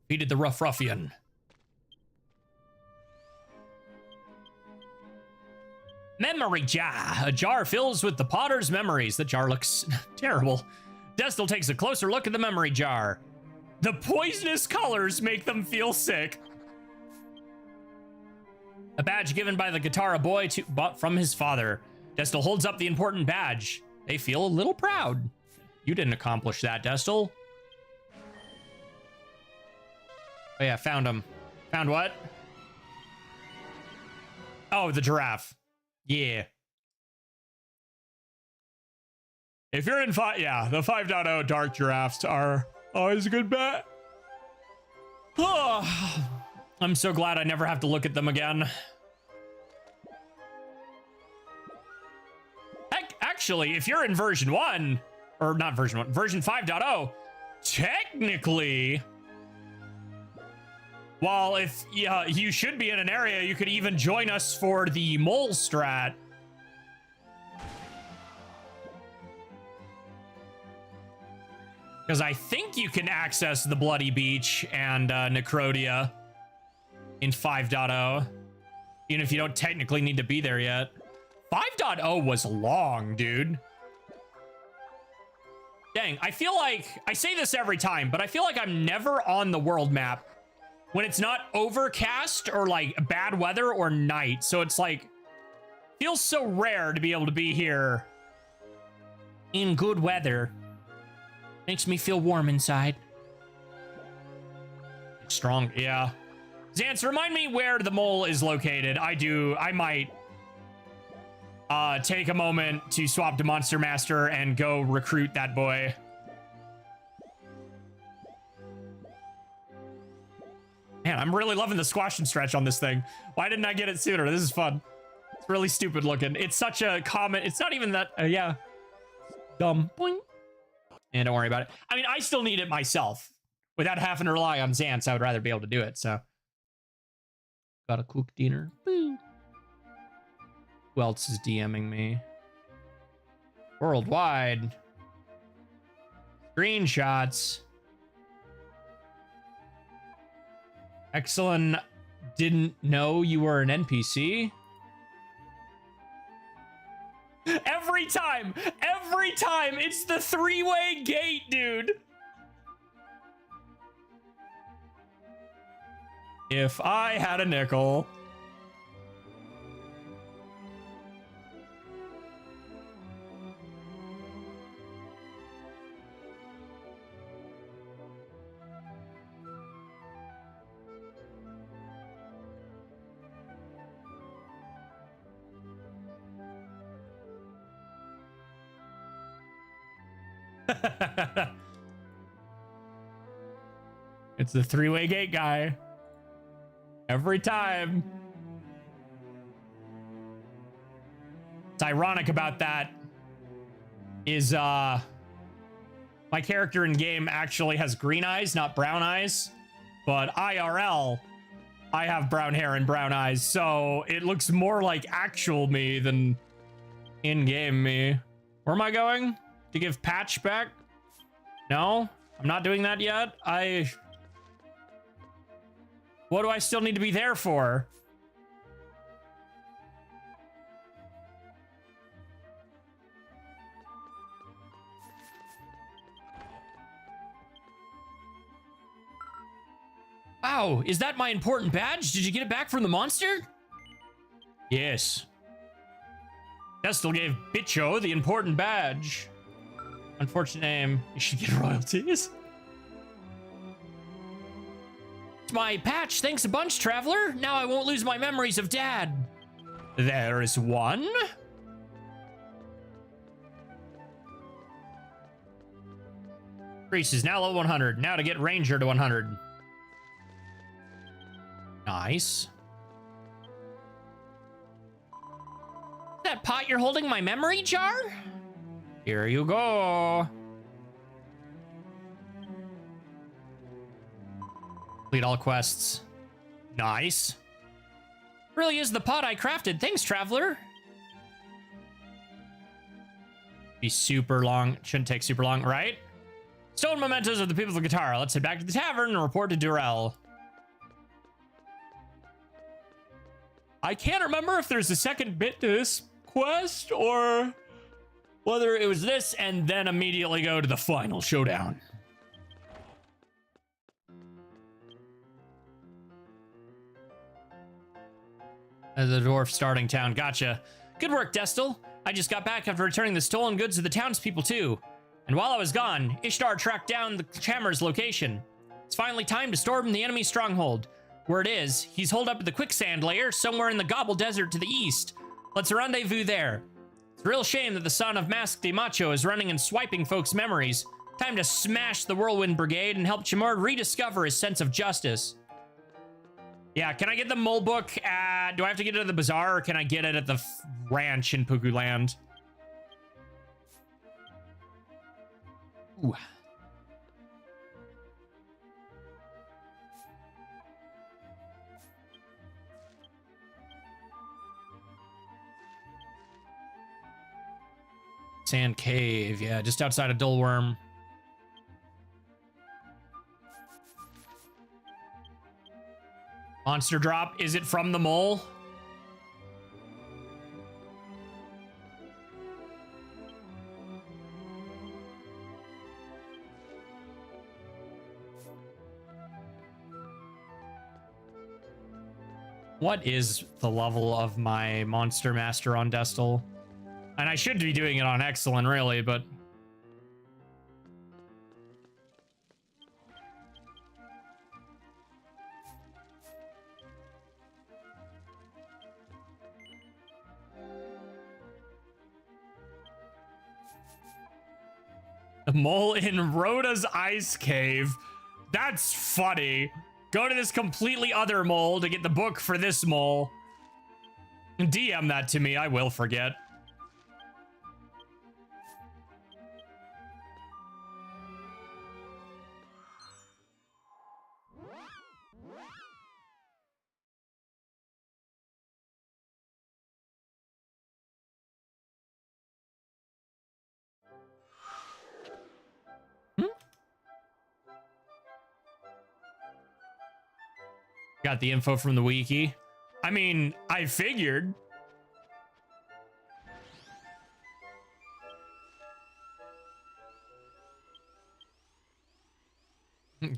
Speaker 1: Defeated the Rough Ruffian. Memory jar. A jar fills with the potter's memories. The jar looks terrible. Destel takes a closer look at the memory jar. The poisonous colors make them feel sick. A badge given by the Guitarra boy from his father. Destel holds up the important badge. They feel a little proud. You didn't accomplish that, Destel. Oh yeah, found him. Found what? Oh, the giraffe. Yeah. If you're in yeah, the 5.0 dark giraffes are always a good bet. Oh, I'm so glad I never have to look at them again. Heck, actually, if you're in version 1, or not version 1, version 5.0, technically, while if you should be in an area, you could even join us for the mole strat. Because I think you can access the Bloody Beach and Necrodia in 5.0, even if you don't technically need to be there yet. 5.0 was long, dude. Dang, I feel like, I say this every time, but I feel like I'm never on the world map when it's not overcast or like bad weather or night. So it's like, feels so rare to be able to be here in good weather. Makes me feel warm inside. Strong, yeah. Zance, remind me where the mole is located. I might take a moment to swap to Monster Master and go recruit that boy. Man, I'm really loving the squash and stretch on this thing. Why didn't I get it sooner? This is fun. It's really stupid looking. It's such a common... It's not even that... yeah. Dumb. Boing. And don't worry about it. I mean, I still need it myself. Without having to rely on Zance, I would rather be able to do it, so... Gotta cook dinner. Boo. Who else is DMing me? Worldwide. Screenshots. Exalin didn't know you were an NPC. Every time, it's the three-way gate, dude. If I had a nickel. It's the three-way gate guy. Every time. What's ironic about that is my character in game actually has green eyes, not brown eyes. But IRL, I have brown hair and brown eyes, so it looks more like actual me than in-game me. Where am I going? To give patch back? No, I'm not doing that yet. What do I still need to be there for? Wow, is that my important badge? Did you get it back from the monster? Yes. Destil gave Bicho the important badge. Unfortunate name. You should get royalties. It's my patch. Thanks a bunch, traveler. Now I won't lose my memories of Dad. There is one. Priest is now level 100. Now to get Ranger to 100. Nice. That pot you're holding my memory jar? Here you go. Complete all quests. Nice. Really is the pot I crafted. Thanks, traveler. Be super long. Shouldn't take super long, right? Stone mementos of the people of Guitar. Let's head back to the tavern and report to Durell. I can't remember if there's a second bit to this quest or whether it was this and then immediately go to the final showdown. The dwarf starting town. Gotcha. Good work, Destil. I just got back after returning the stolen goods to the townspeople too. And while I was gone, Ishtar tracked down the Hammer's location. It's finally time to storm the enemy stronghold. Where it is, he's holed up at the quicksand layer somewhere in the Gobble Desert to the east. Let's rendezvous there. It's a real shame that the son of Mask de Macho is running and swiping folks' memories. Time to smash the Whirlwind Brigade and help Chimord rediscover his sense of justice. Yeah, can I get the mole book at... Do I have to get it at the bazaar or can I get it at the ranch in Puku Land? Ooh. Sand Cave, yeah, just outside of Dullworm. Monster drop, is it from the mole? What is the level of my Monster Master on Destil? And I should be doing it on Exalin, really, but... The mole in Rhoda's ice cave. That's funny. Go to this completely other mole to get the book for this mole. DM that to me, I will forget. Got the info from the wiki. I mean, I figured.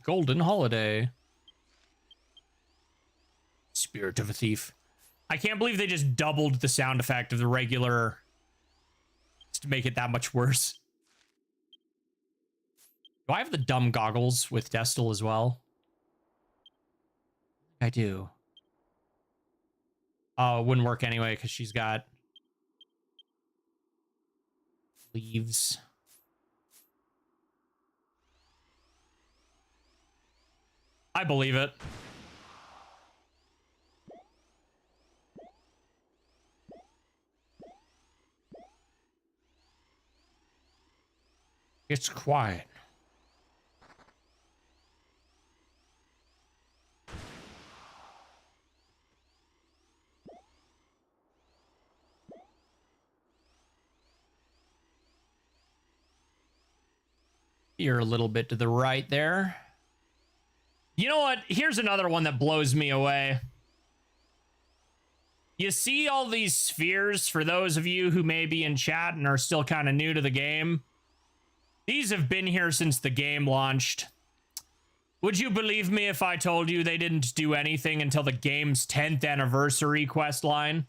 Speaker 1: Golden Holiday. Spirit of a Thief. I can't believe they just doubled the sound effect of the regular just to make it that much worse. Do I have the dumb goggles with Destil as well? I do. Oh, it wouldn't work anyway because she's got leaves. I believe it. It's quiet. You're a little bit to the right there. You know what? Here's another one that blows me away. You see all these spheres, for those of you who may be in chat and are still kind of new to the game. These have been here since the game launched. Would you believe me if I told you they didn't do anything until the game's 10th anniversary quest line?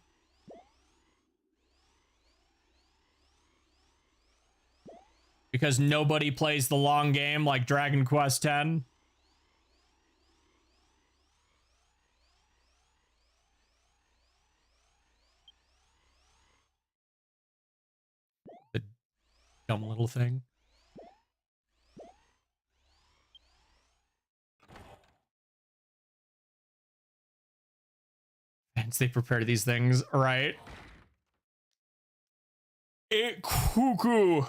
Speaker 1: Because nobody plays the long game like Dragon Quest X. The dumb little thing. And they prepare these things, right? It cuckoo.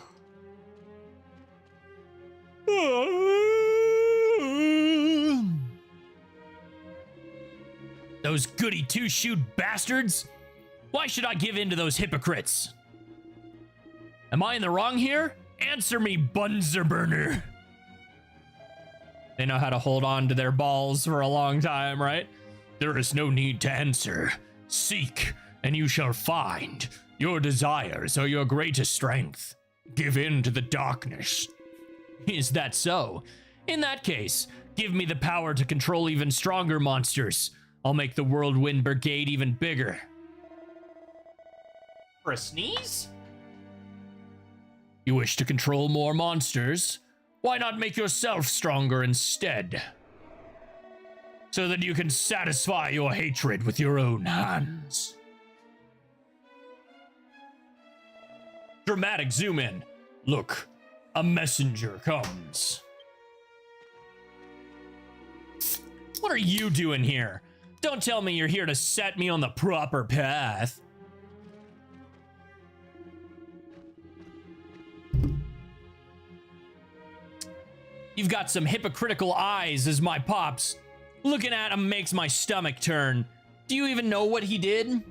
Speaker 1: Those goody two-shoed bastards! Why should I give in to those hypocrites? Am I in the wrong here? Answer me, Bunzerburner. They know how to hold on to their balls for a long time, right? There is no need to answer. Seek, and you shall find. Your desires are your greatest strength. Give in to the darkness. Is that so? In that case, give me the power to control even stronger monsters. I'll make the Whirlwind Brigade even bigger. For a sneeze? You wish to control more monsters? Why not make yourself stronger instead? So that you can satisfy your hatred with your own hands. Dramatic zoom in. Look, a messenger comes. What are you doing here? Don't tell me you're here to set me on the proper path. You've got some hypocritical eyes as my pops. Looking at him makes my stomach turn. Do you even know what he did?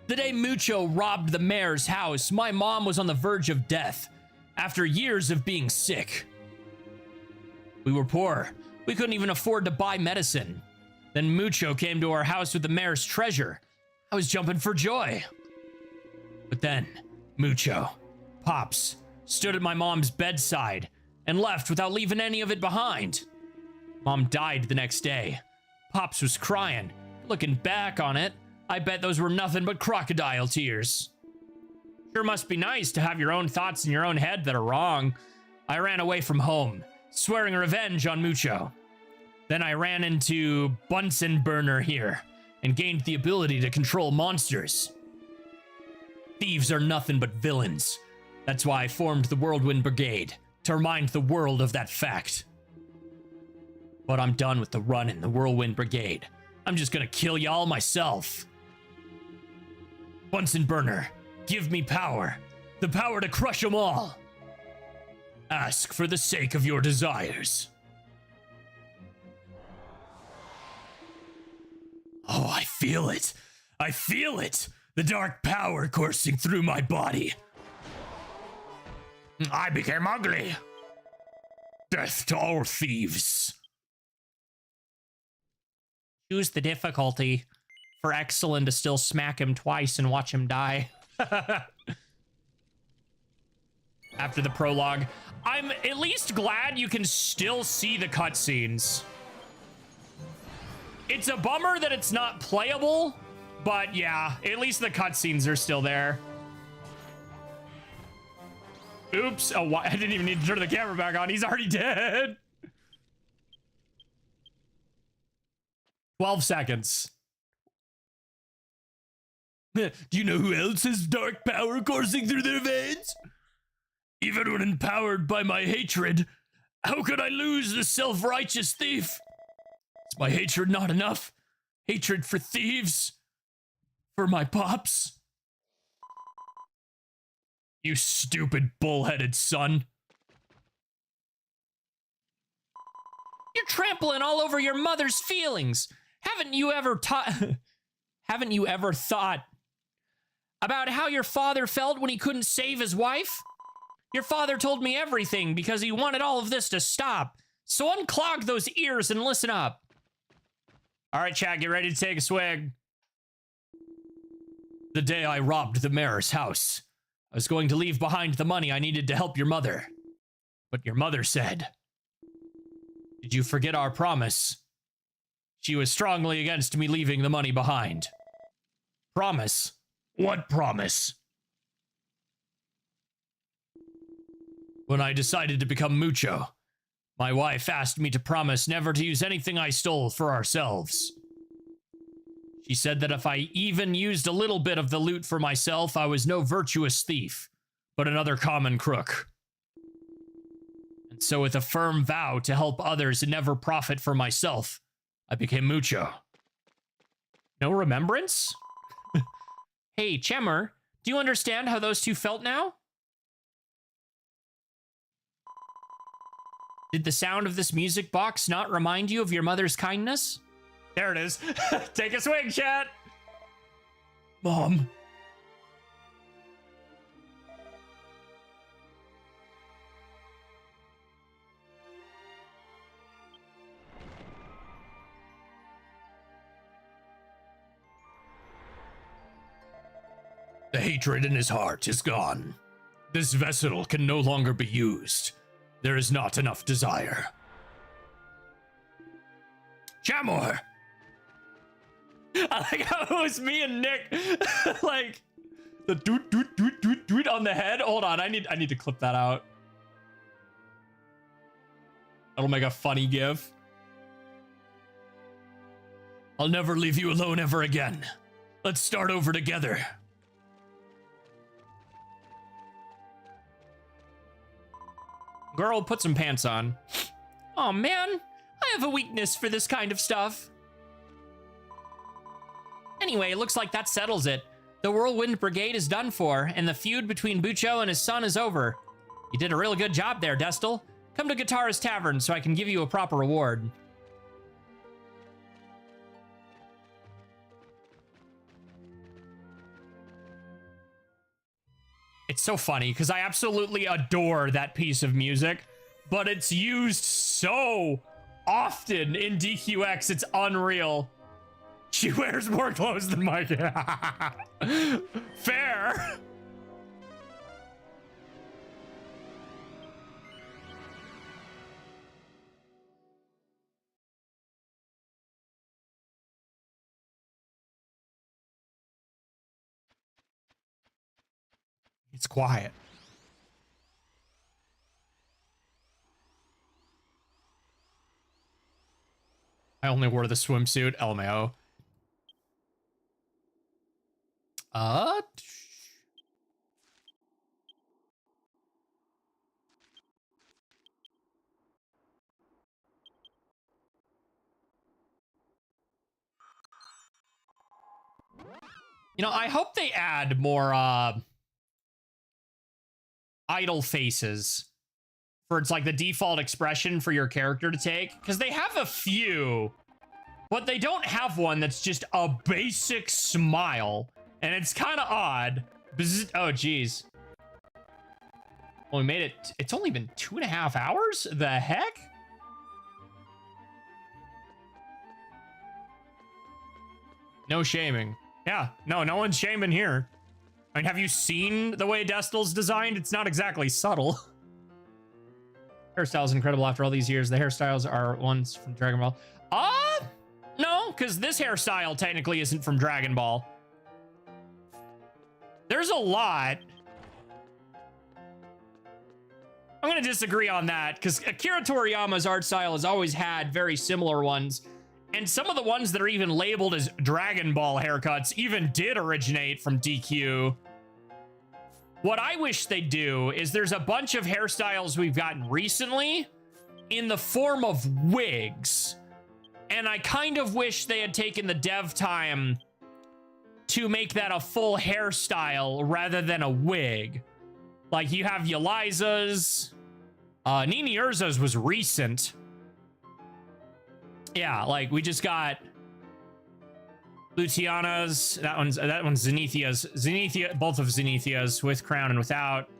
Speaker 1: The day Mucho robbed the mayor's house, my mom was on the verge of death after years of being sick. We were poor. We couldn't even afford to buy medicine. Then Mucho came to our house with the mayor's treasure. I was jumping for joy. But then, Mucho, Pops, stood at my mom's bedside and left without leaving any of it behind. Mom died the next day. Pops was crying. Looking back on it, I bet those were nothing but crocodile tears. Sure must be nice to have your own thoughts in your own head that are wrong. I ran away from home, swearing revenge on Mucho. Then I ran into Bunsen Burner here and gained the ability to control monsters. Thieves are nothing but villains. That's why I formed the Whirlwind Brigade, to remind the world of that fact. But I'm done with the run in the Whirlwind Brigade. I'm just gonna kill y'all myself. Bunsen Burner, give me power. The power to crush them all. Ask for the sake of your desires. Oh, I feel it. I feel it. The dark power coursing through my body. I became ugly. Death to all thieves. Choose the difficulty for Exalin to still smack him twice and watch him die. After the prologue, I'm at least glad you can still see the cutscenes. It's a bummer that it's not playable, but yeah, at least the cutscenes are still there. Oops, oh, I didn't even need to turn the camera back on. He's already dead. 12 seconds. Do you know who else has dark power coursing through their veins? Even when empowered by my hatred, How could I lose this self-righteous thief? Is my hatred not enough? Hatred for thieves? For my pops? You stupid bullheaded son. You're trampling all over your mother's feelings. Haven't you ever thought about how your father felt when he couldn't save his wife? Your father told me everything because he wanted all of this to stop. So unclog those ears and listen up. All right, chat, get ready to take a swig. The day I robbed the mayor's house, I was going to leave behind the money I needed to help your mother. But your mother said, did you forget our promise? She was strongly against me leaving the money behind. Promise? What promise? When I decided to become Mucho, my wife asked me to promise never to use anything I stole for ourselves. She said that if I even used a little bit of the loot for myself, I was no virtuous thief, but another common crook. And so with a firm vow to help others and never profit for myself, I became Mucho. No remembrance? Hey, Chemmer, do you understand how those two felt now? Did the sound of this music box not remind you of your mother's kindness? There it is. Take a swing, chat. Mom. The hatred in his heart is gone. This vessel can no longer be used. There is not enough desire. Jamor! I like how it was me and Nick, like, the doot on the head. Hold on, I need to clip that out. That'll make a funny gif. I'll never leave you alone ever again. Let's start over together. Girl, put some pants on. Oh man, I have a weakness for this kind of stuff. Anyway, it looks like that settles it. The Whirlwind Brigade is done for, and the feud between Bucho and his son is over. You did a real good job there, Destel. Come to Guitar's Tavern so I can give you a proper reward. It's so funny, because I absolutely adore that piece of music, but it's used so often in DQX, it's unreal. She wears more clothes than Mike. Fair. It's quiet. I only wore the swimsuit. LMAO. You know, I hope they add more, idle faces for it's like the default expression for your character to take, because they have a few, but they don't have one that's just a basic smile, and it's kind of odd. Oh geez, well, we made it. It's only been 2.5 hours. The heck? No shaming. Yeah, no one's shaming here. I mean, have you seen the way Destel's designed? It's not exactly subtle. Hairstyle's incredible after all these years. The hairstyles are ones from Dragon Ball. No, because this hairstyle technically isn't from Dragon Ball. There's a lot. I'm going to disagree on that, because Akira Toriyama's art style has always had very similar ones. And some of the ones that are even labeled as Dragon Ball haircuts even did originate from DQ. What I wish they'd do is there's a bunch of hairstyles we've gotten recently in the form of wigs. And I kind of wish they had taken the dev time to make that a full hairstyle rather than a wig. Like, you have Eliza's. Nini Urza's was recent. Yeah, like, we just got Luciana's. That one's Zenithia's. Zenithia, both of Zenithia's, with crown and without.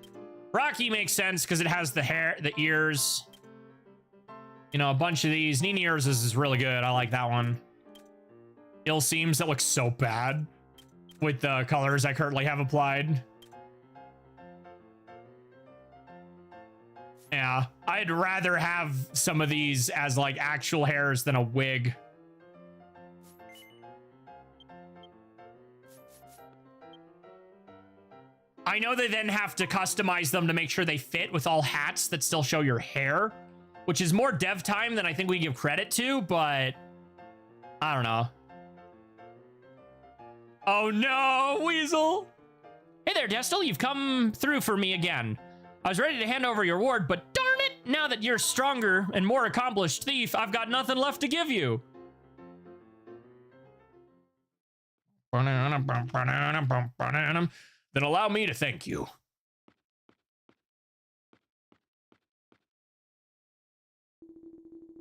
Speaker 1: Rocky makes sense because it has the hair, the ears. You know, a bunch of these. Nini Urza's is really good. I like that one. Ill Seems, that looks so bad with the colors I currently have applied. Yeah, I'd rather have some of these as like actual hairs than a wig. I know they then have to customize them to make sure they fit with all hats that still show your hair, which is more dev time than I think we give credit to, but I don't know. Oh no, Weasel! Hey there, Destel, you've come through for me again. I was ready to hand over your reward, but darn it, now that you're stronger and more accomplished thief, I've got nothing left to give you. Then allow me to thank you.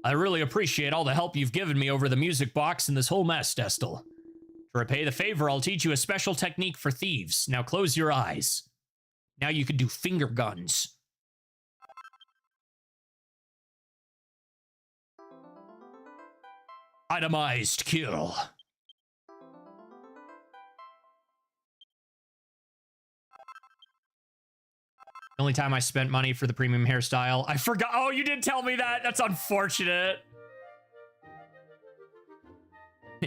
Speaker 1: I really appreciate all the help you've given me over the music box and this whole mess, Destel. To repay the favor, I'll teach you a special technique for thieves. Now close your eyes. Now you can do finger guns. Itemized kill. The only time I spent money for the premium hairstyle. I forgot. Oh, you didn't tell me that. That's unfortunate.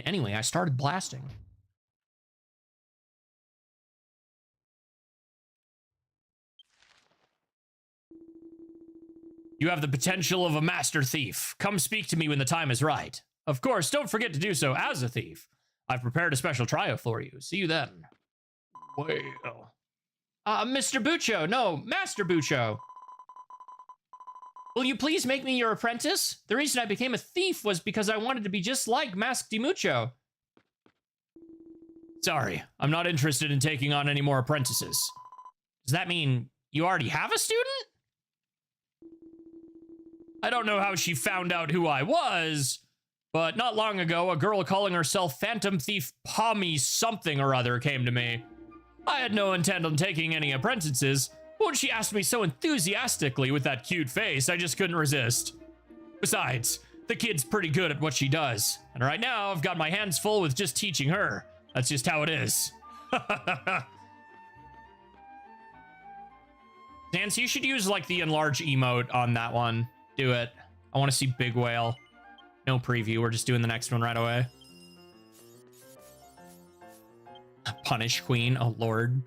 Speaker 1: Anyway, I started blasting. You have the potential of a master thief. Come speak to me when the time is right. Of course, don't forget to do so as a thief. I've prepared a special trial for you. See you then. Well. Mr. Bucho. No, Master Bucho. Will you please make me your apprentice? The reason I became a thief was because I wanted to be just like Mask Mucho. Sorry, I'm not interested in taking on any more apprentices. Does that mean you already have a student? I don't know how she found out who I was, but not long ago, a girl calling herself Phantom Thief Pommy something or other came to me. I had no intent on taking any apprentices, but when she asked me so enthusiastically with that cute face, I just couldn't resist. Besides, the kid's pretty good at what she does, and right now I've got my hands full with just teaching her. That's just how it is. Nance, you should use like the enlarge emote on that one. Do it. I want to see Big Whale. No preview. We're just doing the next one right away. Punish Queen. Oh, Lord.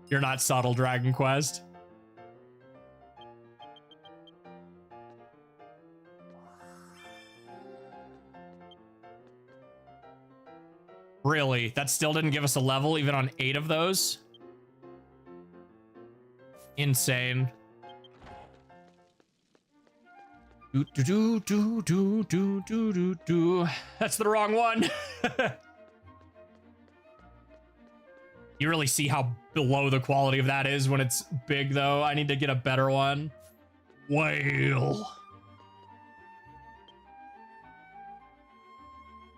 Speaker 1: You're not subtle, Dragon Quest. Really? That still didn't give us a level even on 8 of those? Insane. That's the wrong one. You really see how below the quality of that is when it's big, though. I need to get a better one. Whale.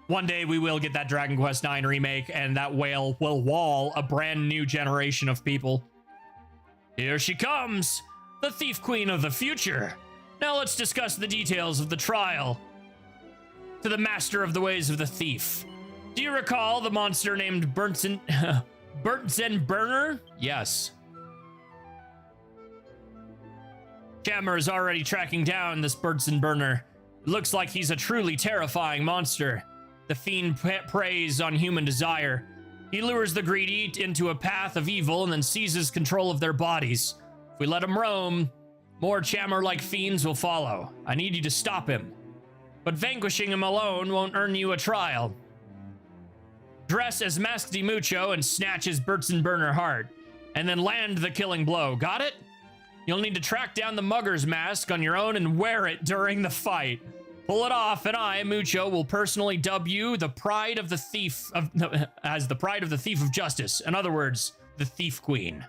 Speaker 1: One day we will get that Dragon Quest IX remake, and that whale will wall a brand new generation of people. Here she comes, the Thief Queen of the future. Now let's discuss the details of the trial. To the master of the ways of the thief. Do you recall the monster named Burner? Yes. Jammer is already tracking down this Burner. It looks like he's a truly terrifying monster. The fiend preys on human desire. He lures the greedy into a path of evil and then seizes control of their bodies. If we let him roam, more Chammer-like fiends will follow. I need you to stop him. But vanquishing him alone won't earn you a trial. Dress as Mask Mucho and snatch his Burner heart, and then land the killing blow. Got it? You'll need to track down the mugger's mask on your own and wear it during the fight. Pull it off, and I, Mucho, will personally dub you the pride of the thief of as the pride of the thief of justice. In other words, the Thief Queen.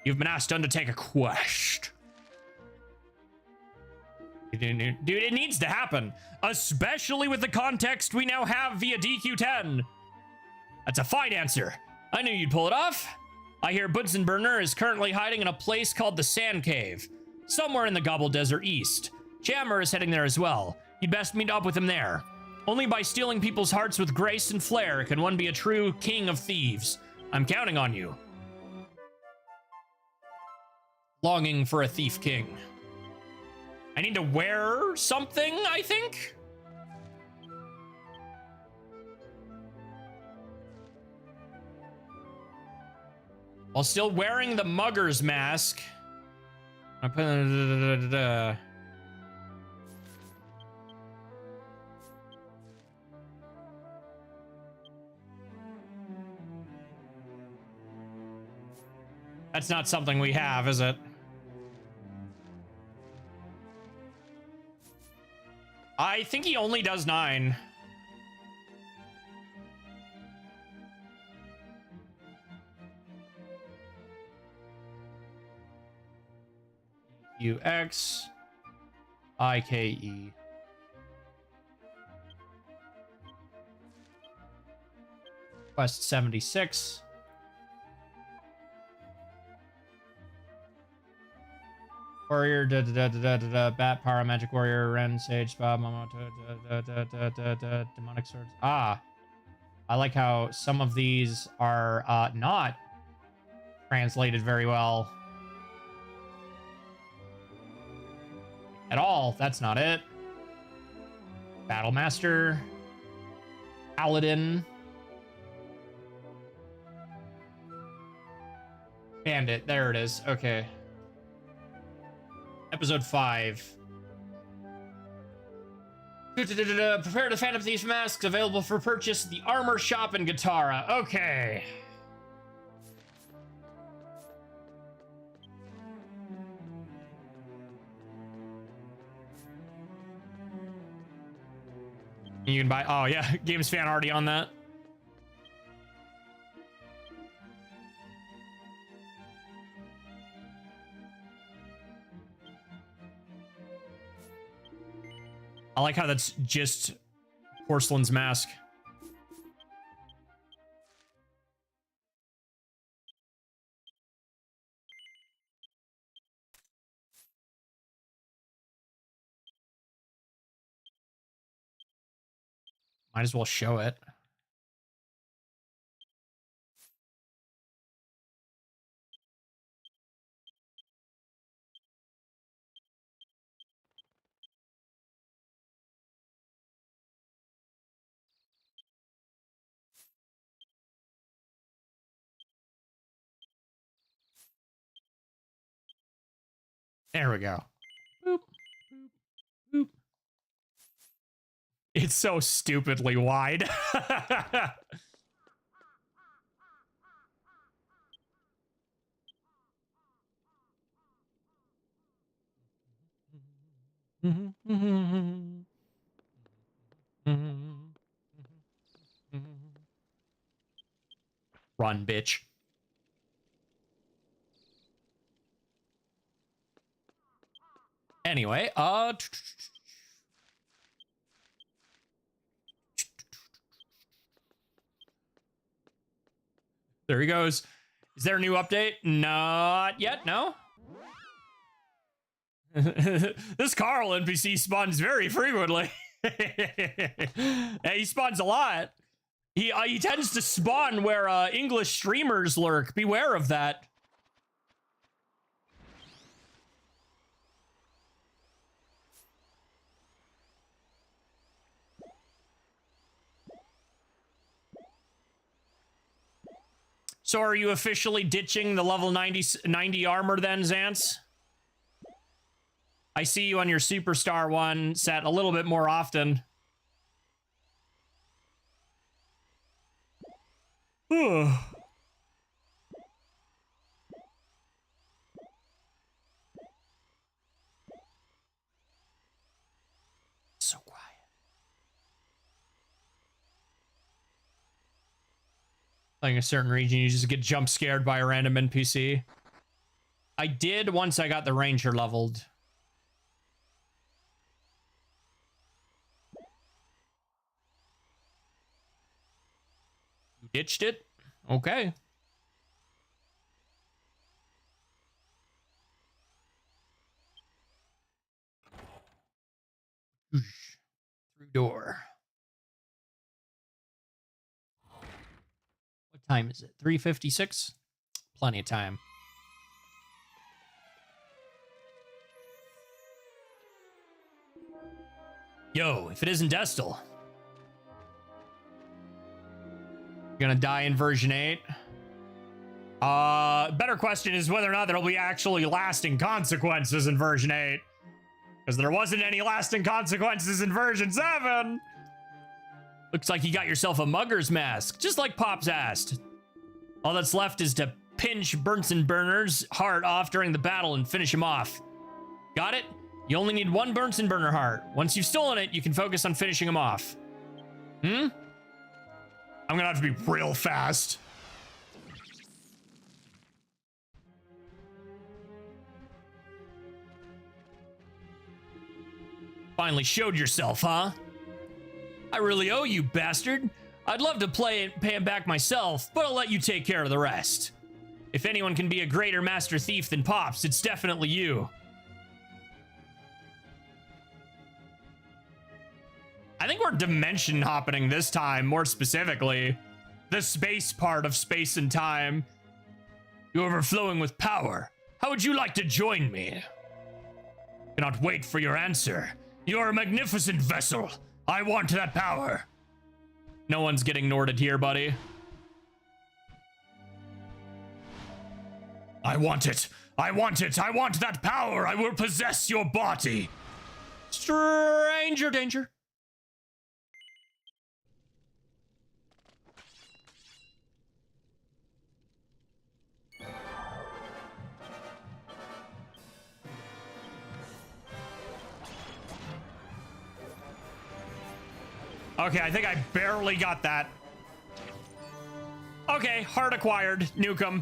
Speaker 1: You've been asked to undertake a quest. Dude, it needs to happen, especially with the context we now have via DQ10. That's a fine answer. I knew you'd pull it off. I hear Bunsenburner is currently hiding in a place called the Sand Cave, somewhere in the Gobble Desert East. Jammer is heading there as well. You'd best meet up with him there. Only by stealing people's hearts with grace and flair can one be a true king of thieves. I'm counting on you. Longing for a thief king. I need to wear something, I think? While still wearing the mugger's mask. I put That's not something we have, is it? I think he only does 9. UX IKE. Quest 76. Warrior, Bat, Power, Magic Warrior, Ren, Sage, Spa, Momo, Demonic Swords. Ah, I like how some of these are not translated very well at all. That's not it. Battlemaster, Paladin, Bandit. There it is. Okay. Episode 5. Prepare the Phantom Thief masks available for purchase at the Armor Shop in Guitarra. Okay. You can buy. Oh, yeah. Games fan already on that. I like how that's just Porcelain's mask. Might as well show it. There we go. Boop, boop, boop. It's so stupidly wide. Run, bitch. Anyway, there he goes. Is there a new update? Not yet, no? This Carl NPC spawns very frequently. He spawns a lot. He tends to spawn where English streamers lurk. Beware of that. So are you officially ditching the level 90 armor then, Xance? I see you on your superstar one set a little bit more often. Playing a certain region, you just get jump scared by a random NPC. I did once I got the ranger leveled. You ditched it? Okay. Through door. What time is it? 3:56? Plenty of time. Yo, if it isn't Destil. You're gonna die in version 8? Better question is whether or not there'll be actually lasting consequences in version 8. Because there wasn't any lasting consequences in version 7. Looks like you got yourself a mugger's mask, just like Pops asked. All that's left is to pinch Bunsen Burner's heart off during the battle and finish him off. Got it? You only need one Bunsen Burner heart. Once you've stolen it, you can focus on finishing him off. I'm gonna have to be real fast. Finally showed yourself, huh? I really owe you, bastard. I'd love to pay him back myself, but I'll let you take care of the rest. If anyone can be a greater master thief than Pops, it's definitely you. I think we're dimension hopping this time, more specifically. The space part of space and time. You're overflowing with power. How would you like to join me? Cannot wait for your answer. You're a magnificent vessel. I want that power. No one's getting Norded here, buddy. I want it. I want it. I want that power. I will possess your body. Stranger danger. Okay, I think I barely got that. Okay, heart acquired. Nukem.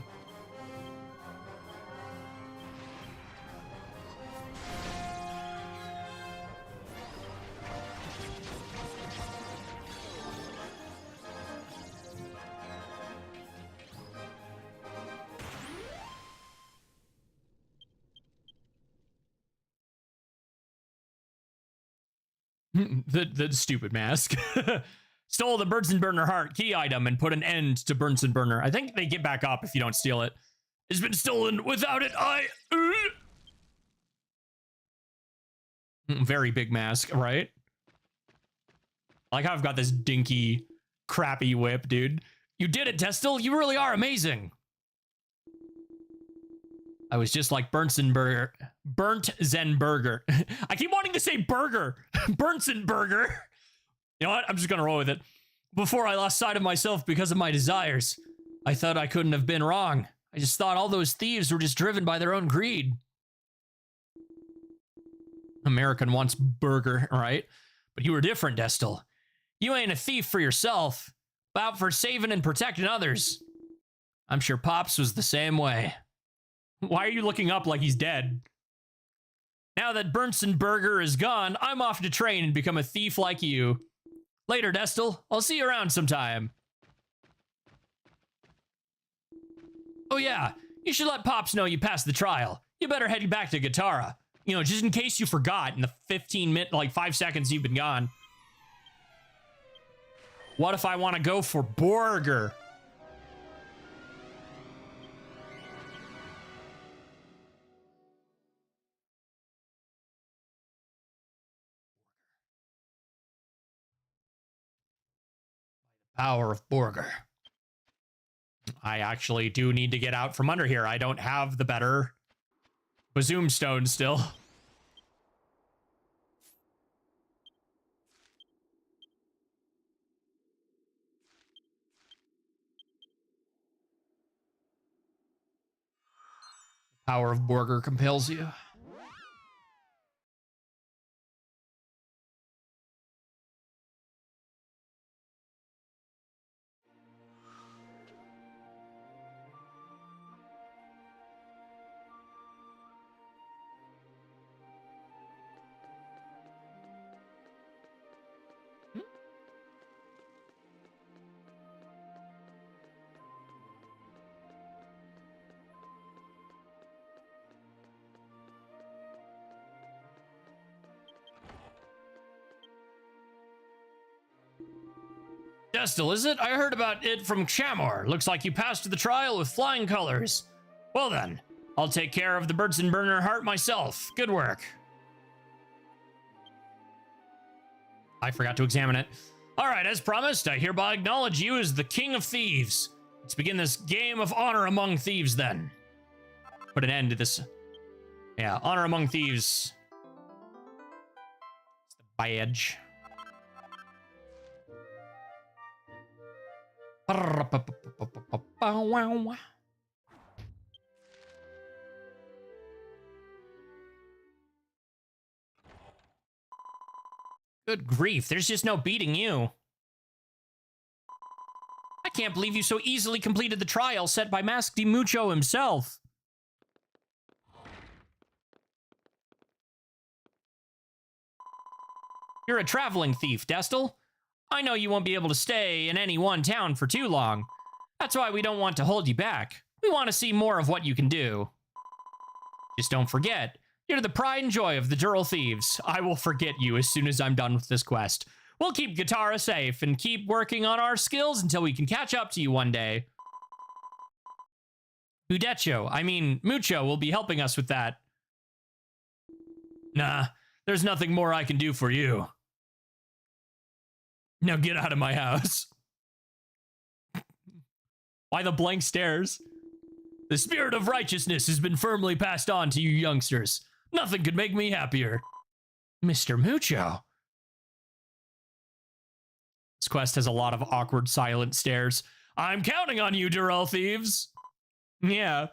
Speaker 1: the stupid mask. Stole the Bunsen Burner heart key item and put an end to Bunsen Burner. I think they get back up if you don't steal it. It's been stolen. Without it, Very big mask, right? I like how I've got this dinky, crappy whip, dude. You did it, Destil. You really are amazing. I was just like Burnt Zen Burger. I keep wanting to say burger. Burnson Burger. You know what? I'm just gonna roll with it. Before I lost sight of myself because of my desires, I thought I couldn't have been wrong. I just thought all those thieves were just driven by their own greed. American wants burger, right? But you were different, Destil. You ain't a thief for yourself, but out for saving and protecting others. I'm sure Pops was the same way. Why are you looking up like he's dead? Now that Burnson Burger is gone, I'm off to train and become a thief like you. Later, Destil. I'll see you around sometime. Oh yeah, you should let Pops know you passed the trial. You better head back to Guitarra. You know, just in case you forgot in the 5 seconds you've been gone. What if I want to go for burger? Power of burger. I actually do need to get out from under here. I don't have the better Bazoom stone still. Power of burger compels you. Destil, is it? I heard about it from Chamor. Looks like you passed the trial with flying colors. Well then, I'll take care of the Bunsen burner heart myself. Good work. I forgot to examine it. All right, as promised, I hereby acknowledge you as the King of Thieves. Let's begin this game of honor among thieves then. Put an end to this. Yeah, honor among thieves. It's the badge. Good grief, there's just no beating you. I can't believe you so easily completed the trial set by Mask Di Mucho himself. You're a traveling thief, Destil. I know you won't be able to stay in any one town for too long. That's why we don't want to hold you back. We want to see more of what you can do. Just don't forget, you're the pride and joy of the Dural Thieves. I will forget you as soon as I'm done with this quest. We'll keep Guitarra safe and keep working on our skills until we can catch up to you one day. Mucho will be helping us with that. Nah, there's nothing more I can do for you. Now get out of my house. Why the blank stares? The spirit of righteousness has been firmly passed on to you youngsters. Nothing could make me happier. Mr. Mucho. This quest has a lot of awkward, silent stares. I'm counting on you, Dural Thieves. Yeah.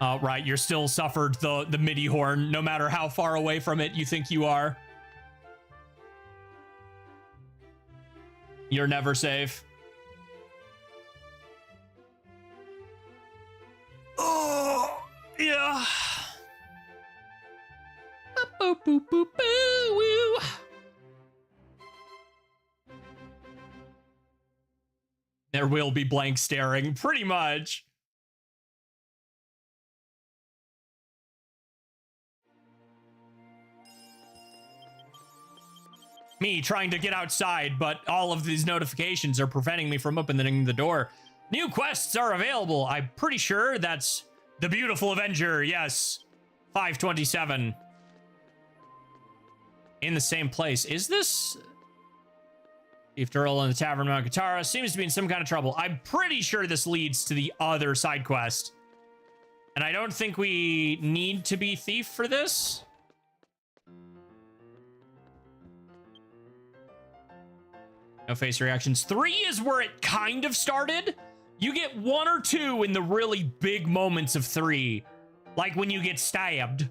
Speaker 1: Oh, right, you're still suffered the MIDI horn, no matter how far away from it you think you are. You're never safe. Oh, yeah. Boop, boop, boop, boo, woo. There will be blank staring, pretty much. Me trying to get outside, but all of these notifications are preventing me from opening the door. New quests are available. I'm pretty sure that's the Beautiful Avenger. Yes. 527. In the same place. Is this... Thief Dural in the Tavern Mount Katara seems to be in some kind of trouble. I'm pretty sure this leads to the other side quest. And I don't think we need to be Thief for this. No face reactions. 3 is where it kind of started. You get 1 or 2 in the really big moments of 3. Like when you get stabbed.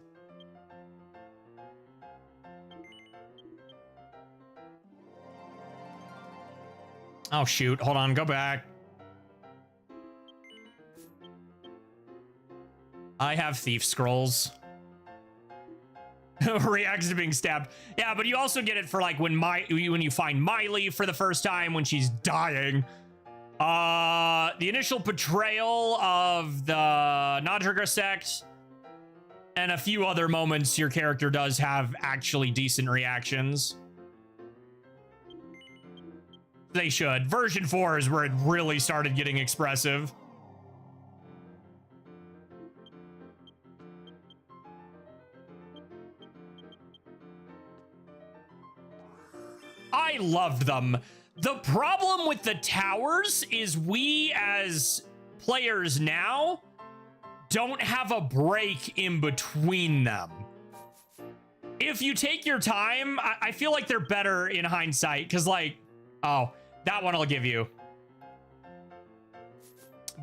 Speaker 1: Oh, shoot. Hold on. Go back. I have thief scrolls. Reacts to being stabbed. Yeah, but you also get it for like when you find Miley for the first time when she's dying. The initial betrayal of the Nadriga sect, and a few other moments your character does have actually decent reactions. They should. Version 4 is where it really started getting expressive. I loved them. The problem with the towers is we as players now don't have a break in between them. If you take your time, I feel like they're better in hindsight because like, oh, that one I'll give you.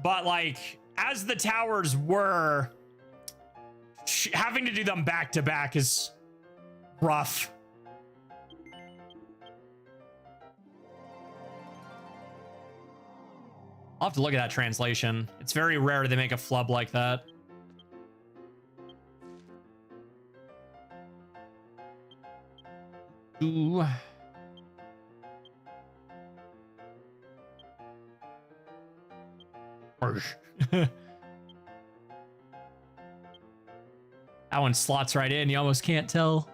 Speaker 1: But like, as the towers were, having to do them back to back is rough. I'll have to look at that translation. It's very rare they make a flub like that. Ooh. That one slots right in. You almost can't tell.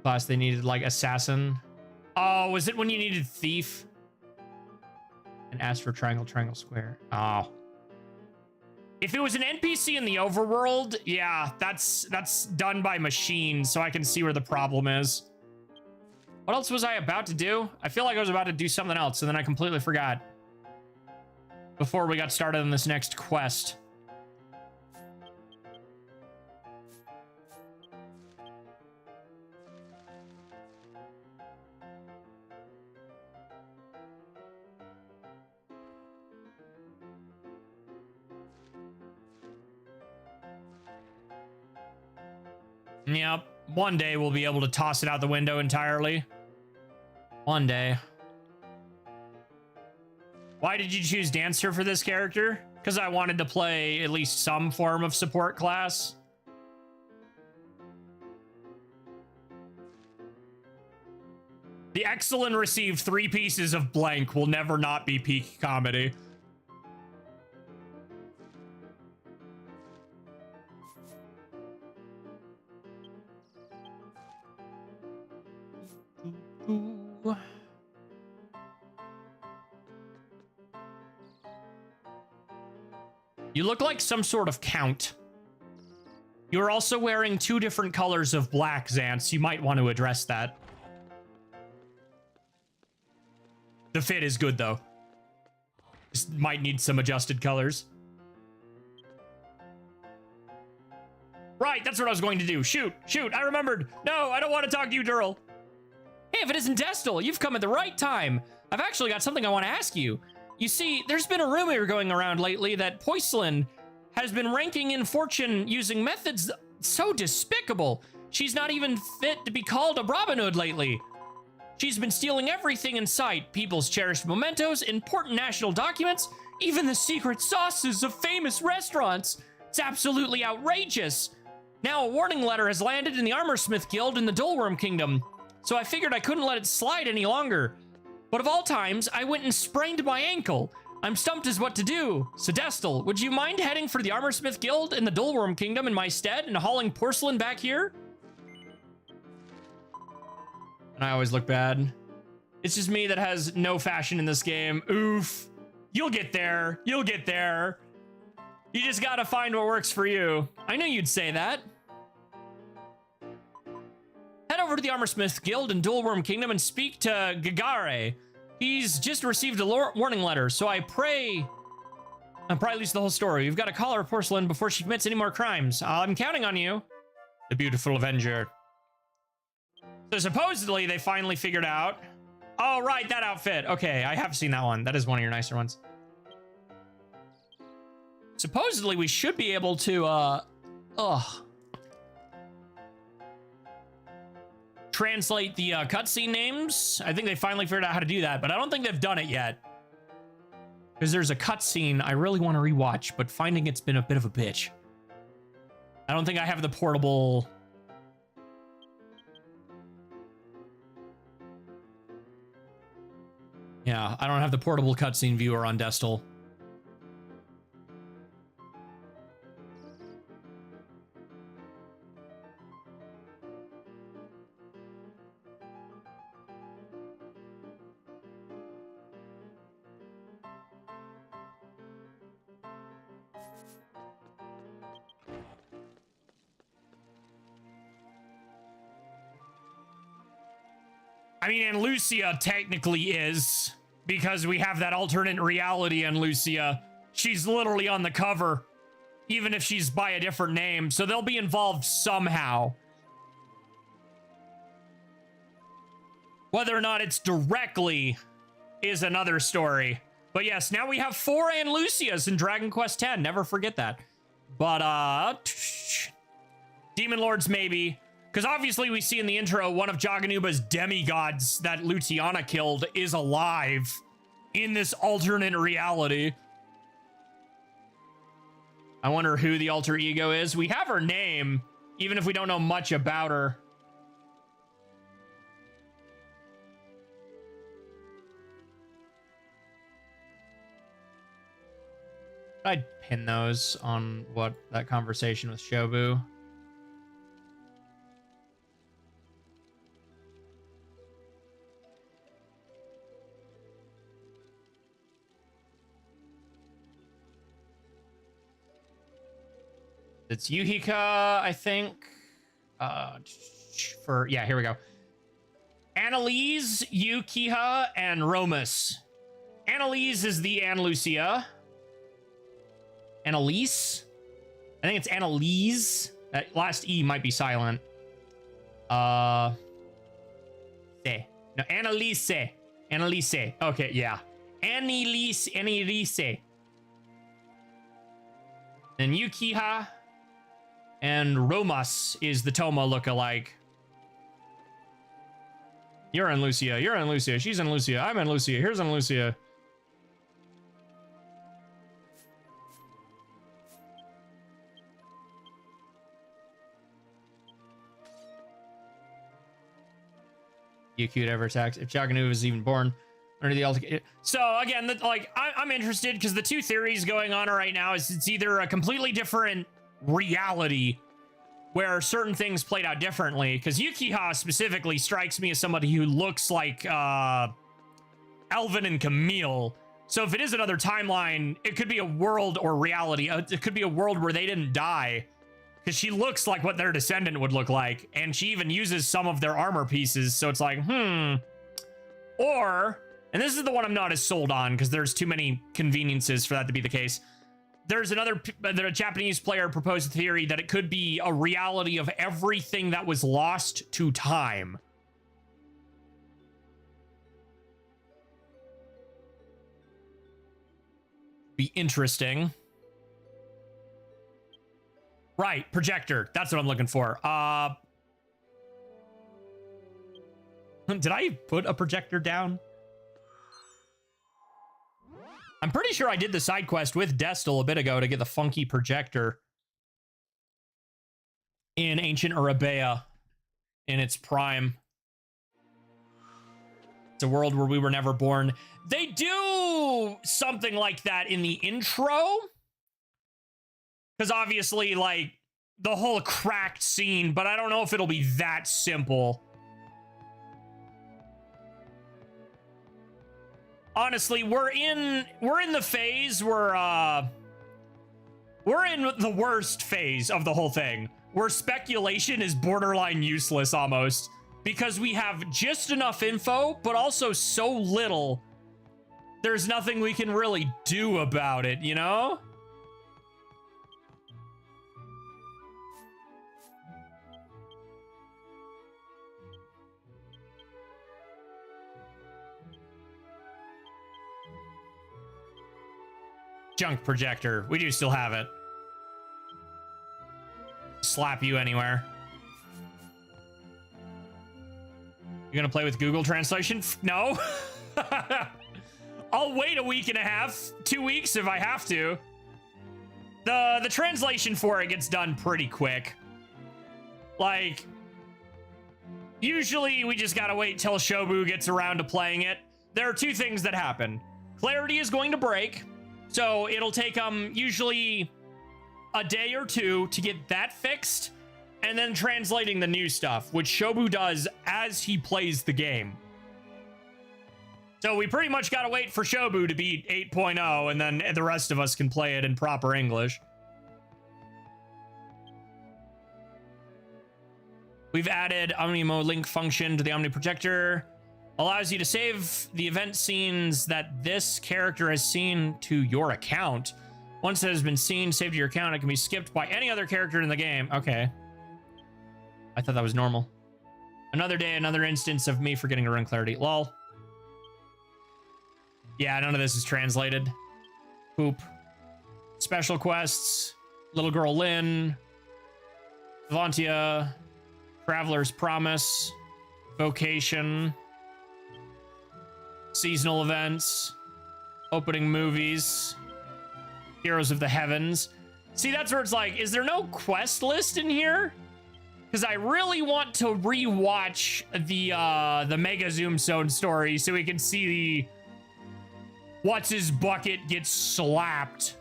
Speaker 1: Class they needed like assassin. Oh, was it when you needed thief? And asked for triangle, triangle, square. Oh. If it was an NPC in the overworld, yeah, that's done by machine, so I can see where the problem is. What else was I about to do? I feel like I was about to do something else, and then I completely forgot. Before we got started on this next quest. Yep, one day we'll be able to toss it out the window entirely. One day. Why did you choose Dancer for this character? Because I wanted to play at least some form of support class. The Exalin received 3 pieces of blank will never not be peak comedy. Ooh. You look like some sort of count. You're also wearing 2 different colors of black, Xance. You might want to address that. The fit is good, though. Just might need some adjusted colors. Right, that's what I was going to do. Shoot, I remembered. No, I don't want to talk to you, Durl. Hey, if it isn't Destil, you've come at the right time. I've actually got something I want to ask you. You see, there's been a rumor going around lately that Poislin has been ranking in fortune using methods so despicable. She's not even fit to be called a Robin Hood lately. She's been stealing everything in sight, people's cherished mementos, important national documents, even the secret sauces of famous restaurants. It's absolutely outrageous. Now a warning letter has landed in the Armorsmith Guild in the Dullworm Kingdom, so I figured I couldn't let it slide any longer. But of all times, I went and sprained my ankle. I'm stumped as what to do. So Destil, would you mind heading for the Armorsmith Guild in the Dullworm Kingdom in my stead and hauling porcelain back here? And I always look bad. It's just me that has no fashion in this game. Oof. You'll get there. You'll get there. You just gotta find what works for you. I knew you'd say that. Head over to the Armorsmith Guild in Dullworm Kingdom and speak to Gagare. He's just received a warning letter, so I pray... I'll probably lose the whole story. You've got to call her porcelain before she commits any more crimes. I'm counting on you. The beautiful Avenger. So supposedly they finally figured out... Oh, right, that outfit. Okay, I have seen that one. That is one of your nicer ones. Supposedly we should be able to, translate the cutscene names. I think they finally figured out how to do that, but I don't think they've done it yet. Because there's a cutscene I really want to rewatch, but finding it's been a bit of a bitch. I don't think I have the portable... Yeah, I don't have the portable cutscene viewer on Destil. I mean, and Lucia technically is, because we have that alternate reality in Lucia. She's literally on the cover, even if she's by a different name, so they'll be involved somehow. Whether or not it's directly is another story. But yes, now we have 4 Ann Lucias in Dragon Quest X. Never forget that. But, Demon Lords maybe. Because obviously we see in the intro, one of Jaganuba's demigods that Luciana killed is alive in this alternate reality. I wonder who the alter ego is. We have her name, even if we don't know much about her. I'd pin those on what that conversation with Shobu. It's Yuhika, I think. Yeah, here we go. Annalise, Yukiha, and Romus. Annalise is the Anna Lucia. Annalise? I think it's Annalise. That last E might be silent. No, Annalise. Annalise. Okay, yeah. Annalise. Then Yukiha. And Romas is the Toma lookalike. You're in Lucia. You're in Lucia. She's in Lucia. I'm in Lucia. Here's in Lucia. Yuki ever attacks if Chaganuva is even born under the ultimate. So again, I'm interested because the two theories going on right now is it's either a completely different reality where certain things played out differently, because Yukiha specifically strikes me as somebody who looks like Elvin and Camille. So if it is another timeline, it could be a world or reality. It could be a world where they didn't die, because she looks like what their descendant would look like, and she even uses some of their armor pieces. So it's like, Or, and this is the one I'm not as sold on because there's too many conveniences for that to be the case. There's a Japanese player proposed a theory that it could be a reality of everything that was lost to time. Be interesting. Right, projector. That's what I'm looking for. Did I put a projector down? I'm pretty sure I did the side quest with Destel a bit ago to get the funky projector in Ancient Arabea in its prime. It's a world where we were never born. They do something like that in the intro. Because obviously, like, the whole cracked scene, but I don't know if it'll be that simple. Honestly, we're in the phase where we're in the worst phase of the whole thing, where speculation is borderline useless almost, because we have just enough info, but also so little. There's nothing we can really do about it, you know? Junk projector. We do still have it. Slap you anywhere. You gonna play with Google Translation? No. I'll wait a week and a half, 2 weeks if I have to. The translation for it gets done pretty quick. Like, usually we just gotta wait till Shobu gets around to playing it. There are two things that happen. Clarity is going to break. So it'll take usually a day or two to get that fixed, and then translating the new stuff, which Shobu does as he plays the game. So we pretty much gotta wait for Shobu to beat 8.0, and then the rest of us can play it in proper English. We've added Omnimo link function to the Omni projector. Allows you to save the event scenes that this character has seen to your account. Once it has been seen, saved to your account, it can be skipped by any other character in the game. Okay. I thought that was normal. Another day, another instance of me forgetting to run clarity. Lol. Yeah, none of this is translated. Poop. Special quests. Little Girl Lynn. Vantia. Traveler's Promise. Vocation. Seasonal events, opening movies, Heroes of the Heavens. See, that's where it's like, is there no quest list in here? Because I really want to rewatch the Mega Zoom Zone story so we can see the what's his bucket gets slapped.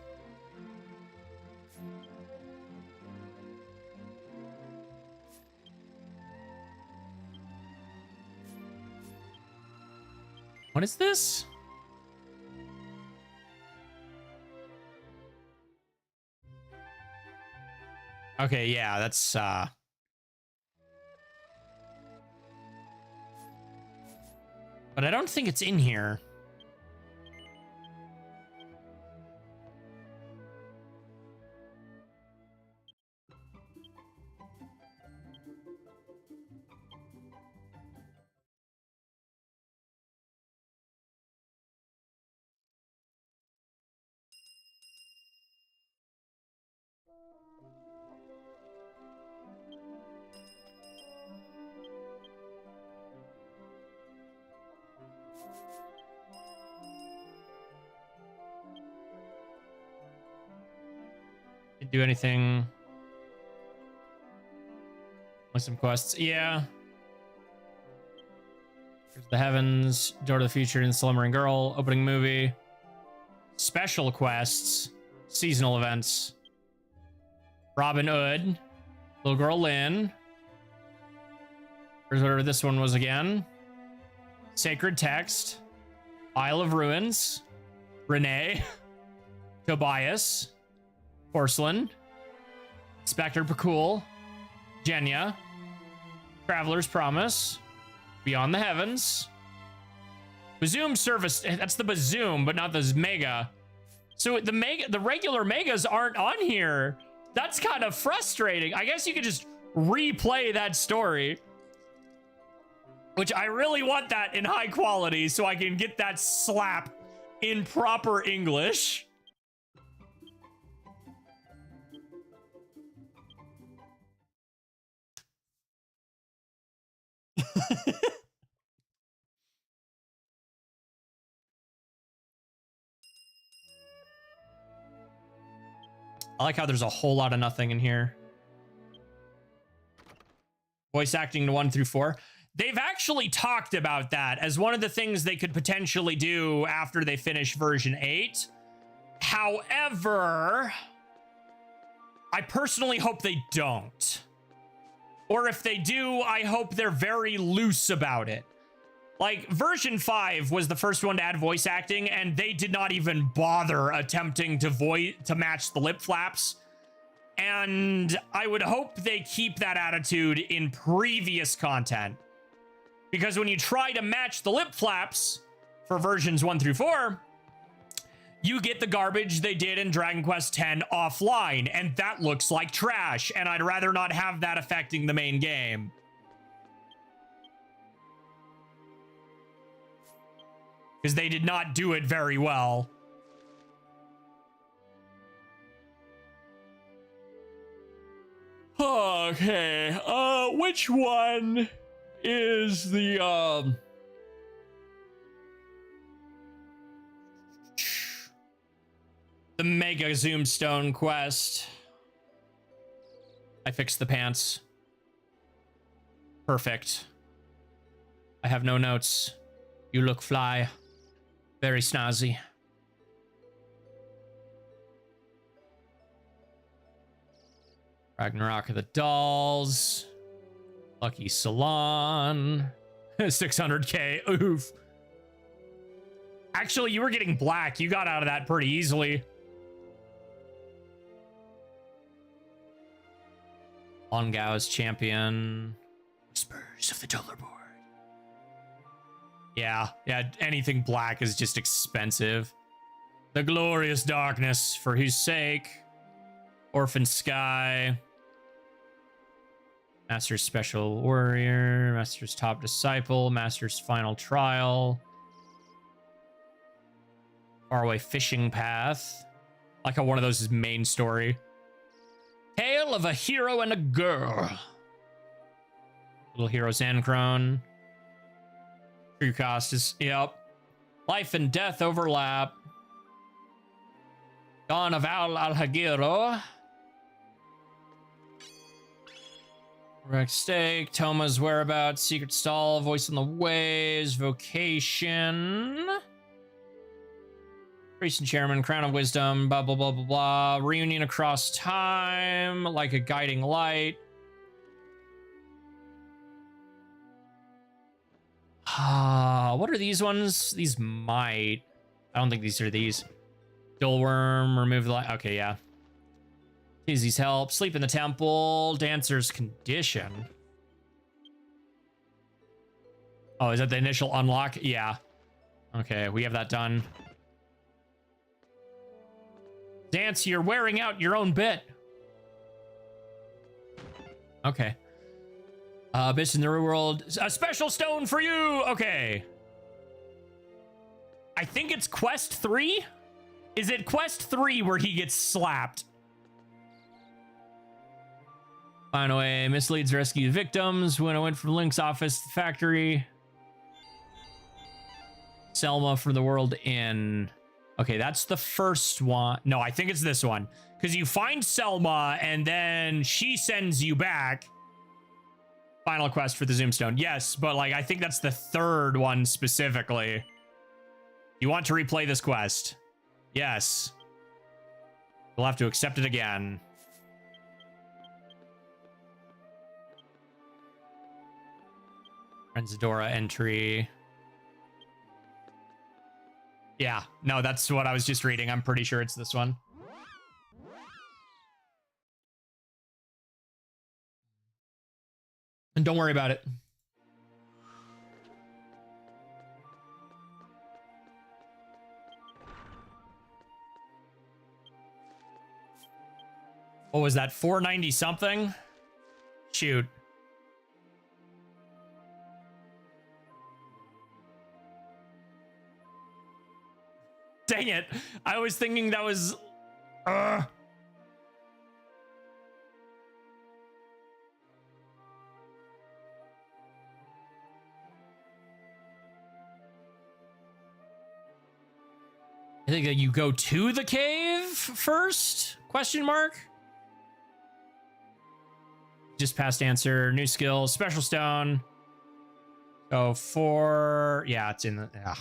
Speaker 1: What is this? Okay, yeah, that's but I don't think it's in here. Didn't do anything. With some quests. Yeah. There's the Heavens, Door to the Future, and Slumbering Girl, opening movie. Special quests, seasonal events. Robin Hood, Little Girl Lynn. Here's whatever this one was again. Sacred Text, Isle of Ruins, Renee, Tobias, Porcelain, Spectre Pakul, Jenya, Traveler's Promise, Beyond the Heavens, Bazoom Service. That's the Bazoom, but not the Mega. So the regular Megas aren't on here. That's kind of frustrating. I guess you could just replay that story, which I really want that in high quality so I can get that slap in proper English. I like how there's a whole lot of nothing in here. Voice acting to 1 through 4. They've actually talked about that as one of the things they could potentially do after they finish version 8. However, I personally hope they don't. Or if they do, I hope they're very loose about it. Like, version 5 was the first one to add voice acting, and they did not even bother attempting to match the lip flaps. And I would hope they keep that attitude in previous content. Because when you try to match the lip flaps for versions 1 through 4, you get the garbage they did in Dragon Quest X offline, and that looks like trash, and I'd rather not have that affecting the main game. Because they did not do it very well. Okay, which one is the, the Mega Zoomstone quest? I fixed the pants. Perfect. I have no notes. You look fly. Very snazzy. Ragnarok of the Dolls. Lucky Salon. 600k. Oof. Actually, you were getting black. You got out of that pretty easily. Longao's champion. Whispers of the Dollar Board. Yeah, anything black is just expensive. The Glorious Darkness, for whose sake. Orphan Sky. Master's Special Warrior. Master's Top Disciple. Master's Final Trial. Faraway Fishing Path. Like how one of those is main story. Tale of a Hero and a Girl. Little Hero Zanchrone. True cost is, yep. Life and Death Overlap. Dawn of Al-Hagiro. Rex Stake. Toma's Whereabouts. Secret Stall. Voice on the Waves. Vocation. Priest and Chairman. Crown of Wisdom. Blah, blah, blah, blah, blah. Reunion Across Time. Like a Guiding Light. What are these ones? These might. I don't think these are these. Dull Worm, remove the light. Okay, yeah. Tizzy's help. Sleep in the temple. Dancer's condition. Oh, is that the initial unlock? Yeah. Okay, we have that done. Dance, you're wearing out your own bit. Okay. Abyss in the real world. A special stone for you. Okay. I think it's quest 3. Is it quest 3 where he gets slapped? Find a way. Misleads rescue victims. When I went from Link's office to the factory. Selma from the world in. Okay, that's the first one. No, I think it's this one. Because you find Selma and then she sends you back. Final quest for the Zoomstone. Yes, but like I think that's the third one specifically. You want to replay this quest? Yes. You'll have to accept it again. Renzadora entry. Yeah, no, that's what I was just reading. I'm pretty sure it's this one. And don't worry about it. What was that? 490 something? Shoot. Dang it. I was thinking that was... I think that you go to the cave first? Question mark? Just past answer. New skill. Special stone. Go for... Yeah, it's in the... Ugh.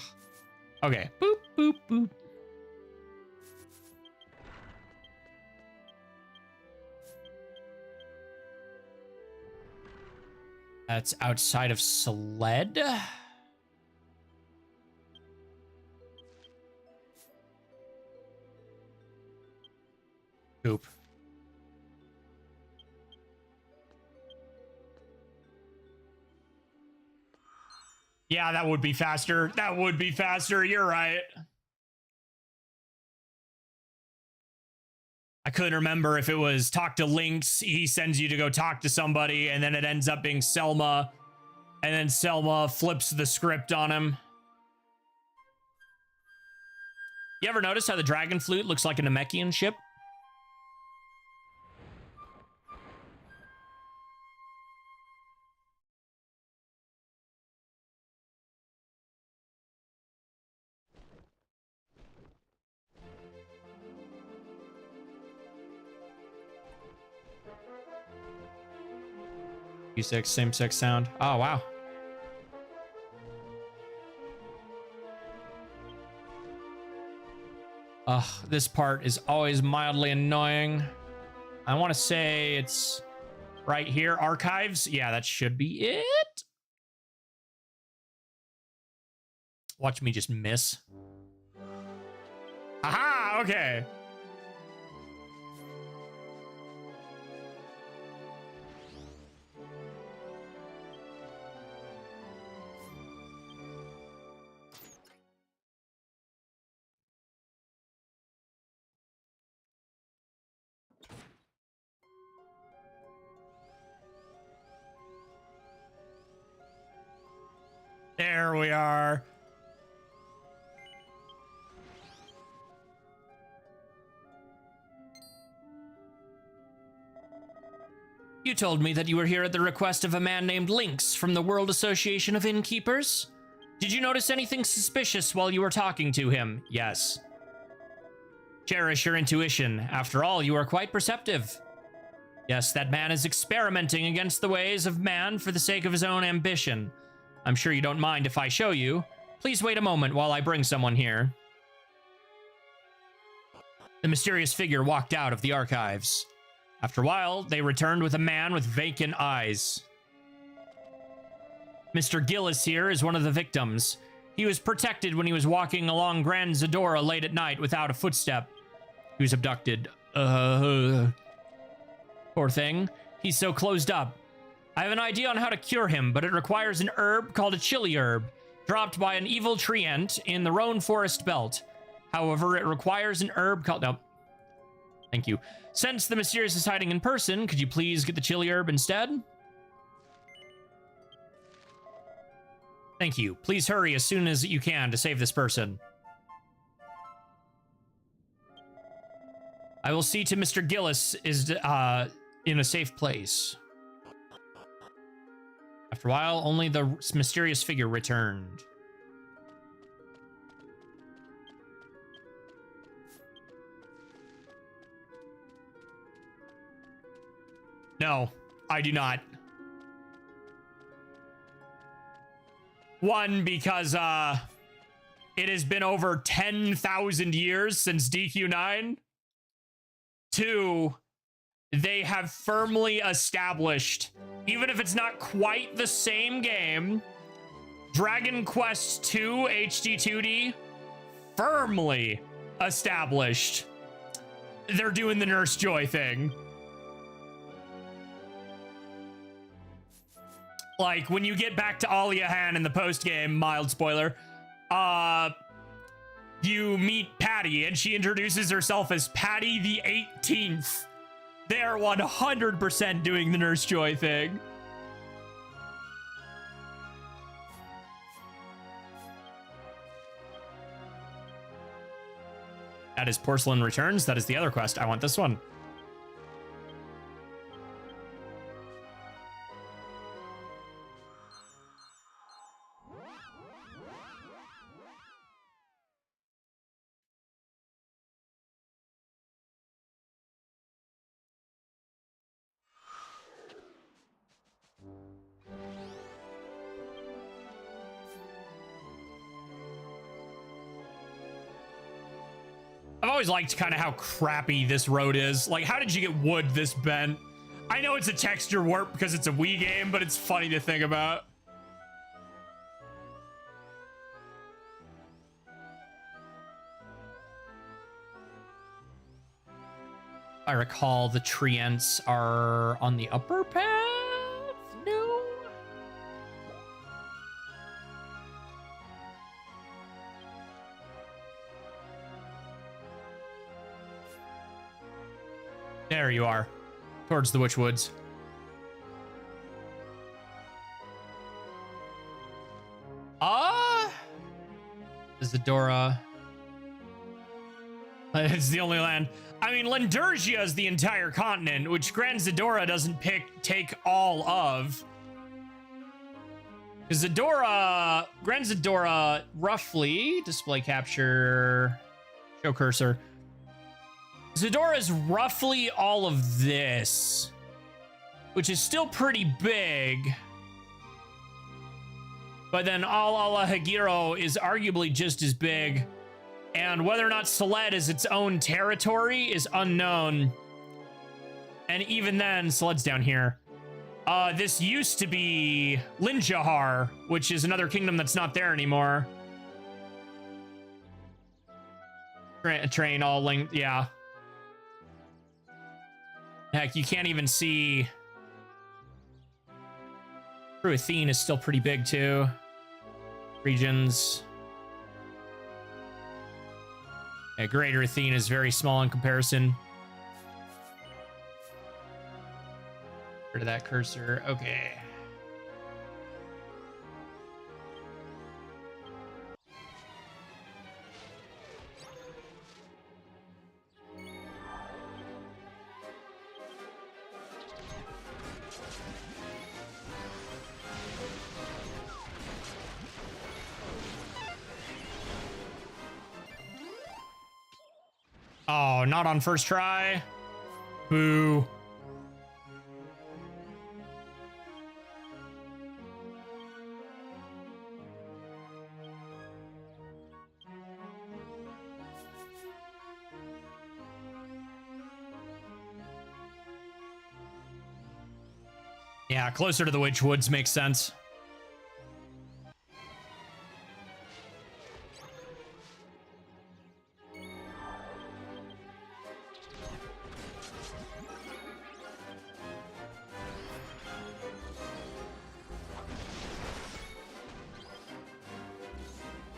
Speaker 1: Okay. Boop, boop, boop. That's outside of Sled. Poop. Yeah, that would be faster. That would be faster. You're right. I couldn't remember if it was talk to Lynx, he sends you to go talk to somebody, and then it ends up being Selma, and then Selma flips the script on him. You ever notice how the dragon flute looks like a Namekian ship? U6, same sex sound. Oh, wow. Ugh, this part is always mildly annoying. I want to say it's right here. Archives. Yeah, that should be it. Watch me just miss. Aha, okay. There we are. You told me that you were here at the request of a man named Lynx from the World Association of Innkeepers. Did you notice anything suspicious while you were talking to him? Yes. Cherish your intuition. After all, you are quite perceptive. Yes, that man is experimenting against the ways of man for the sake of his own ambition. I'm sure you don't mind if I show you. Please wait a moment while I bring someone here. The mysterious figure walked out of the archives. After a while, they returned with a man with vacant eyes. Mr. Gillis here is one of the victims. He was protected when he was walking along Grand Zadora late at night without a footstep. He was abducted. Poor thing. He's so closed up. I have an idea on how to cure him, but it requires an herb called a chili herb, dropped by an evil treant in the Rhone Forest Belt. However, it requires an herb called... No. Thank you. Since the mysterious is hiding in person, could you please get the chili herb instead? Thank you. Please hurry as soon as you can to save this person. I will see to Mr. Gillis is in a safe place. After a while, only the mysterious figure returned. No, I do not. One, because it has been over 10,000 years since DQ9. Two, they have firmly established, even if it's not quite the same game, Dragon Quest II HD2D firmly established they're doing the Nurse Joy thing. Like, when you get back to Aliahan in the post-game, mild spoiler, you meet Patty, and she introduces herself as Patty the 18th. They're 100% doing the Nurse Joy thing. That is Porcelain Returns. That is the other quest. I want this one. I've always liked kind of how crappy this road is. Like, how did you get wood this bent? I know it's a texture warp because it's a Wii game, but it's funny to think about. I recall the treants are on the upper path? No? There you are, towards the Witchwoods. Zadora. It's the only land. I mean, Lendurgia is the entire continent, which Grand Zadora doesn't take all of. Because Grand Zadora, roughly, display capture, show cursor. Zadora is roughly all of this, which is still pretty big. But then Al Hagiro is arguably just as big. And whether or not Seled is its own territory is unknown. And even then, Seled's down here. This used to be Linjahar, which is another kingdom that's not there anymore. Train all linked, yeah. Heck, you can't even see... True Athene is still pretty big, too. Regions. Yeah, Greater Athene is very small in comparison. Rid of that cursor. Okay. Oh, not on first try. Boo. Yeah, closer to the Witchwoods makes sense.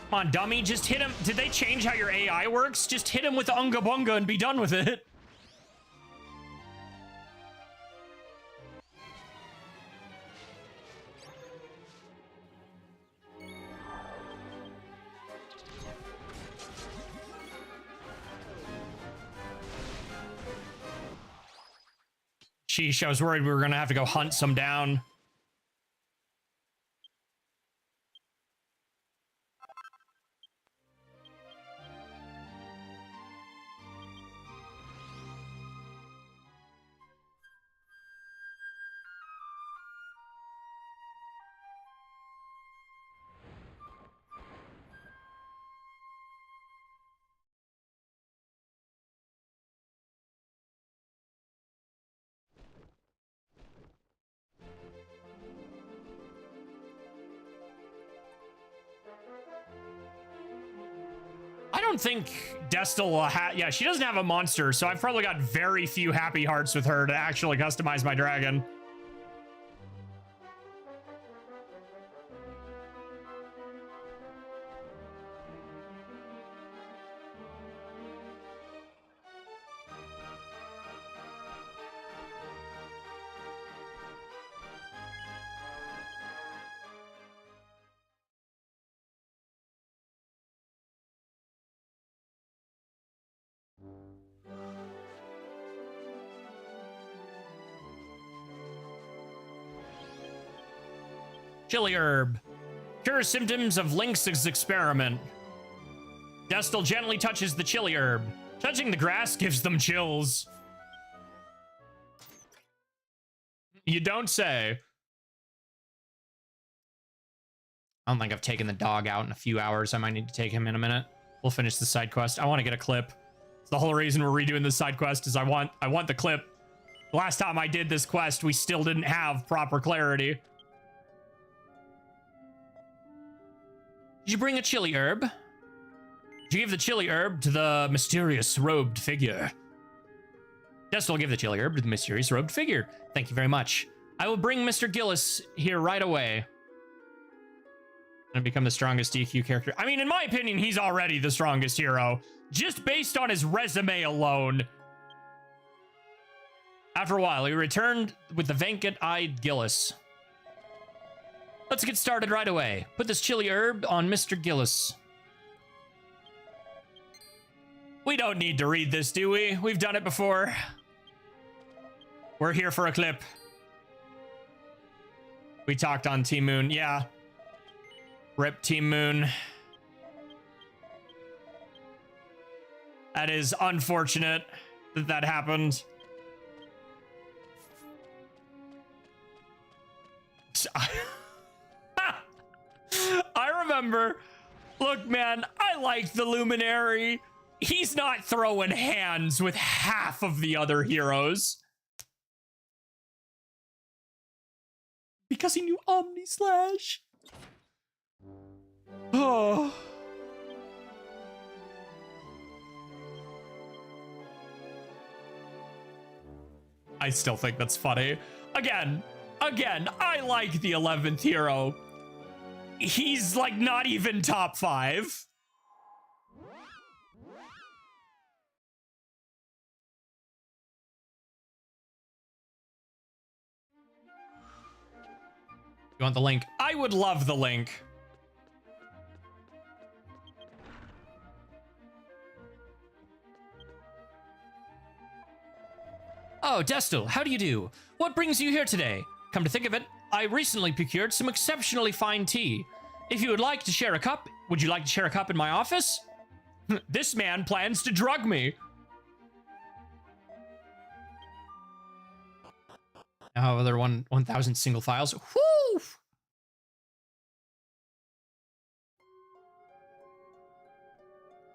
Speaker 1: Come on, dummy. Just hit him. Did they change how your AI works? Just hit him with the Unga Bunga and be done with it. Sheesh, I was worried we were going to have to go hunt some down. I don't think Destil, yeah, she doesn't have a monster, so I've probably got very few happy hearts with her to actually customize my dragon. Chili herb. Cures symptoms of Lynx's experiment. Destil gently touches the chili herb. Touching the grass gives them chills. You don't say. I don't think I've taken the dog out in a few hours. I might need to take him in a minute. We'll finish the side quest. I want to get a clip. It's the whole reason we're redoing this side quest is I want the clip. The last time I did this quest, we still didn't have proper clarity. Did you bring a chili herb? Did you give the chili herb to the mysterious robed figure? Destil will give the chili herb to the mysterious robed figure. Thank you very much. I will bring Mr. Gillis here right away. And become the strongest DQ character. I mean, in my opinion, he's already the strongest hero. Just based on his resume alone. After a while, he returned with the vacant-eyed Gillis. Let's get started right away. Put this chili herb on Mr. Gillis. We don't need to read this, do we? We've done it before. We're here for a clip. We talked on Team Moon. Yeah. Rip Team Moon. That is unfortunate that that happened. I remember. Look, man, I like the Luminary. He's not throwing hands with half of the other heroes. Because he knew Omni Slash. Oh. I still think that's funny. Again, I like the 11th hero. He's like not even top 5. You want the link? I would love the link. Oh, Destil, how do you do? What brings you here today? Come to think of it, I recently procured some exceptionally fine tea. If you would like to share a cup, would you like to share a cup in my office? This man plans to drug me. Now other 1,000 single files. Whoo!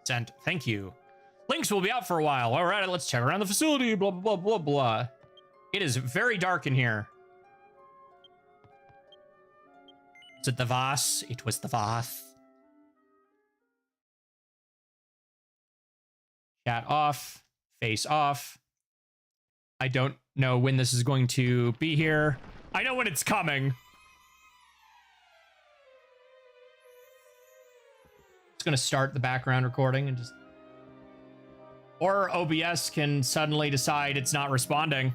Speaker 1: Sent. Thank you. Links will be out for a while. All right, let's check around the facility. Blah, blah, blah, blah, blah. It is very dark in here. Was it the Voss? It was the Voss. Chat off. Face off. I don't know when this is going to be here. I know when it's coming. It's gonna start the background recording and just, or OBS can suddenly decide it's not responding.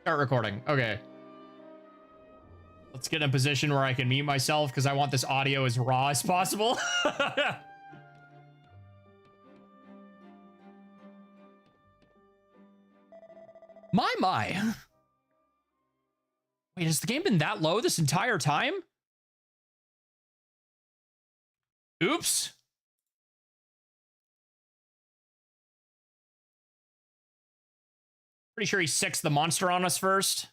Speaker 1: Start recording. Okay. Let's get in a position where I can mute myself because I want this audio as raw as possible. My. Wait, has the game been that low this entire time? Oops. Pretty sure he sixed the monster on us first.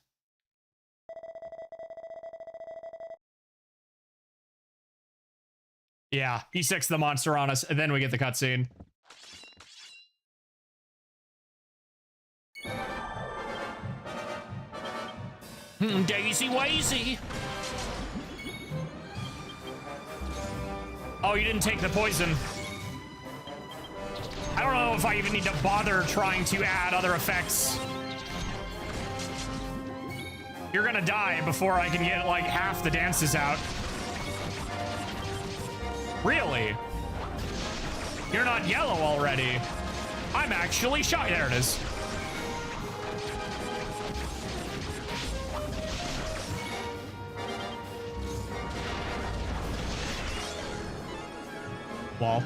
Speaker 1: Yeah, he sixed the monster on us, and then we get the cutscene. Daisy Wazy. Oh, you didn't take the poison. I don't know if I even need to bother trying to add other effects. You're gonna die before I can get like half the dances out. Really? You're not yellow already. I'm actually shy. There it is. Wall.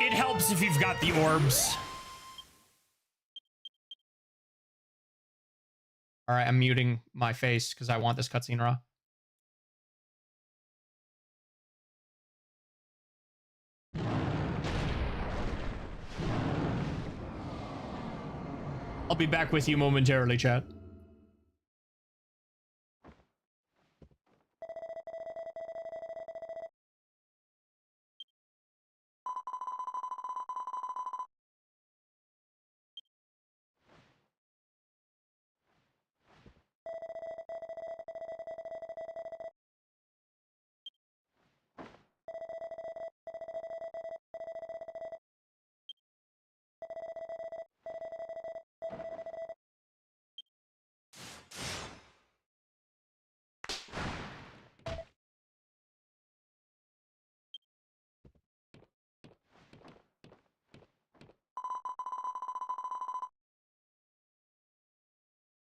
Speaker 1: It helps if you've got the orbs. All right, I'm muting my face because I want this cutscene raw. I'll be back with you momentarily, chat.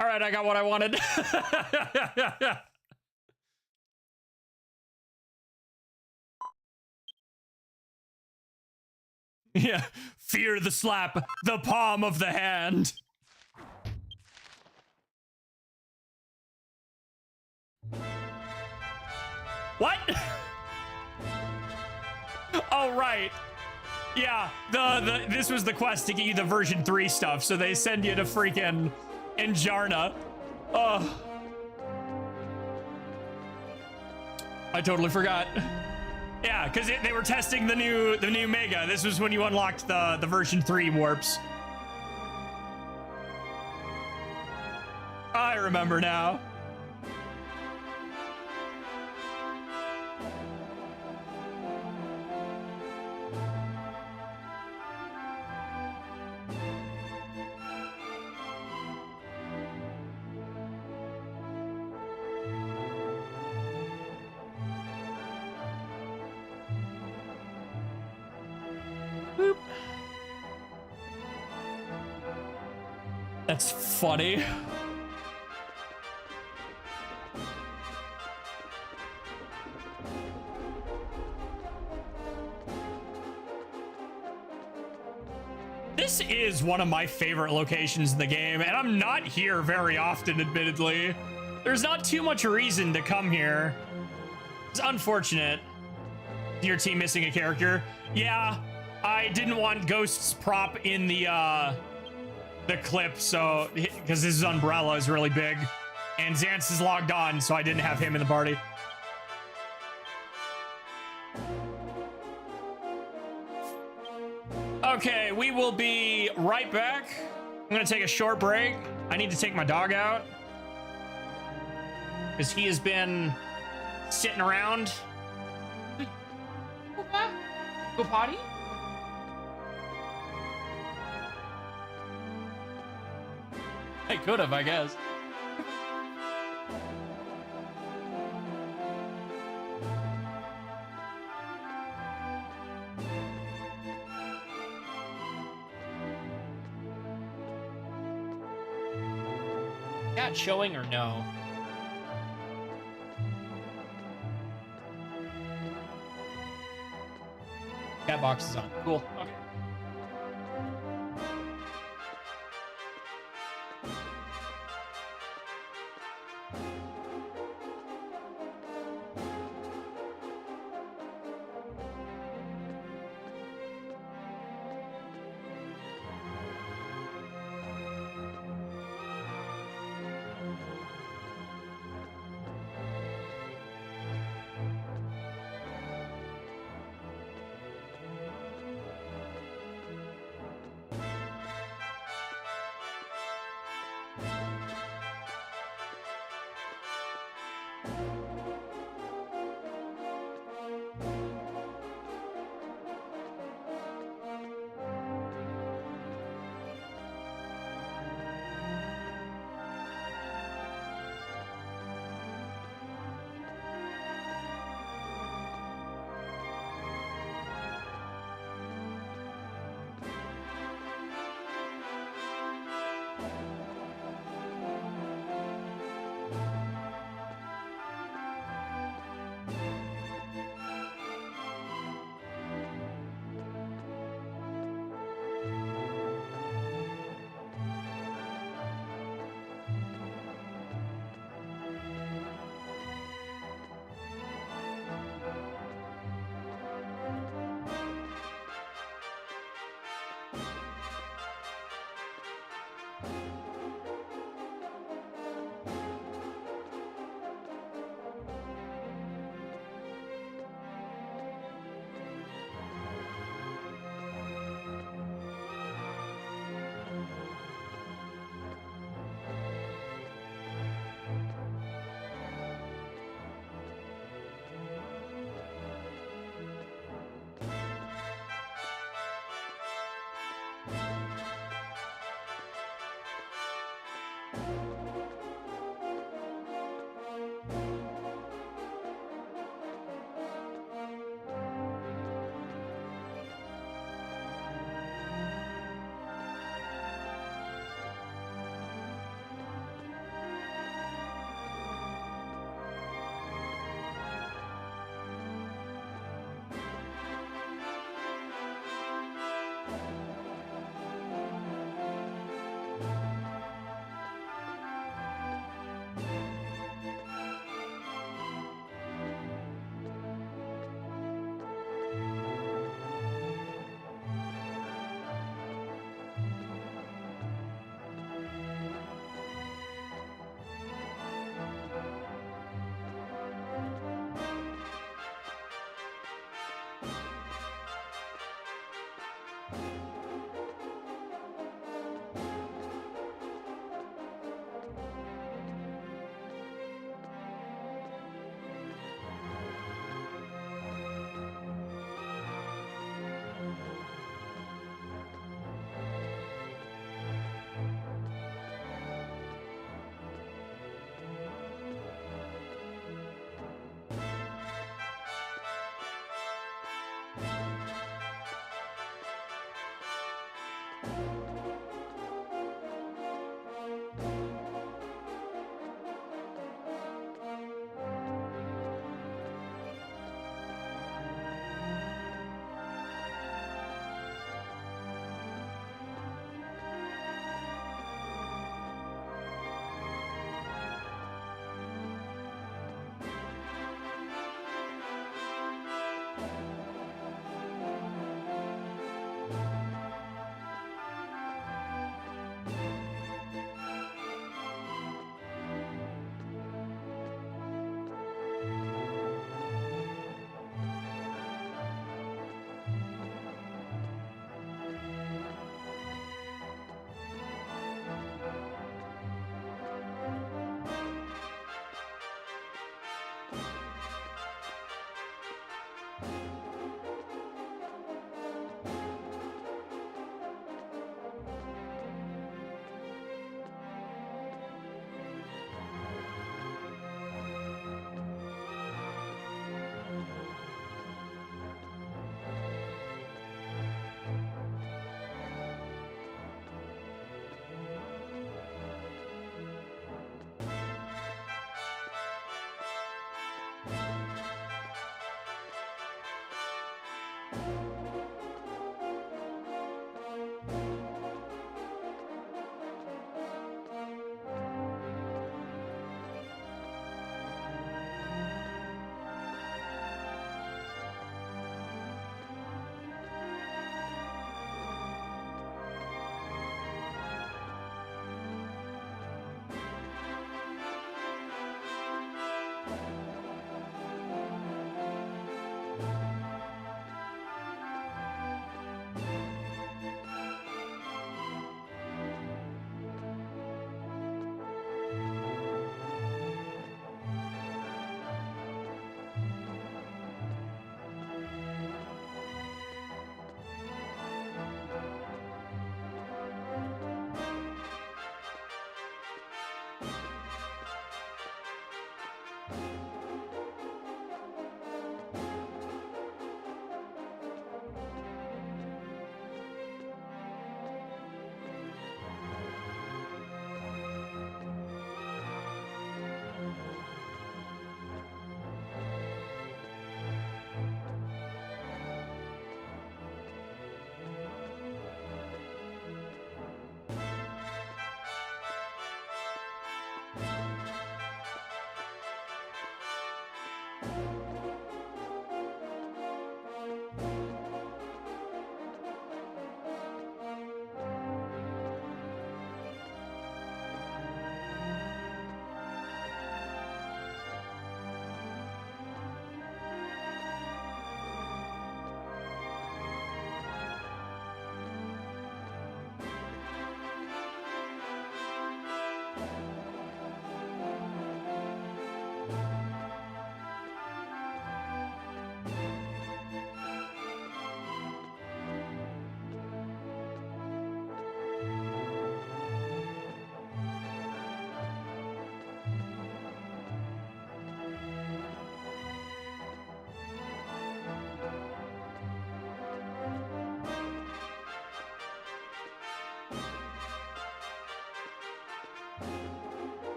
Speaker 1: All right, I got what I wanted. Yeah, fear the slap, the palm of the hand. What? Oh, right. Yeah, this was the quest to get you the version 3 stuff, so they send you to freaking Injarna. Oh. I totally forgot. Yeah, because they were testing the new Mega. This was when you unlocked the version 3 warps. I remember now. Boop. That's funny. This is one of my favorite locations in the game, and I'm not here very often, admittedly. There's not too much reason to come here. It's unfortunate. Your team missing a character. Yeah, I didn't want Ghost's prop in the clip, so because his umbrella is really big, and Xance is logged on, so I didn't have him in the party. Okay, we will be right back. I'm gonna take a short break. I need to take my dog out because he has been sitting around. Go potty? could have, I guess. Cat showing or no? Cat box is on. Cool. Okay.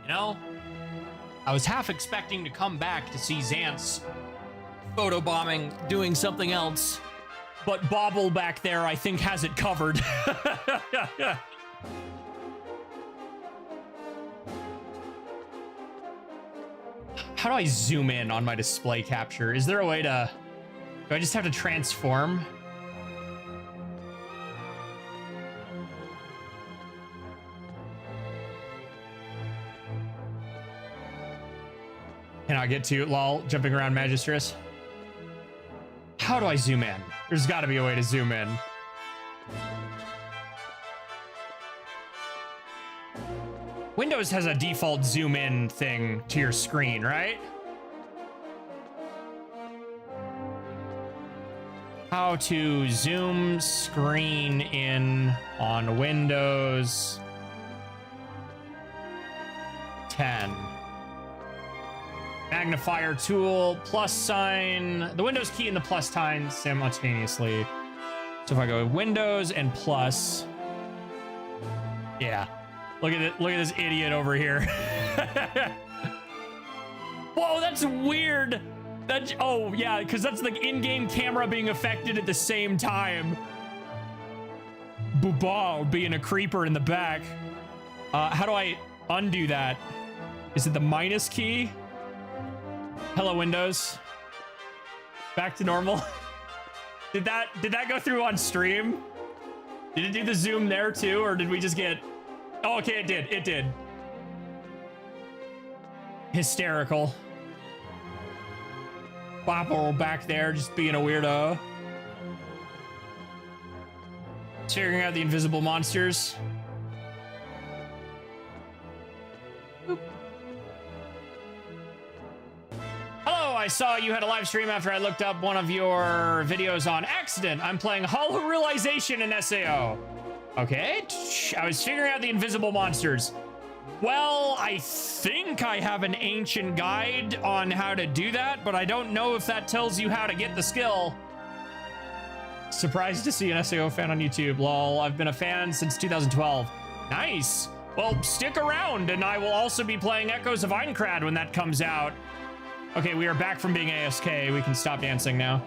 Speaker 1: You know? I was half expecting to come back to see Xance photobombing, doing something else. But Bobble back there, I think, has it covered. How do I zoom in on my display capture? Is there a way to... Do I just have to transform? Can I get to lol jumping around Magistress? How do I zoom in? There's got to be a way to zoom in. Windows has a default zoom in thing to your screen, right? How to zoom screen in on Windows 10. Magnifier tool, plus sign, the Windows key and the plus sign simultaneously. So if I go Windows and plus, yeah. Look at it. Look at this idiot over here. Whoa, that's weird. That, oh yeah, because that's the in-game camera being affected at the same time. Boobah being a creeper in the back. How do I undo that? Is it the minus key? Hello, Windows. Back to normal. Did that go through on stream? Did it do the zoom there too, or did we just get... Oh, okay, it did. It did. Hysterical. Bopple back there just being a weirdo. Figuring out the invisible monsters. Boop. Hello, I saw you had a live stream after I looked up one of your videos on accident. I'm playing Hollow Realization in SAO. Okay, I was figuring out the invisible monsters. Well, I think I have an ancient guide on how to do that, but I don't know if that tells you how to get the skill. Surprised to see an SAO fan on YouTube. Lol, I've been a fan since 2012. Nice. Well, stick around, and I will also be playing Echoes of Aincrad when that comes out. Okay, we are back from being ASK. We can stop dancing now.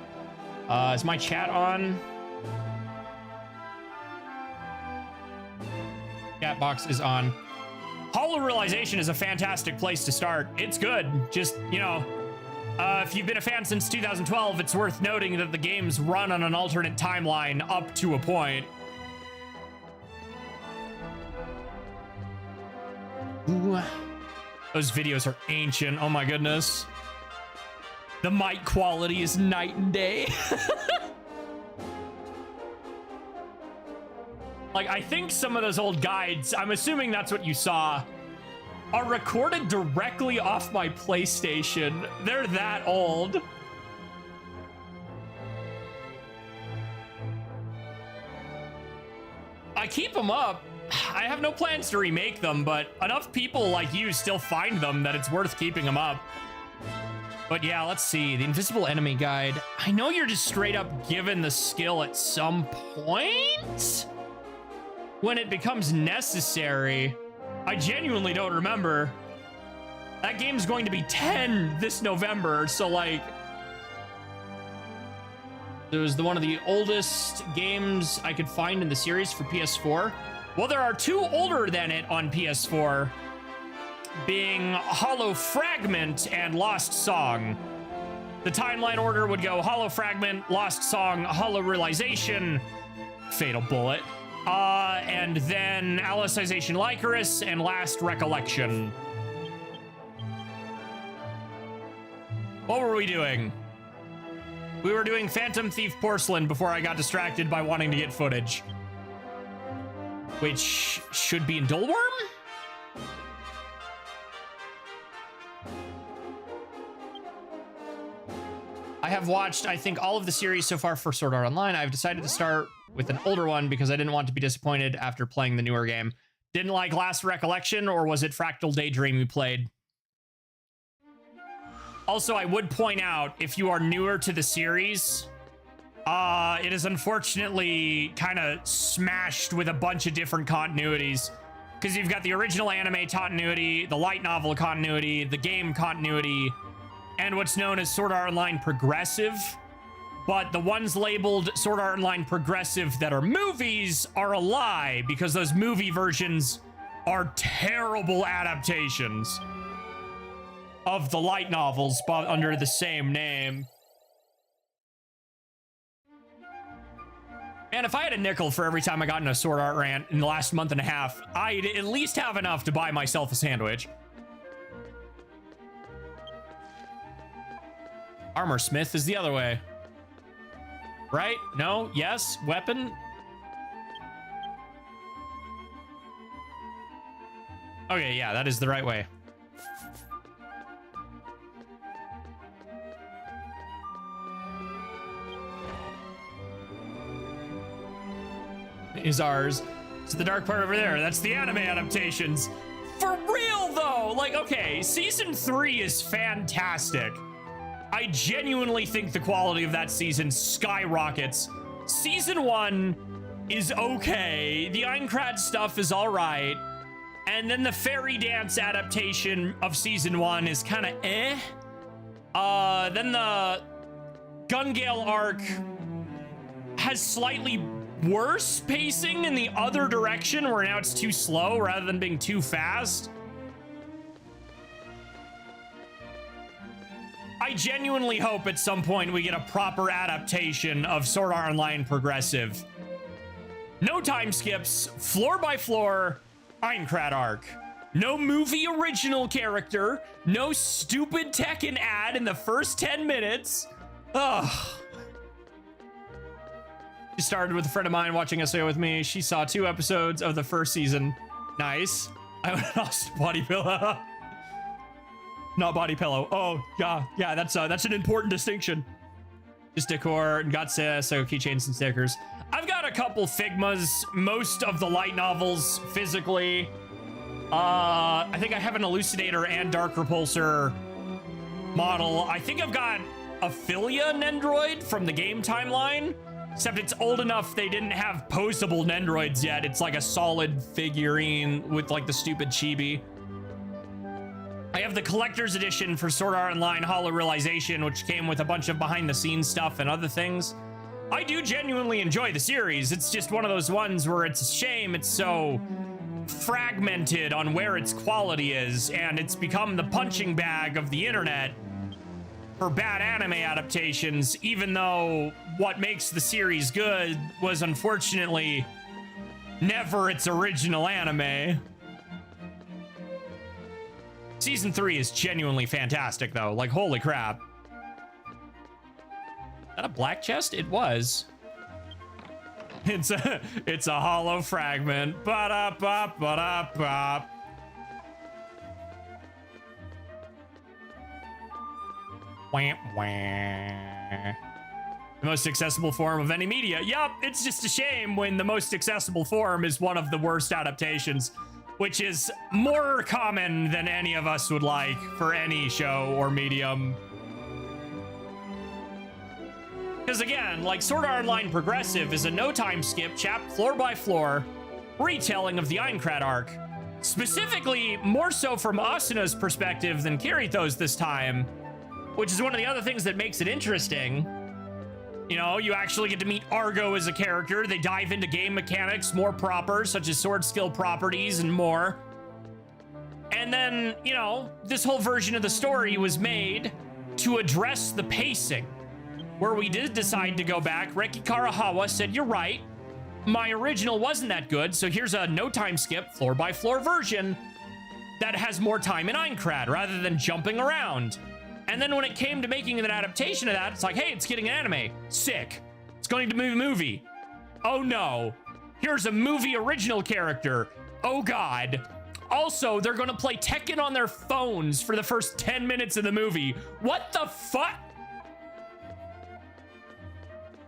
Speaker 1: Is my chat on? Chat box is on. Hollow Realization is a fantastic place to start. It's good. Just, you know, if you've been a fan since 2012, it's worth noting that the games run on an alternate timeline up to a point. Ooh. Those videos are ancient. Oh my goodness. The mic quality is night and day. Like, I think some of those old guides, I'm assuming that's what you saw, are recorded directly off my PlayStation. They're that old. I keep them up. I have no plans to remake them, but enough people like you still find them that it's worth keeping them up. But yeah, let's see. The Invisible Enemy Guide. I know you're just straight up given the skill at some point when it becomes necessary. I genuinely don't remember. That game's going to be 10 this November, so like... It was one of the oldest games I could find in the series for PS4. Well, there are two older than it on PS4, being Hollow Fragment and Lost Song. The timeline order would go Hollow Fragment, Lost Song, Hollow Realization, Fatal Bullet. And then Alicization Lycoris and Last Recollection. What were we doing? We were doing Phantom Thief Porcelain before I got distracted by wanting to get footage. Which should be in Doleworm? I have watched, I think, all of the series so far for Sword Art Online. I've decided to start with an older one because I didn't want to be disappointed after playing the newer game. Didn't like Last Recollection, or was it Fractal Daydream you played? Also, I would point out, if you are newer to the series, it is unfortunately kind of smashed with a bunch of different continuities. Because you've got the original anime continuity, the light novel continuity, the game continuity, and what's known as Sword Art Online Progressive. But the ones labeled Sword Art Online Progressive that are movies are a lie, because those movie versions are terrible adaptations of the light novels but under the same name. Man, if I had a nickel for every time I got in a Sword Art rant in the last month and a half, I'd at least have enough to buy myself a sandwich. Armor Smith is the other way. Right? No? Yes? Weapon? Okay, yeah, that is the right way. Is ours. So the dark part over there, that's the anime adaptations. For real though, like, okay, season 3 is fantastic. I genuinely think the quality of that season skyrockets. Season 1 is okay. The Aincrad stuff is all right. And then the fairy dance adaptation of season 1 is kind of eh. Then the Gun Gale arc has slightly worse pacing in the other direction, where now it's too slow rather than being too fast. I genuinely hope at some point we get a proper adaptation of Sword Art Online Progressive. No time skips, floor by floor, Aincrad arc. No movie original character, no stupid Tekken ad in the first 10 minutes. Ugh. She started with a friend of mine watching SAO with me. She saw 2 episodes of the first season. Nice. I would also body pillow. Not body pillow. Oh, yeah, that's an important distinction. Just decor and got so keychains and stickers. I've got a couple Figmas, most of the light novels physically. I think I have an Elucidator and Dark Repulsor model. I think I've got a Philia Nendroid from the game timeline. Except it's old enough they didn't have posable Nendroids yet. It's like a solid figurine with like the stupid chibi. I have the collector's edition for Sword Art Online Hollow Realization, which came with a bunch of behind the scenes stuff and other things. I do genuinely enjoy the series. It's just one of those ones where it's a shame it's so fragmented on where its quality is, and it's become the punching bag of the internet for bad anime adaptations, even though what makes the series good was unfortunately never its original anime. Season 3 is genuinely fantastic though, like holy crap. Is that a black chest? It was. It's a hollow fragment. Ba-da-bop, ba-da-bop. Wah, wah. The most accessible form of any media. Yup, it's just a shame when the most accessible form is one of the worst adaptations, which is more common than any of us would like for any show or medium. Because again, like Sword Art Online Progressive is a no time skip, floor by floor retelling of the Aincrad arc. Specifically, more so from Asuna's perspective than Kirito's this time, which is one of the other things that makes it interesting. You know, you actually get to meet Argo as a character. They dive into game mechanics more proper, such as sword skill properties and more. And then, you know, this whole version of the story was made to address the pacing, where we did decide to go back. Reki Karahawa said, you're right, my original wasn't that good, so here's a no time skip, floor by floor version that has more time in Aincrad rather than jumping around. And then when it came to making an adaptation of that, it's like, hey, it's getting an anime. Sick. It's going to be a movie. Oh no. Here's a movie original character. Oh God. Also, they're going to play Tekken on their phones for the first 10 minutes of the movie. What the fuck?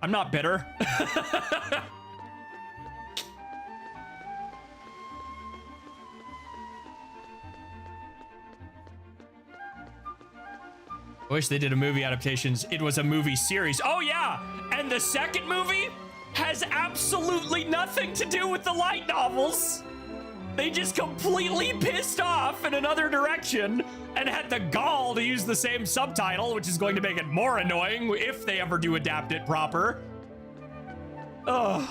Speaker 1: I'm not bitter. I wish they did a movie adaptations. It was a movie series. Oh yeah, and the second movie has absolutely nothing to do with the light novels. They just completely pissed off in another direction and had the gall to use the same subtitle, which is going to make it more annoying if they ever do adapt it proper. Ugh.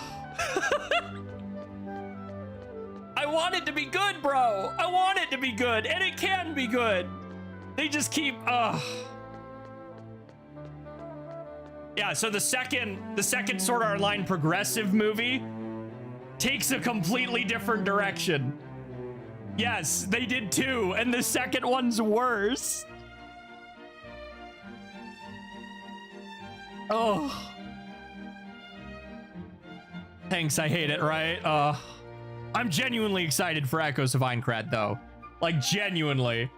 Speaker 1: I want it to be good, bro. I want it to be good, and it can be good. They just keep, Yeah, so the second Sword Art Online progressive movie takes a completely different direction. Yes, they did too, and the second one's worse. Oh. Thanks, I hate it, right? I'm genuinely excited for Echoes of Aincrad, though. Like, genuinely.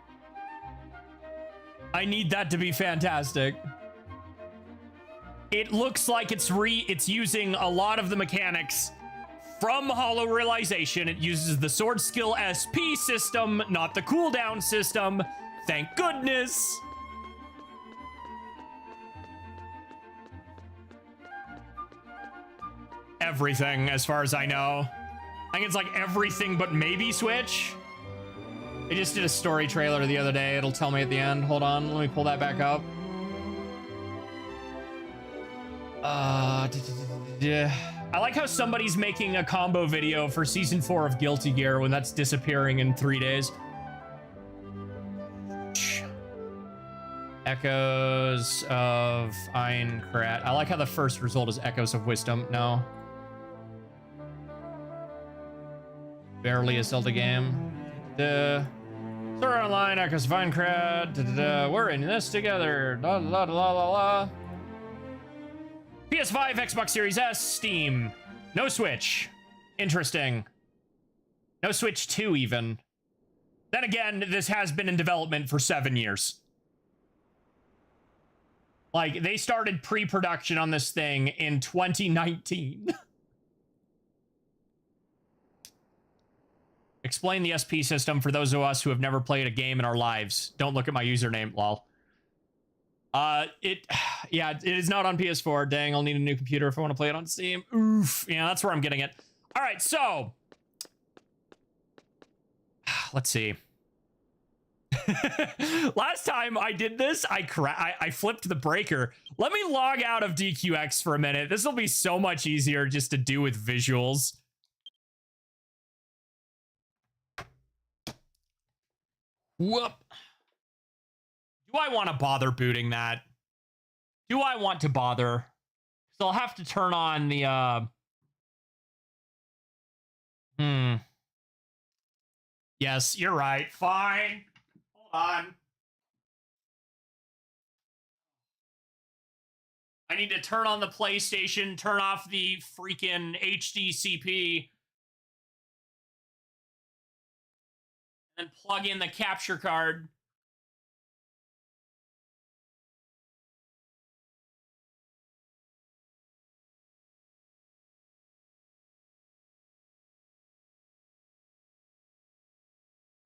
Speaker 1: I need that to be fantastic. It looks like it's using a lot of the mechanics from Hollow Realization. It uses the Sword Skill SP system, not the cooldown system. Thank goodness. Everything, as far as I know. I think it's like everything but maybe Switch. They just did a story trailer the other day. It'll tell me at the end. Hold on, let me pull that back up. I like how somebody's making a combo video for season 4 of Guilty Gear when that's disappearing in 3 days. Echoes of Aincrad. I like how the first result is Echoes of Wisdom. No. Barely a Zelda game. Sword Art Online, Echoes of Aincrad. We're in this together. La la la la la. PS5, Xbox Series S, Steam. No Switch. Interesting. No Switch 2 even. Then again, this has been in development for 7 years. Like, they started pre-production on this thing in 2019. Explain the SP system for those of us who have never played a game in our lives. Don't look at my username, lol. Yeah, it is not on PS4. Dang, I'll need a new computer if I want to play it on Steam. Oof. Yeah, that's where I'm getting it. All right, so let's see. Last time I did this, I flipped the breaker. Let me log out of DQX for a minute. This will be so much easier just to do with visuals. Whoop. Do I want to bother booting that? Do I want to bother? So I'll have to turn on the, Yes, you're right. Fine. Hold on. I need to turn on the PlayStation, turn off the freaking HDCP, and plug in the capture card.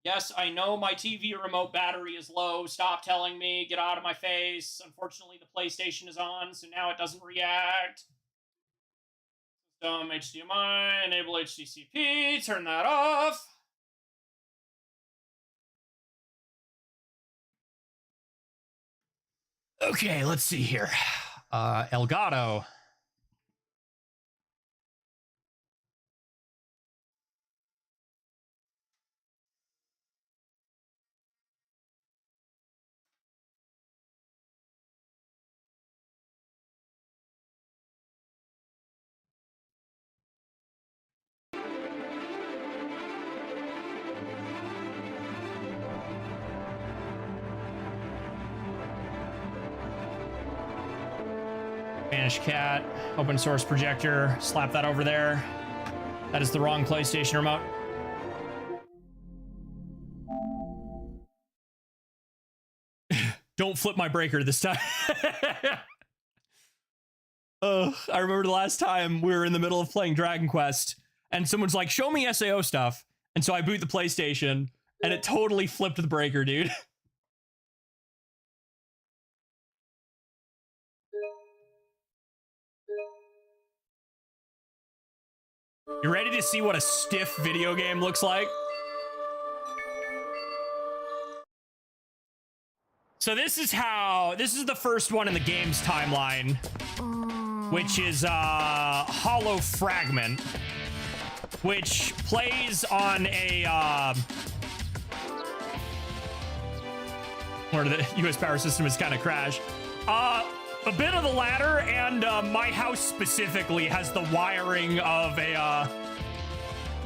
Speaker 1: Yes, I know my TV remote battery is low. Stop telling me. Get out of my face. Unfortunately, the PlayStation is on, so now it doesn't react. System HDMI, enable HDCP, turn that off. Okay, let's see here. Elgato. Spanish cat, open source projector, slap that over there. That is the wrong PlayStation remote. Don't flip my breaker this time. I remember the last time we were in the middle of playing Dragon Quest and someone's like, show me SAO stuff. And so I boot the PlayStation and it totally flipped the breaker, dude. You ready to see what a stiff video game looks like? So this is the first one in the game's timeline, which is Hollow Fragment, which plays on a where the US power system is kind of crashed. A bit of the latter, and my house specifically has the wiring of a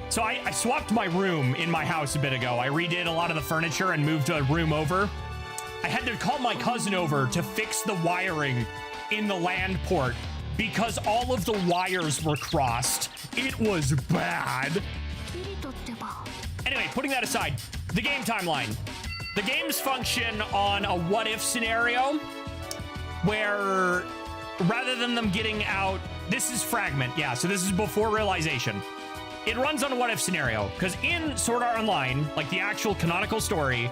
Speaker 1: so I swapped my room in my house a bit ago. I redid a lot of the furniture and moved a room over. I had to call my cousin over to fix the wiring in the LAN port because all of the wires were crossed. It was bad. Anyway, putting that aside, the game timeline. The games function on a what-if scenario where rather than them getting out, this is Fragment, yeah, so this is before realization. It runs on a what-if scenario, because in Sword Art Online, like the actual canonical story,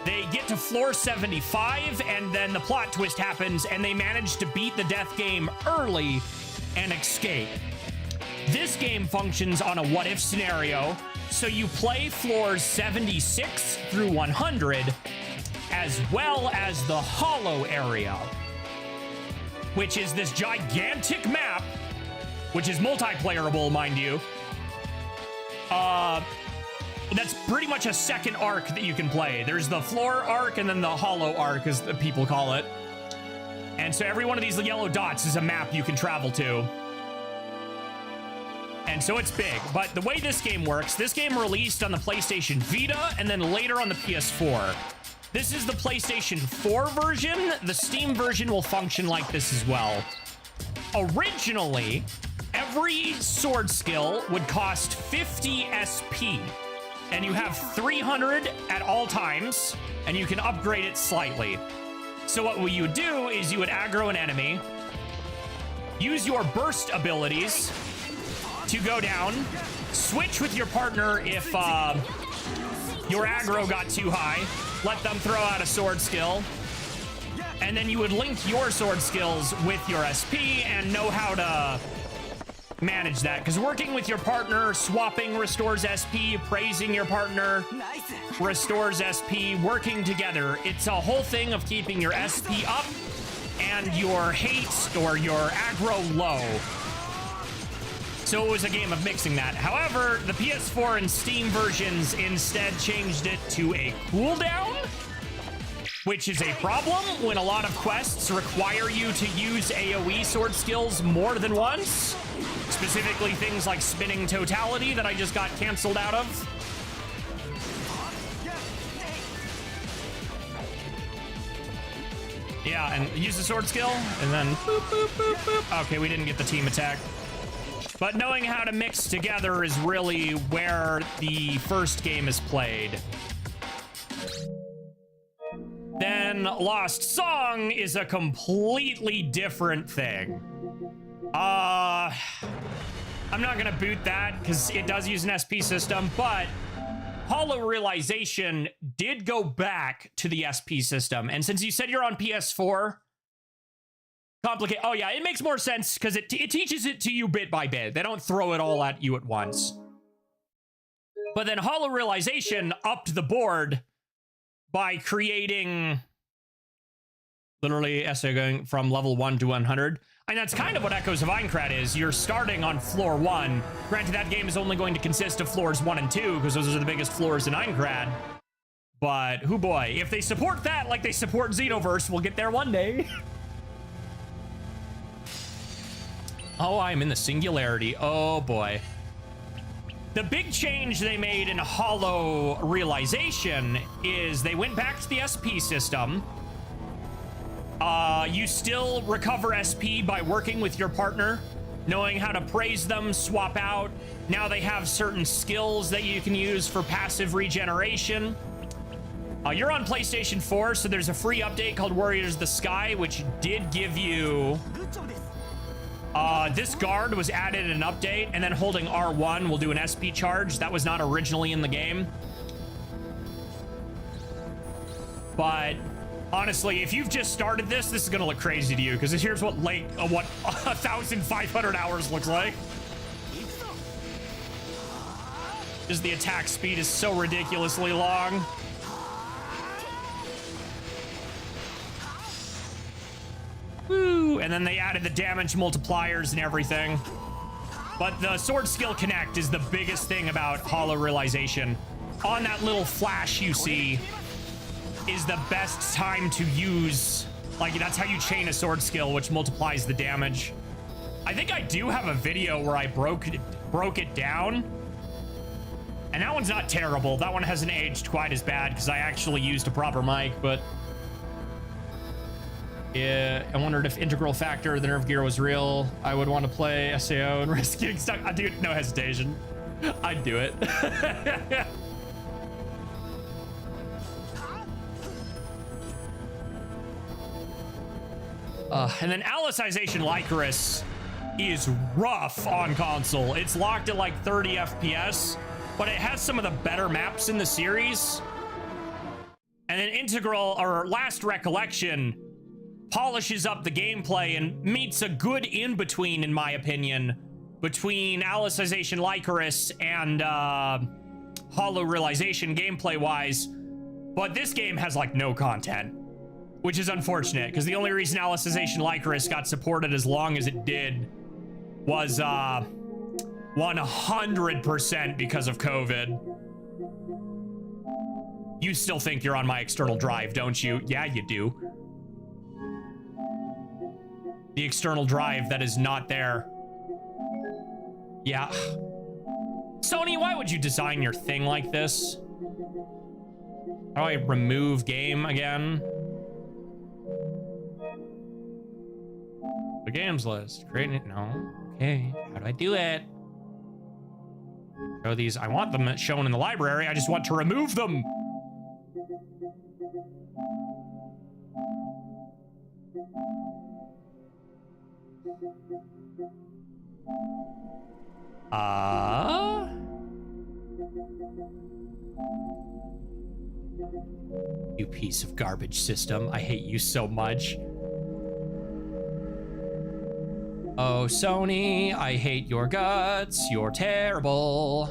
Speaker 1: they get to floor 75, and then the plot twist happens, and they manage to beat the death game early and escape. This game functions on a what-if scenario, so you play floors 76 through 100, as well as the Hollow area, which is this gigantic map, which is multiplayerable, mind you. That's pretty much a second arc that you can play. There's the floor arc and then the Hollow arc, as the people call it. And so every one of these yellow dots is a map you can travel to. And so it's big. But the way this game works, this game released on the PlayStation Vita and then later on the PS4. This is the PlayStation 4 version. The Steam version will function like this as well. Originally, every sword skill would cost 50 SP. And you have 300 at all times, and you can upgrade it slightly. So what you would do is you would aggro an enemy, use your burst abilities to go down, switch with your partner if your aggro got too high, let them throw out a sword skill, and then you would link your sword skills with your SP and know how to manage that, because working with your partner, swapping restores SP, praising your partner restores SP, working together. It's a whole thing of keeping your SP up and your hate or your aggro low. So it was a game of mixing that. However, the PS4 and Steam versions instead changed it to a cooldown, which is a problem when a lot of quests require you to use AoE sword skills more than once. Specifically things like Spinning Totality that I just got canceled out of. Yeah, and use the sword skill, and then boop, boop, boop, boop. Okay, we didn't get the team attack. But knowing how to mix together is really where the first game is played. Then Lost Song is a completely different thing. I'm not gonna boot that because it does use an SP system, but Hollow Realization did go back to the SP system. And since you said you're on PS4, complicate. Oh yeah, it makes more sense because it teaches it to you bit by bit. They don't throw it all at you at once. But then Hollow Realization upped the board by creating literally essay going from level 1 to 100. And that's kind of what Echoes of Aincrad is. You're starting on floor 1. Granted, that game is only going to consist of floors 1 and 2 because those are the biggest floors in Aincrad. But, hoo boy, if they support that like they support Xenoverse, we'll get there one day. Oh, I'm in the singularity. Oh boy. The big change they made in Hollow Realization is they went back to the SP system. You still recover SP by working with your partner, knowing how to praise them, swap out. Now they have certain skills that you can use for passive regeneration. You're on PlayStation 4, so there's a free update called Warriors of the Sky, which did give you... this guard was added in an update, and then holding R1 will do an SP charge. That was not originally in the game. But... honestly, if you've just started this is gonna look crazy to you, because here's what 1,500 hours looks like. Just the attack speed is so ridiculously long. And then they added the damage multipliers and everything. But the sword skill connect is the biggest thing about Hollow Realization. On that little flash you see is the best time to use, like, that's how you chain a sword skill, which multiplies the damage. I think I do have a video where I broke it down. And that one's not terrible. That one hasn't aged quite as bad because I actually used a proper mic, but yeah, I wondered if integral factor, the nerve gear was real. I would want to play SAO and risk getting stuck. Dude, no hesitation. I'd do it. And then Alicization Lycoris is rough on console. It's locked at like 30 FPS, but it has some of the better maps in the series. And then Integral, or Last Recollection, polishes up the gameplay and meets a good in-between, in my opinion, between Alicization Lycoris and Hollow Realization gameplay-wise. But this game has, like, no content, which is unfortunate, because the only reason Alicization Lycoris got supported as long as it did was 100% because of COVID. You still think you're on my external drive, don't you? Yeah, you do. The external drive that is not there. Yeah. Sony, why would you design your thing like this? How do I remove game again? The games list. Create it. No. Okay. How do I do it? Show these. I want them shown in the library. I just want to remove them. You piece of garbage system. I hate you so much. Oh, Sony, I hate your guts. You're terrible.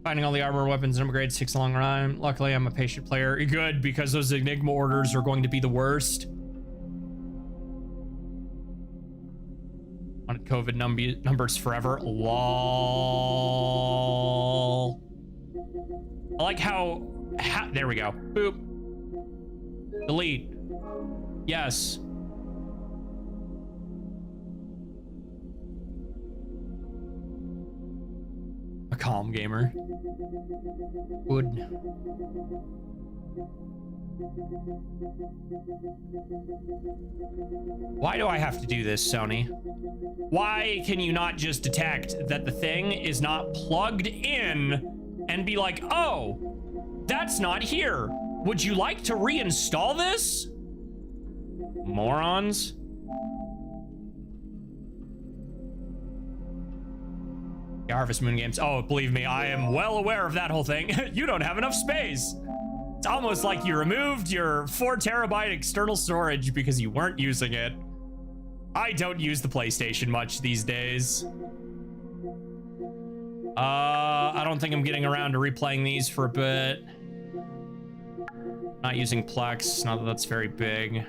Speaker 1: Finding all the armor, weapons, and upgrades takes a long time. Luckily, I'm a patient player. Good, because those Enigma orders are going to be the worst. On COVID numbers forever. Lol. I like how there we go. Boop. Delete. Yes. A calm gamer. Good. Why do I have to do this, Sony? Why can you not just detect that the thing is not plugged in and be like, oh, that's not here. Would you like to reinstall this? Morons. The Harvest Moon games. Oh, believe me, I am well aware of that whole thing. You don't have enough space. It's almost like you removed your 4 terabyte external storage because you weren't using it. I don't use the PlayStation much these days. I don't think I'm getting around to replaying these for a bit. Not using Plex, not that that's very big.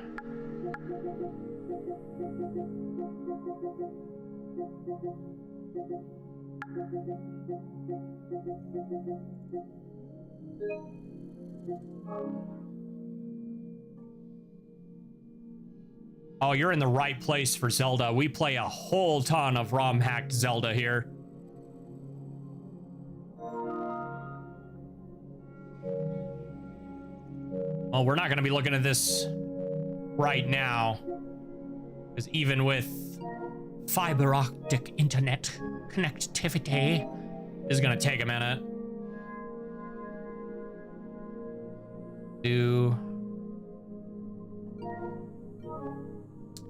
Speaker 1: Oh, you're in the right place for Zelda. We play a whole ton of ROM-hacked Zelda here. Well, we're not going to be looking at this right now, because even with fiber optic internet connectivity, this is going to take a minute.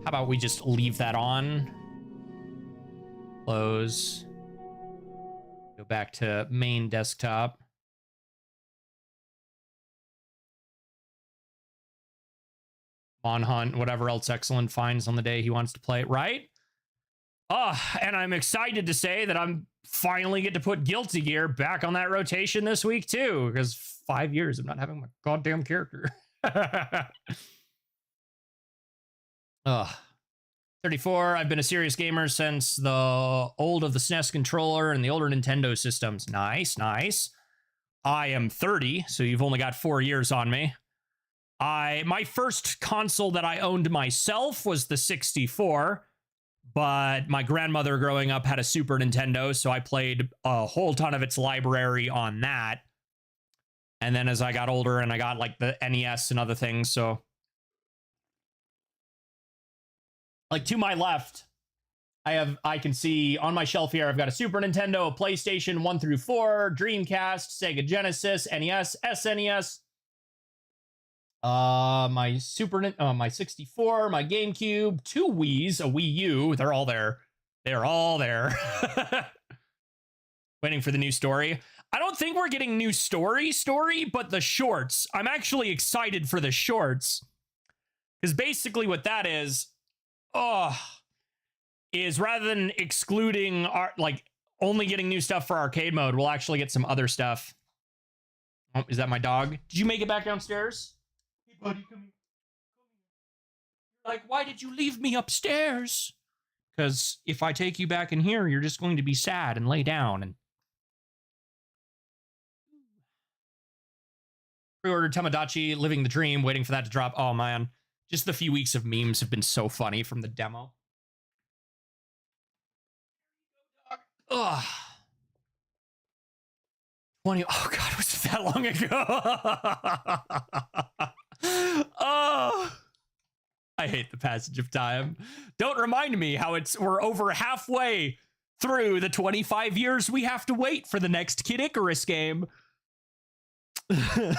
Speaker 1: How about we just leave that on? Close. Go back to main desktop. On hunt, whatever else Exalin finds on the day he wants to play it, right? And I'm excited to say that I'm finally get to put Guilty Gear back on that rotation this week too, because 5 years of not having my goddamn character. Ugh. 34. I've been a serious gamer since the old of the SNES controller and the older Nintendo systems. Nice, nice. I am 30, so you've only got 4 years on me. My first console that I owned myself was the 64, but my grandmother growing up had a Super Nintendo, so I played a whole ton of its library on that. And then as I got older and I got like the NES and other things, so like to my left, I can see on my shelf here, I've got a Super Nintendo, a PlayStation 1 through 4, Dreamcast, Sega Genesis, NES, SNES, my 64, my GameCube, 2 Wiis, a Wii U. They're all there. They're all there. Waiting for the new story. I don't think we're getting new story, but the shorts. I'm actually excited for the shorts. Because basically what that is rather than excluding our, like, only getting new stuff for arcade mode, we'll actually get some other stuff. Oh, is that my dog? Did you make it back downstairs? Hey, buddy, come here. Like, why did you leave me upstairs? Because if I take you back in here, you're just going to be sad and lay down. And pre-ordered Tamagotchi, living the dream, waiting for that to drop. Oh, man. Just the few weeks of memes have been so funny from the demo. Ugh. 20. Oh, God, was it that long ago? Oh, I hate the passage of time. Don't remind me how we're over halfway through the 25 years we have to wait for the next Kid Icarus game. Yeah,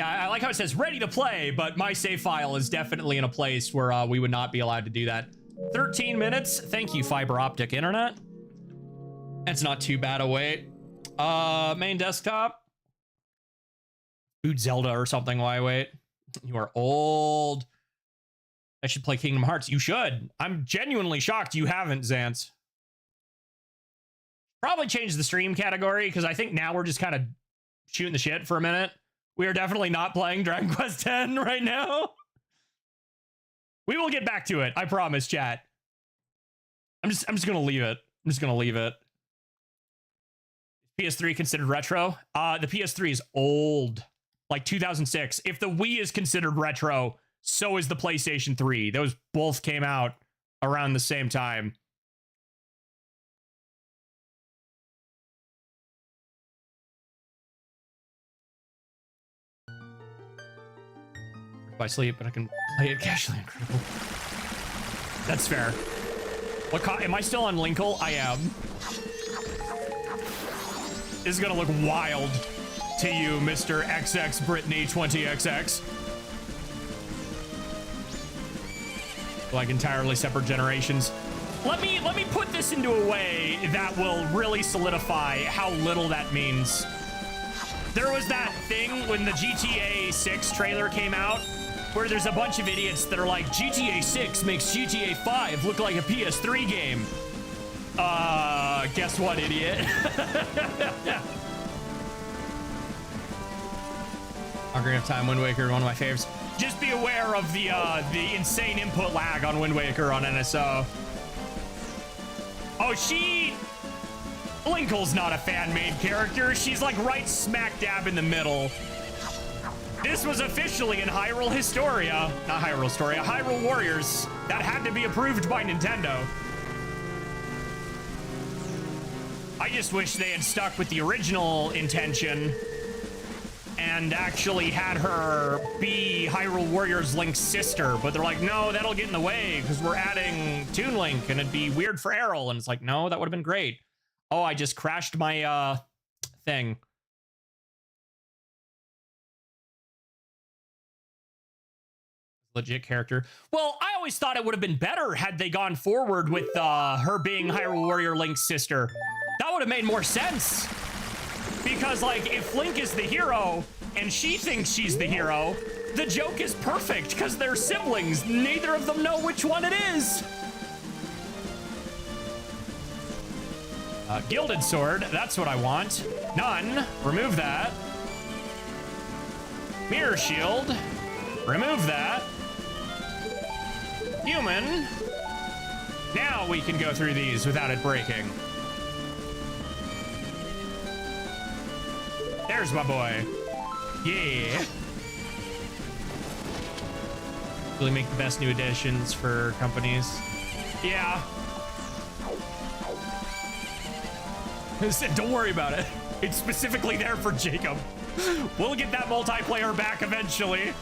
Speaker 1: I like how it says ready to play, but my save file is definitely in a place where we would not be allowed to do that. 13 minutes. Thank you, fiber optic internet. That's not too bad a wait. Main desktop. Boot Zelda or something. Why wait? You are old. I should play Kingdom Hearts. You should. I'm genuinely shocked you haven't, Xance. Probably change the stream category, because I think now we're just kind of shooting the shit for a minute. We are definitely not playing Dragon Quest X right now. We will get back to it. I promise, chat. I'm just gonna leave it. I'm just gonna leave it. PS3 considered retro? The PS3 is old. Like 2006. If the Wii is considered retro, so is the PlayStation 3. Those both came out around the same time. If I sleep, but I can play it casually. Incredible. That's fair. What am I still on Linkle? I am. This is gonna look wild to you, Mr. XX Brittany 20XX. Like entirely separate generations. Let me put this into a way that will really solidify how little that means. There was that thing when the GTA 6 trailer came out, where there's a bunch of idiots that are like, GTA 6 makes GTA 5 look like a PS3 game. Guess what, idiot? Ocarina of Time, Wind Waker, one of my favorites. Just be aware of the insane input lag on Wind Waker on NSO. Oh, Linkle's not a fan-made character. She's like right smack dab in the middle. This was officially in Hyrule Historia. Not Hyrule Historia, Hyrule Warriors. That had to be approved by Nintendo. I just wish they had stuck with the original intention and actually had her be Hyrule Warriors Link's sister. But they're like, no, that'll get in the way because we're adding Toon Link and it'd be weird for Errol. And it's like, no, that would have been great. Oh, I just crashed my thing. Legit character. Well, I always thought it would have been better had they gone forward with her being Hyrule Warrior Link's sister. That would have made more sense. Because, like, if Link is the hero and she thinks she's the hero, the joke is perfect because they're siblings. Neither of them know which one it is. Gilded sword, that's what I want. None, remove that. Mirror shield, remove that. Human. Now we can go through these without it breaking. There's my boy. Yeah. Really make the best new additions for companies. Yeah. I said, don't worry about it. It's specifically there for Jacob. We'll get that multiplayer back eventually.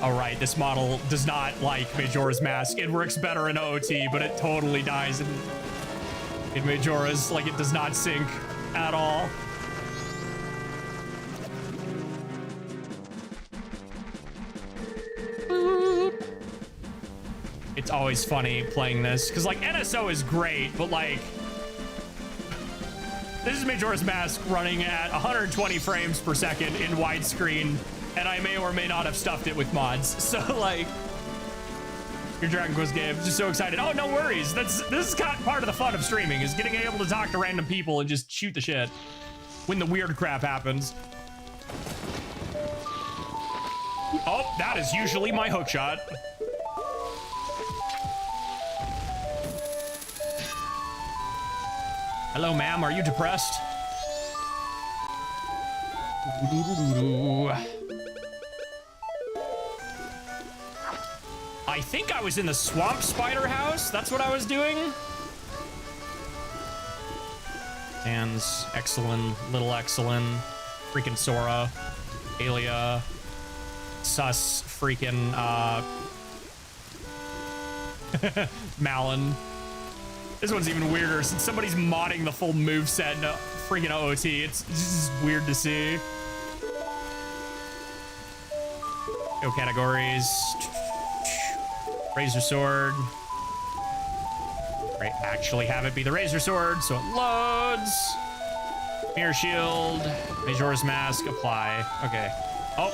Speaker 1: All right, this model does not like Majora's Mask. It works better in OOT, but it totally dies in Majora's. Like, it does not sync at all. It's always funny playing this, because, like, NSO is great, but, like, this is Majora's Mask running at 120 frames per second in widescreen, and I may or may not have stuffed it with mods. So, like, your Dragon Quest game, just so excited. Oh, no worries. This is kind of part of the fun of streaming, is getting able to talk to random people and just shoot the shit when the weird crap happens. Oh, that is usually my hook shot. Hello, ma'am. Are you depressed? I think I was in the swamp spider house. That's what I was doing. Sans, Exalin, Little Exalin, freaking Sora, Alia, Sus, freaking, Malin. This one's even weirder since somebody's modding the full moveset in freaking OOT. It's just weird to see. Go categories. Razor sword. Right, actually have it be the razor sword, so it loads. Mirror shield. Majora's Mask. Apply. Okay. Oh.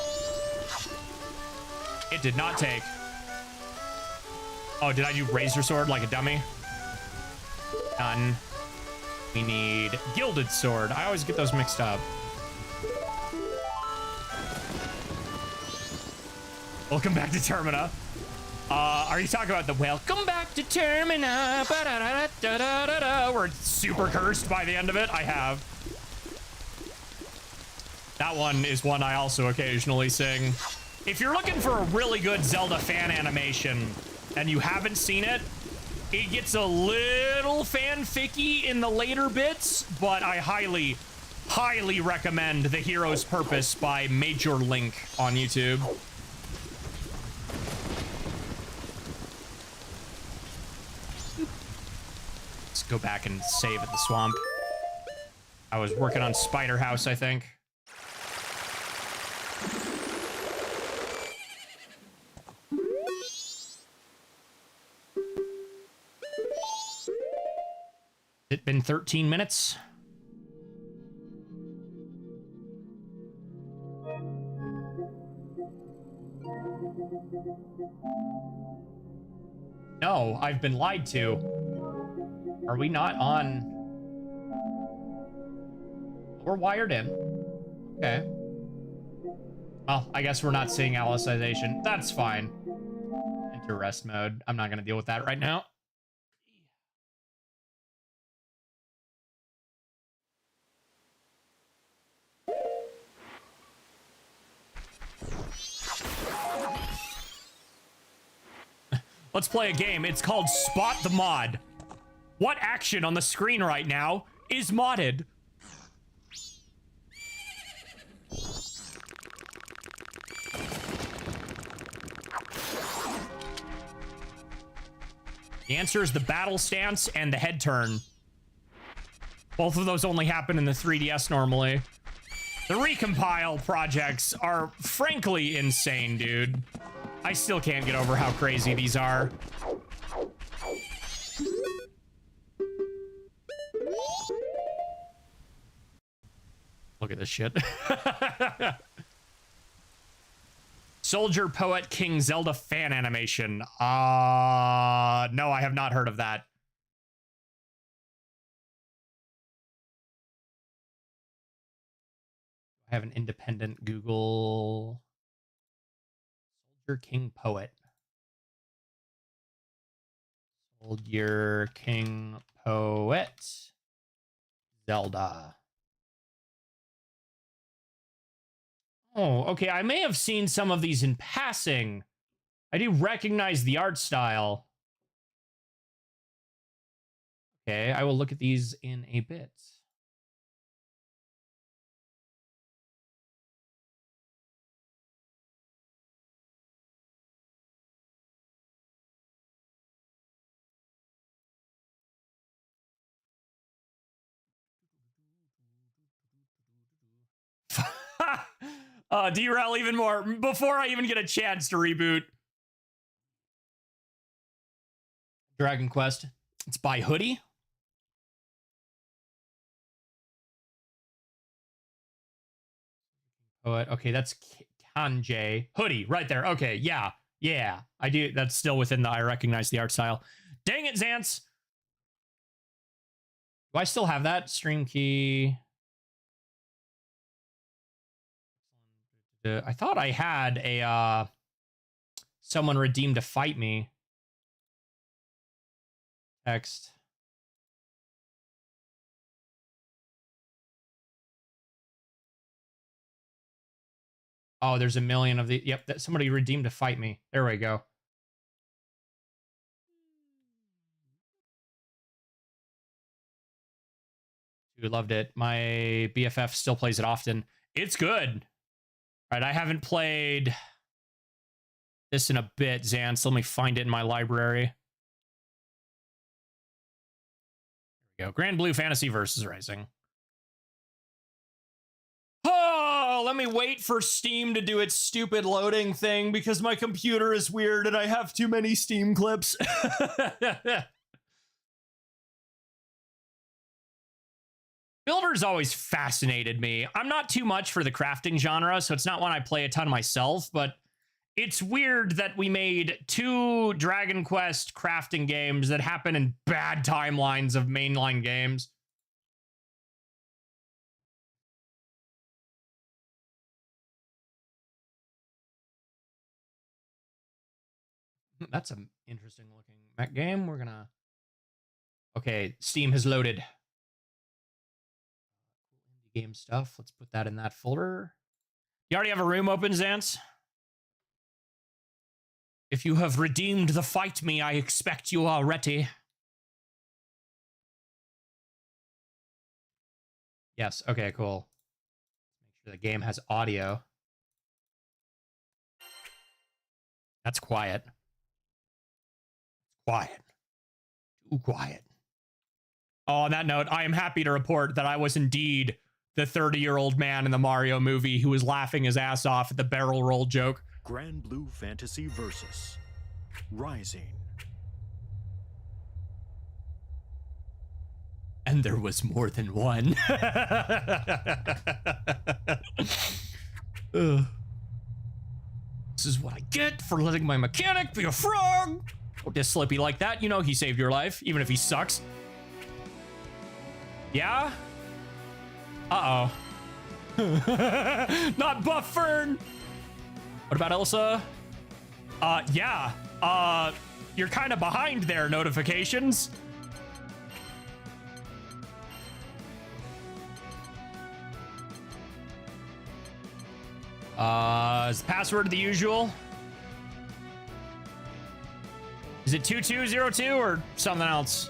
Speaker 1: It did not take. Oh, did I do razor sword like a dummy? Done. We need gilded sword. I always get those mixed up. Welcome back to Termina. Are you talking about the welcome back to Termina? Where it's super cursed by the end of it? I have. That one is one I also occasionally sing. If you're looking for a really good Zelda fan animation and you haven't seen it, it gets a little fanficky in the later bits, but I highly, highly recommend The Hero's Purpose by Major Link on YouTube. Let's go back and save at the swamp. I was working on Spider House, I think. It's been 13 minutes. No, I've been lied to. Are we not on? We're wired in. Okay. Well, I guess we're not seeing Alicization. That's fine. Enter rest mode. I'm not going to deal with that right now. Let's play a game. It's called Spot the Mod. What action on the screen right now is modded? The answer is the battle stance and the head turn. Both of those only happen in the 3DS normally. The recompile projects are frankly insane, dude. I still can't get over how crazy these are. Look at this shit. Soldier, Poet, King, Zelda fan animation. No, I have not heard of that. I have an independent Google. Soldier, King, Poet. Soldier, King, Poet. Zelda. Oh, okay. I may have seen some of these in passing. I do recognize the art style. Okay, I will look at these in a bit. Derail even more before I even get a chance to reboot. Dragon Quest. It's by Hoodie. Poet. Okay, that's Kanjay. Hoodie, right there. Okay, yeah. Yeah, I do. That's still within the, I recognize the art style. Dang it, Xance. Do I still have that? Stream key. I thought I had a, someone redeemed to fight me. Text. Oh, there's a million of the. Yep, that somebody redeemed to fight me. There we go. Dude, loved it. My BFF still plays it often. It's good. All right, I haven't played this in a bit, Xance. Let me find it in my library. There we go. Grand Blue Fantasy Versus Rising. Oh, let me wait for Steam to do its stupid loading thing because my computer is weird and I have too many Steam clips. Builders always fascinated me. I'm not too much for the crafting genre, so it's not one I play a ton myself, but it's weird that we made 2 Dragon Quest crafting games that happen in bad timelines of mainline games. That's an interesting looking mech game. We're gonna... Okay, Steam has loaded. Indie game stuff. Let's put that in that folder. You already have a room open, Xance? If you have redeemed the fight me, I expect you are ready. Yes, okay, cool. Make sure the game has audio. That's quiet. Quiet. Too quiet. Oh, on that note, I am happy to report that I was indeed the 30-year-old man in the Mario movie who was laughing his ass off at the barrel roll joke.
Speaker 3: Grand Blue Fantasy Versus Rising.
Speaker 1: And there was more than one. This is what I get for letting my mechanic be a frog. Don't diss Slippy like that. You know he saved your life, even if he sucks. Yeah? Uh-oh. Not Buff Fern. What about Elsa? Yeah. You're kind of behind there, notifications. Is the password the usual? Is it 2202 or something else?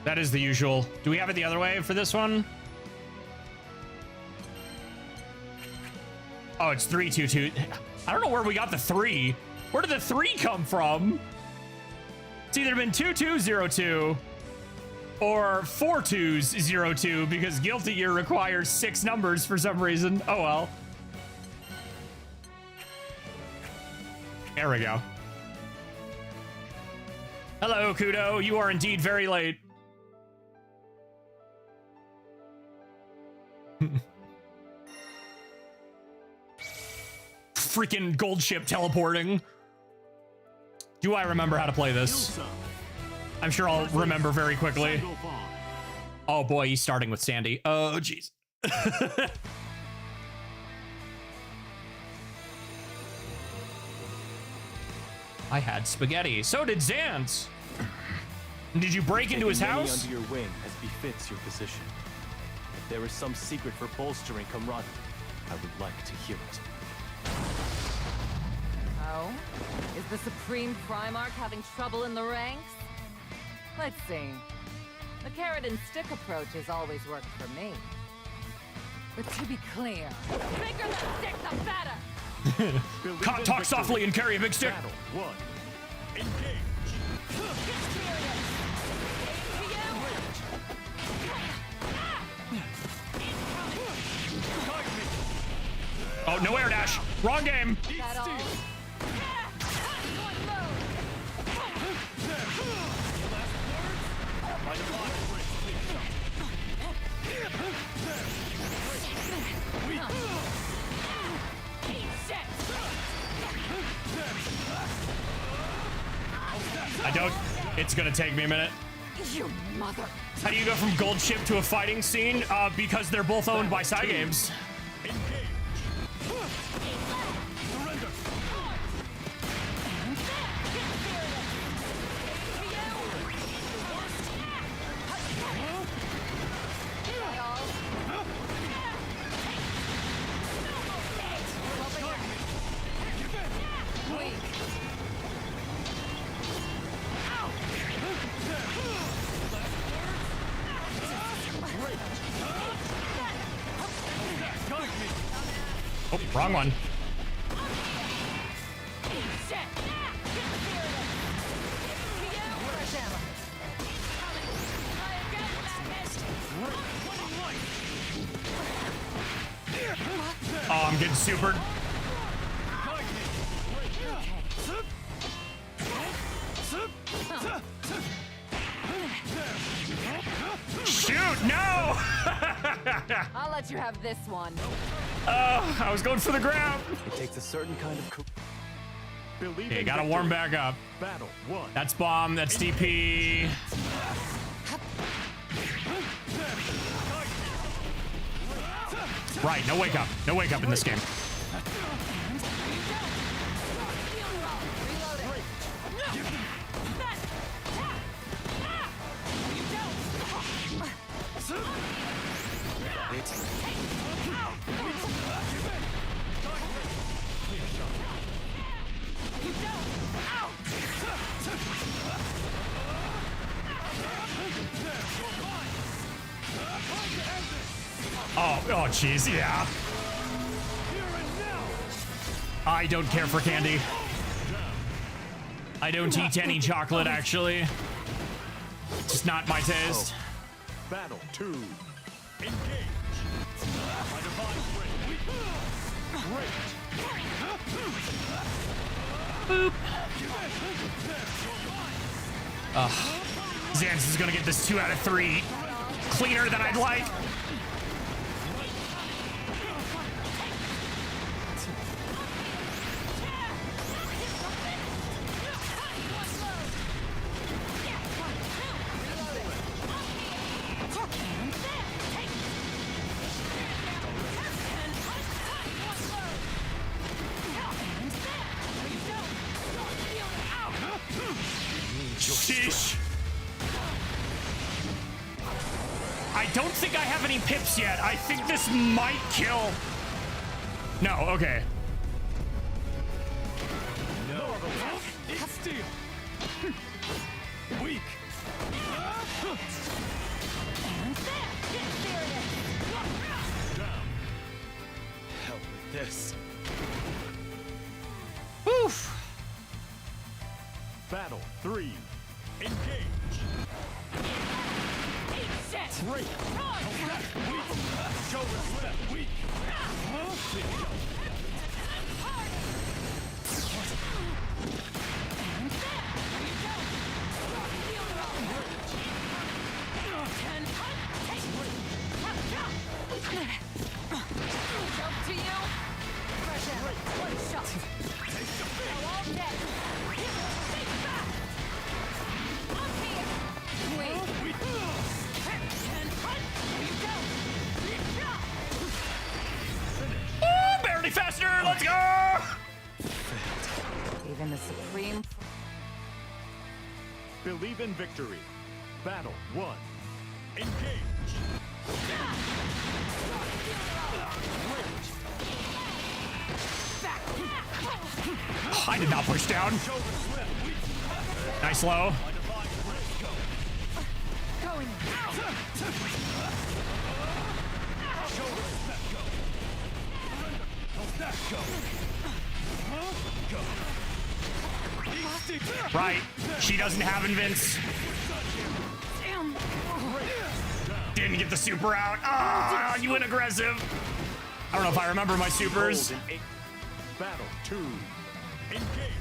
Speaker 1: That is the usual. Do we have it the other way for this one? Oh, it's 322. I don't know where we got the 3. Where did the 3 come from? It's either been 2202 or 4202 because Guilty Gear requires 6 numbers for some reason. Oh well. There we go. Hello, Kudo. You are indeed very late. Freaking gold ship teleporting. Do I remember how to play this? I'm sure I'll remember very quickly. Oh boy, he's starting with Sandy. Oh, jeez. I had spaghetti. So did Zant. Did you break into his house?
Speaker 4: Under your wing as befits your position. If there is some secret for bolstering camaraderie, I would like to hear it.
Speaker 5: Oh? Is the Supreme Primarch having trouble in the ranks? Let's see. The carrot and stick approach has always worked for me. But to be clear, the bigger the stick, the better!
Speaker 1: Talk softly and carry a big stick.
Speaker 3: Battle 1. Engage.
Speaker 1: Oh, no air dash. Wrong game.
Speaker 5: That all?
Speaker 1: I don't. It's gonna take me a minute.
Speaker 5: You mother.
Speaker 1: How do you go from gold ship to a fighting scene? Because they're both owned by Side Games. Oh, wrong one. Oh, I'm getting supered. Shoot, no!
Speaker 5: I'll let you have this one.
Speaker 1: Oh, I was going for the grab.
Speaker 4: It takes a certain kind of
Speaker 3: Believe
Speaker 1: Okay,
Speaker 3: in
Speaker 1: gotta warm
Speaker 3: victory.
Speaker 1: back up.
Speaker 3: Battle 1.
Speaker 1: That's bomb, that's DP. Right, no wake up. No wake up in this game. Oh, jeez, yeah. I don't care for candy. I don't eat any chocolate, actually. It's just not my taste.
Speaker 3: Battle 2. Engage. My divine great.
Speaker 1: Boop. Xanth is gonna get this 2 out of 3. Cleaner than I'd like. Sheesh. I don't think I have any pips yet. I think this might kill. No, okay.
Speaker 3: No. It's steel. Weak. Down.
Speaker 4: hell with this.
Speaker 1: Oof.
Speaker 3: Battle 3. Engage. Break. Weak. Show respect. Weak.
Speaker 5: believe in the supreme...
Speaker 3: Believe in victory. Battle 1. Engage.
Speaker 1: I did not push down. Nice low.
Speaker 5: Going
Speaker 1: Right. She doesn't have Invince. Didn't get the super out. Ah, you went aggressive. I don't know if I remember my supers.
Speaker 3: Battle 2. Engage.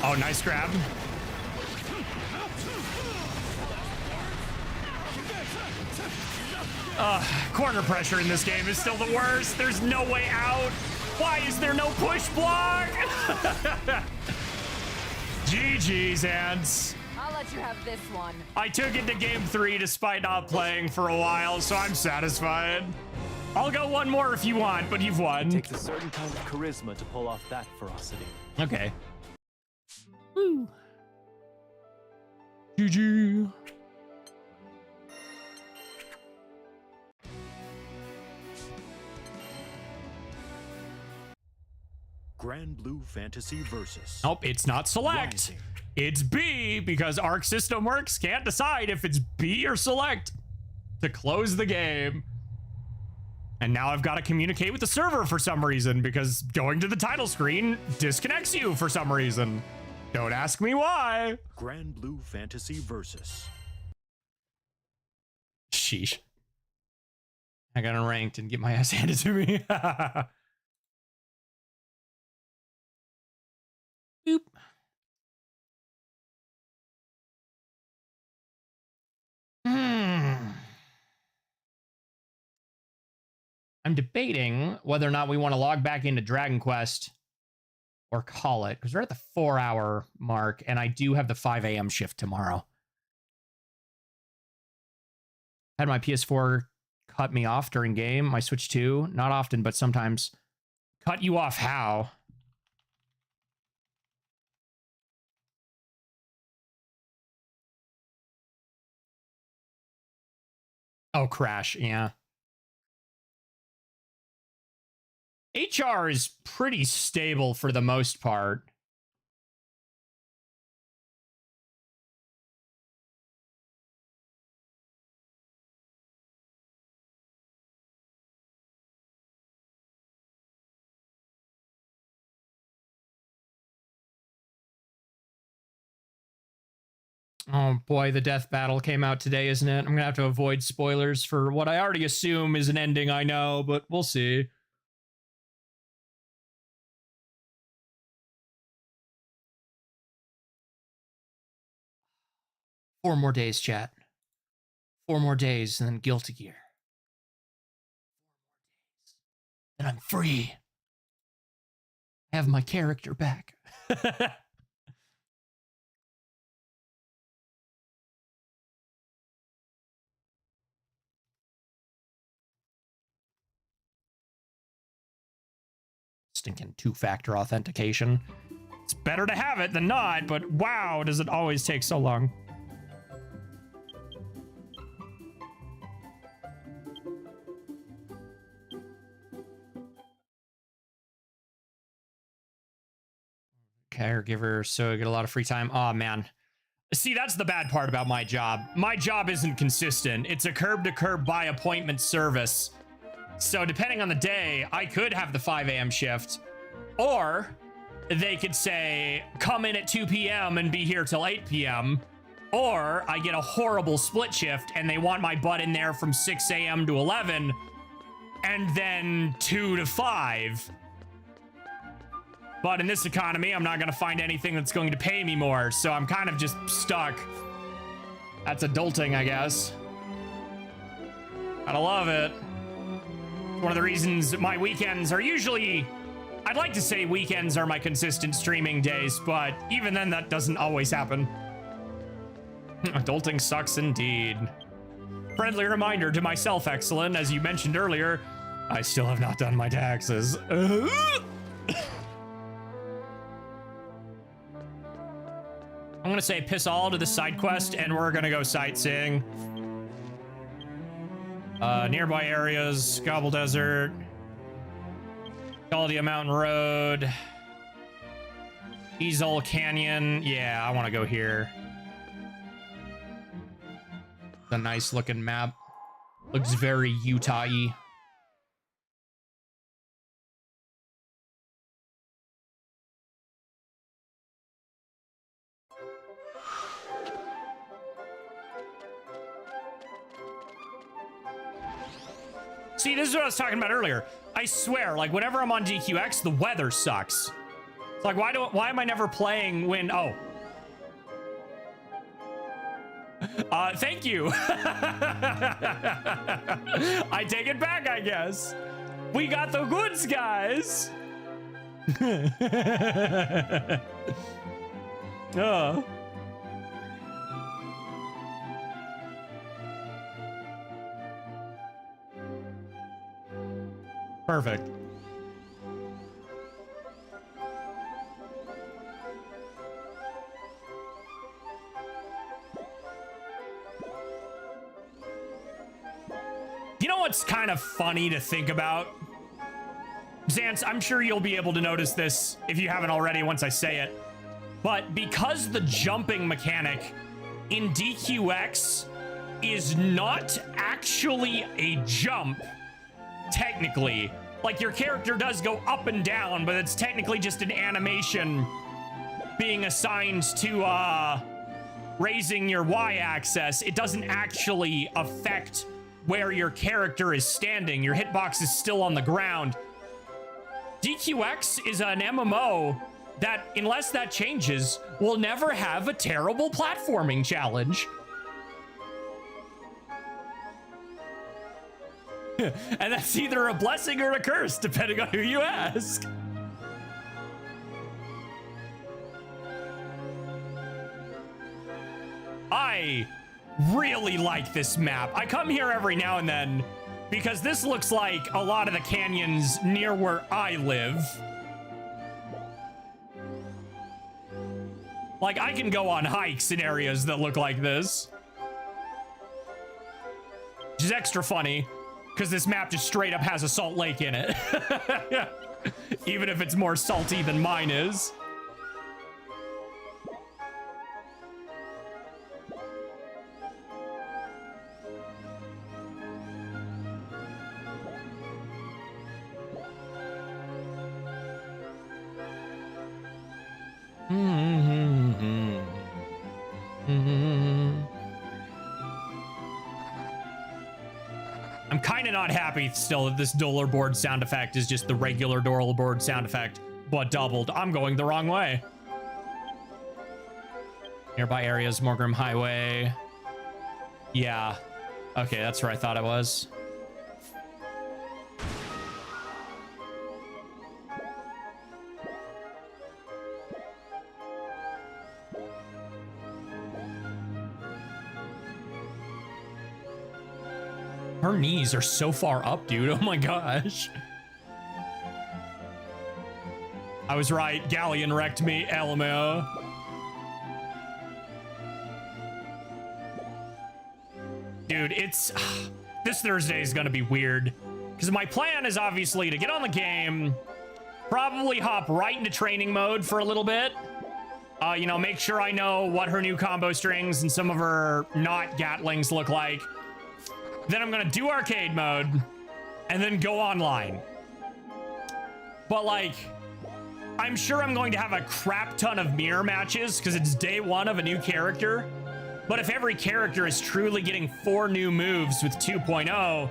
Speaker 1: Oh, nice grab. Corner pressure in this game is still the worst. There's no way out. Why is there no push block? GG's, Ants.
Speaker 5: I'll let you have this one.
Speaker 1: I took it to game 3 despite not playing for a while, so I'm satisfied. I'll go one more if you want, but you've won.
Speaker 4: It takes a certain kind of charisma to pull off that ferocity.
Speaker 1: Okay. Woo. GG.
Speaker 3: Grand Blue Fantasy Versus.
Speaker 1: Nope, it's not select.
Speaker 3: Rising.
Speaker 1: It's B because Arc System Works can't decide if it's B or select to close the game. And now I've got to communicate with the server for some reason because going to the title screen disconnects you for some reason. Don't ask me why.
Speaker 3: Grand Blue Fantasy Versus.
Speaker 1: Sheesh. I got unranked and get my ass handed to me. Boop. I'm debating whether or not we want to log back into Dragon Quest or call it, because we're at the 4-hour mark, and I do have the 5 a.m. shift tomorrow. Had my PS4 cut me off during game. My Switch 2, not often, but sometimes. Cut you off how? Oh, crash, yeah. HR is pretty stable for the most part. Oh boy, the death battle came out today, isn't it? I'm gonna have to avoid spoilers for what I already assume is an ending, I know, but we'll see. Four more days, chat. 4 more days, and then Guilty Gear. 4 more days. And I'm free. I have my character back. Stinking 2-factor authentication. It's better to have it than not, but wow, does it always take so long. Caregiver, so I get a lot of free time. Oh man. See, that's the bad part about my job. My job isn't consistent. It's a curb-to-curb by appointment service. So depending on the day, I could have the 5 a.m. shift, or they could say, come in at 2 p.m. and be here till 8 p.m., or I get a horrible split shift and they want my butt in there from 6 a.m. to 11 and then 2 to 5. But in this economy, I'm not going to find anything that's going to pay me more, so I'm kind of just stuck. That's adulting, I guess. Gotta love it. one of the reasons my weekends are usually, I'd like to say weekends are my consistent streaming days, but even then that doesn't always happen. Adulting sucks indeed. Friendly reminder to myself, Exalin, as you mentioned earlier, I still have not done my taxes. I'm gonna say piss all to the side quest and we're gonna go sightseeing. Nearby areas, Gobble Desert, Galdia Mountain Road, Exalin Canyon. Yeah, I want to go here. It's a nice looking map. Looks very Utah-y. See, this is what I was talking about earlier. I swear, like, whenever I'm on DQX, the weather sucks. It's like, why am I never playing when... Oh. Thank you. I take it back, I guess. We got the goods, guys. Oh. Perfect. You know what's kind of funny to think about? Xance, I'm sure you'll be able to notice this if you haven't already once I say it. But because the jumping mechanic in DQX is not actually a jump, technically, like your character does go up and down, but it's technically just an animation being assigned to raising your y-axis. It doesn't actually affect where your character is standing. Your hitbox is still on the ground. DQX is an MMO that, unless that changes, will never have a terrible platforming challenge. And that's either a blessing or a curse, depending on who you ask. I really like this map. I come here every now and then because this looks like a lot of the canyons near where I live. Like, I can go on hikes in areas that look like this. Which is extra funny, because this map just straight up has a salt lake in it. Even if it's more salty than mine is. I'm kind of not happy still that this dollar board sound effect is just the regular dollar board sound effect, but doubled. I'm going the wrong way. Nearby areas, Morgrim Highway. Yeah. Okay, that's where I thought I was. Her knees are so far up, dude. Oh my gosh. I was right. Galleon wrecked me. LMAO. Dude, it's... This Thursday is gonna be weird. Because my plan is obviously to get on the game, probably hop right into training mode for a little bit. You know, make sure I know what her new combo strings and some of her not Gatlings look like. Then I'm gonna do arcade mode and then go online. But like, I'm sure I'm going to have a crap ton of mirror matches because it's day one of a new character. But if every character is truly getting 4 new moves with 2.0,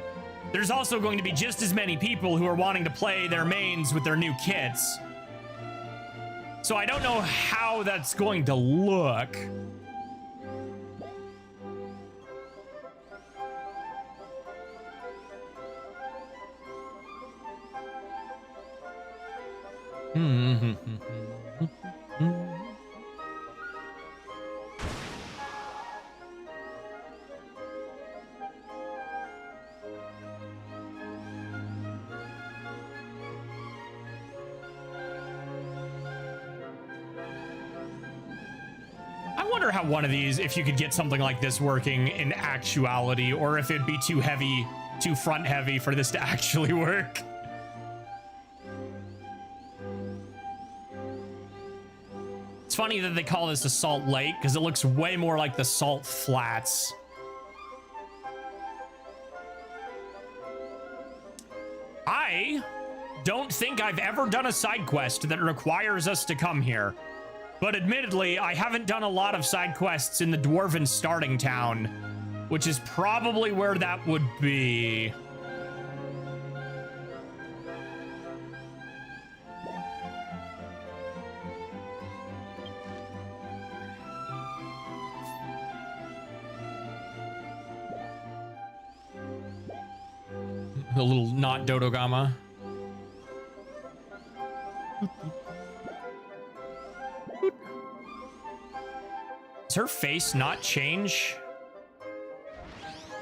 Speaker 1: there's also going to be just as many people who are wanting to play their mains with their new kits. So I don't know how that's going to look. I wonder how one of these, if you could get something like this working in actuality, or if it'd be too heavy, too front heavy for this to actually work. It's funny that they call this a salt lake because it looks way more like the salt flats. I don't think I've ever done a side quest that requires us to come here. But admittedly, I haven't done a lot of side quests in the Dwarven starting town, which is probably where that would be. A little not Dodogama. Does her face not change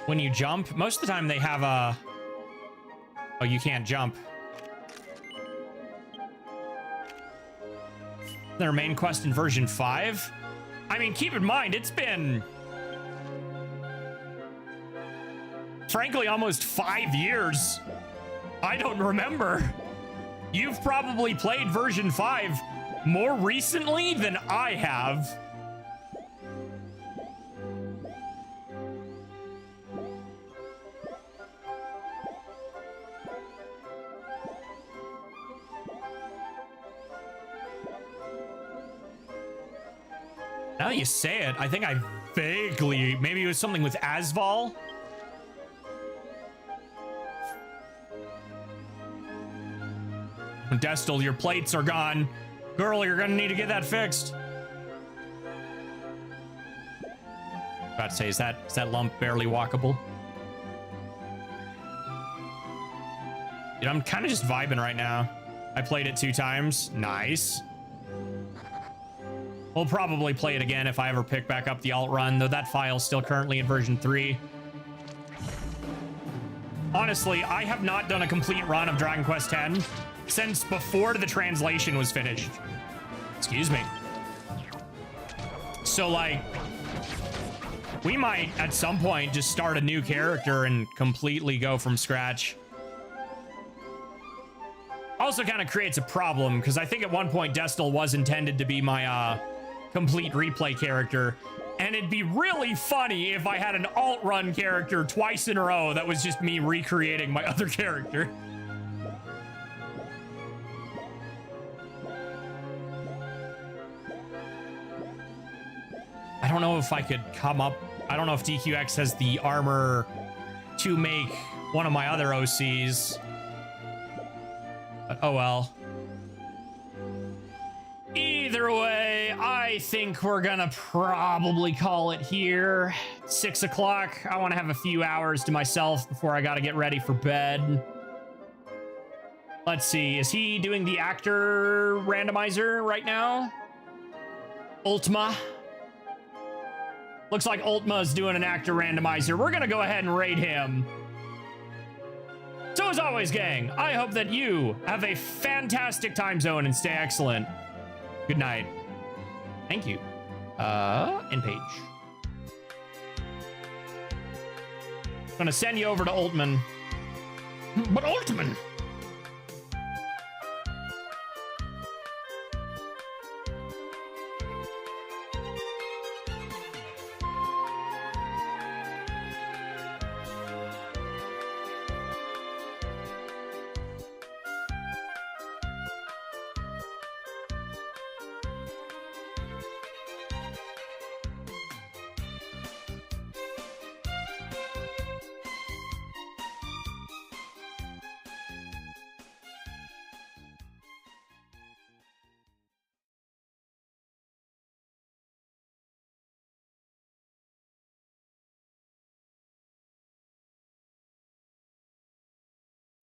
Speaker 1: when you jump? Most of the time they have a... Oh, you can't jump. Their main quest in version 5? I mean, keep in mind, it's been... frankly, almost 5 years. I don't remember. You've probably played version 5 more recently than I have. Now that you say it, I think I vaguely... maybe it was something with Asval? Destil, your plates are gone. Girl, you're gonna need to get that fixed. About to say, is that lump barely walkable? Dude, I'm kind of just vibing right now. I played it 2 times. Nice. We'll probably play it again if I ever pick back up the alt run, though that file's still currently in version 3. Honestly, I have not done a complete run of Dragon Quest X since before the translation was finished. Excuse me. So, like, we might at some point just start a new character and completely go from scratch. Also kind of creates a problem because I think at one point Destil was intended to be my complete replay character, and it'd be really funny if I had an alt run character twice in a row that was just me recreating my other character. I don't know if I could come up... I don't know if DQX has the armor to make one of my other OCs. But oh well. Either way, I think we're gonna probably call it here. 6 o'clock. I want to have a few hours to myself before I gotta get ready for bed. Let's see. Is he doing the actor randomizer right now? Ultima. Looks like Ultima's doing an actor randomizer. We're gonna go ahead and raid him. So as always, gang, I hope that you have a fantastic time zone and stay excellent. Good night. Thank you. End page. Gonna send you over to Ultman. But Ultman!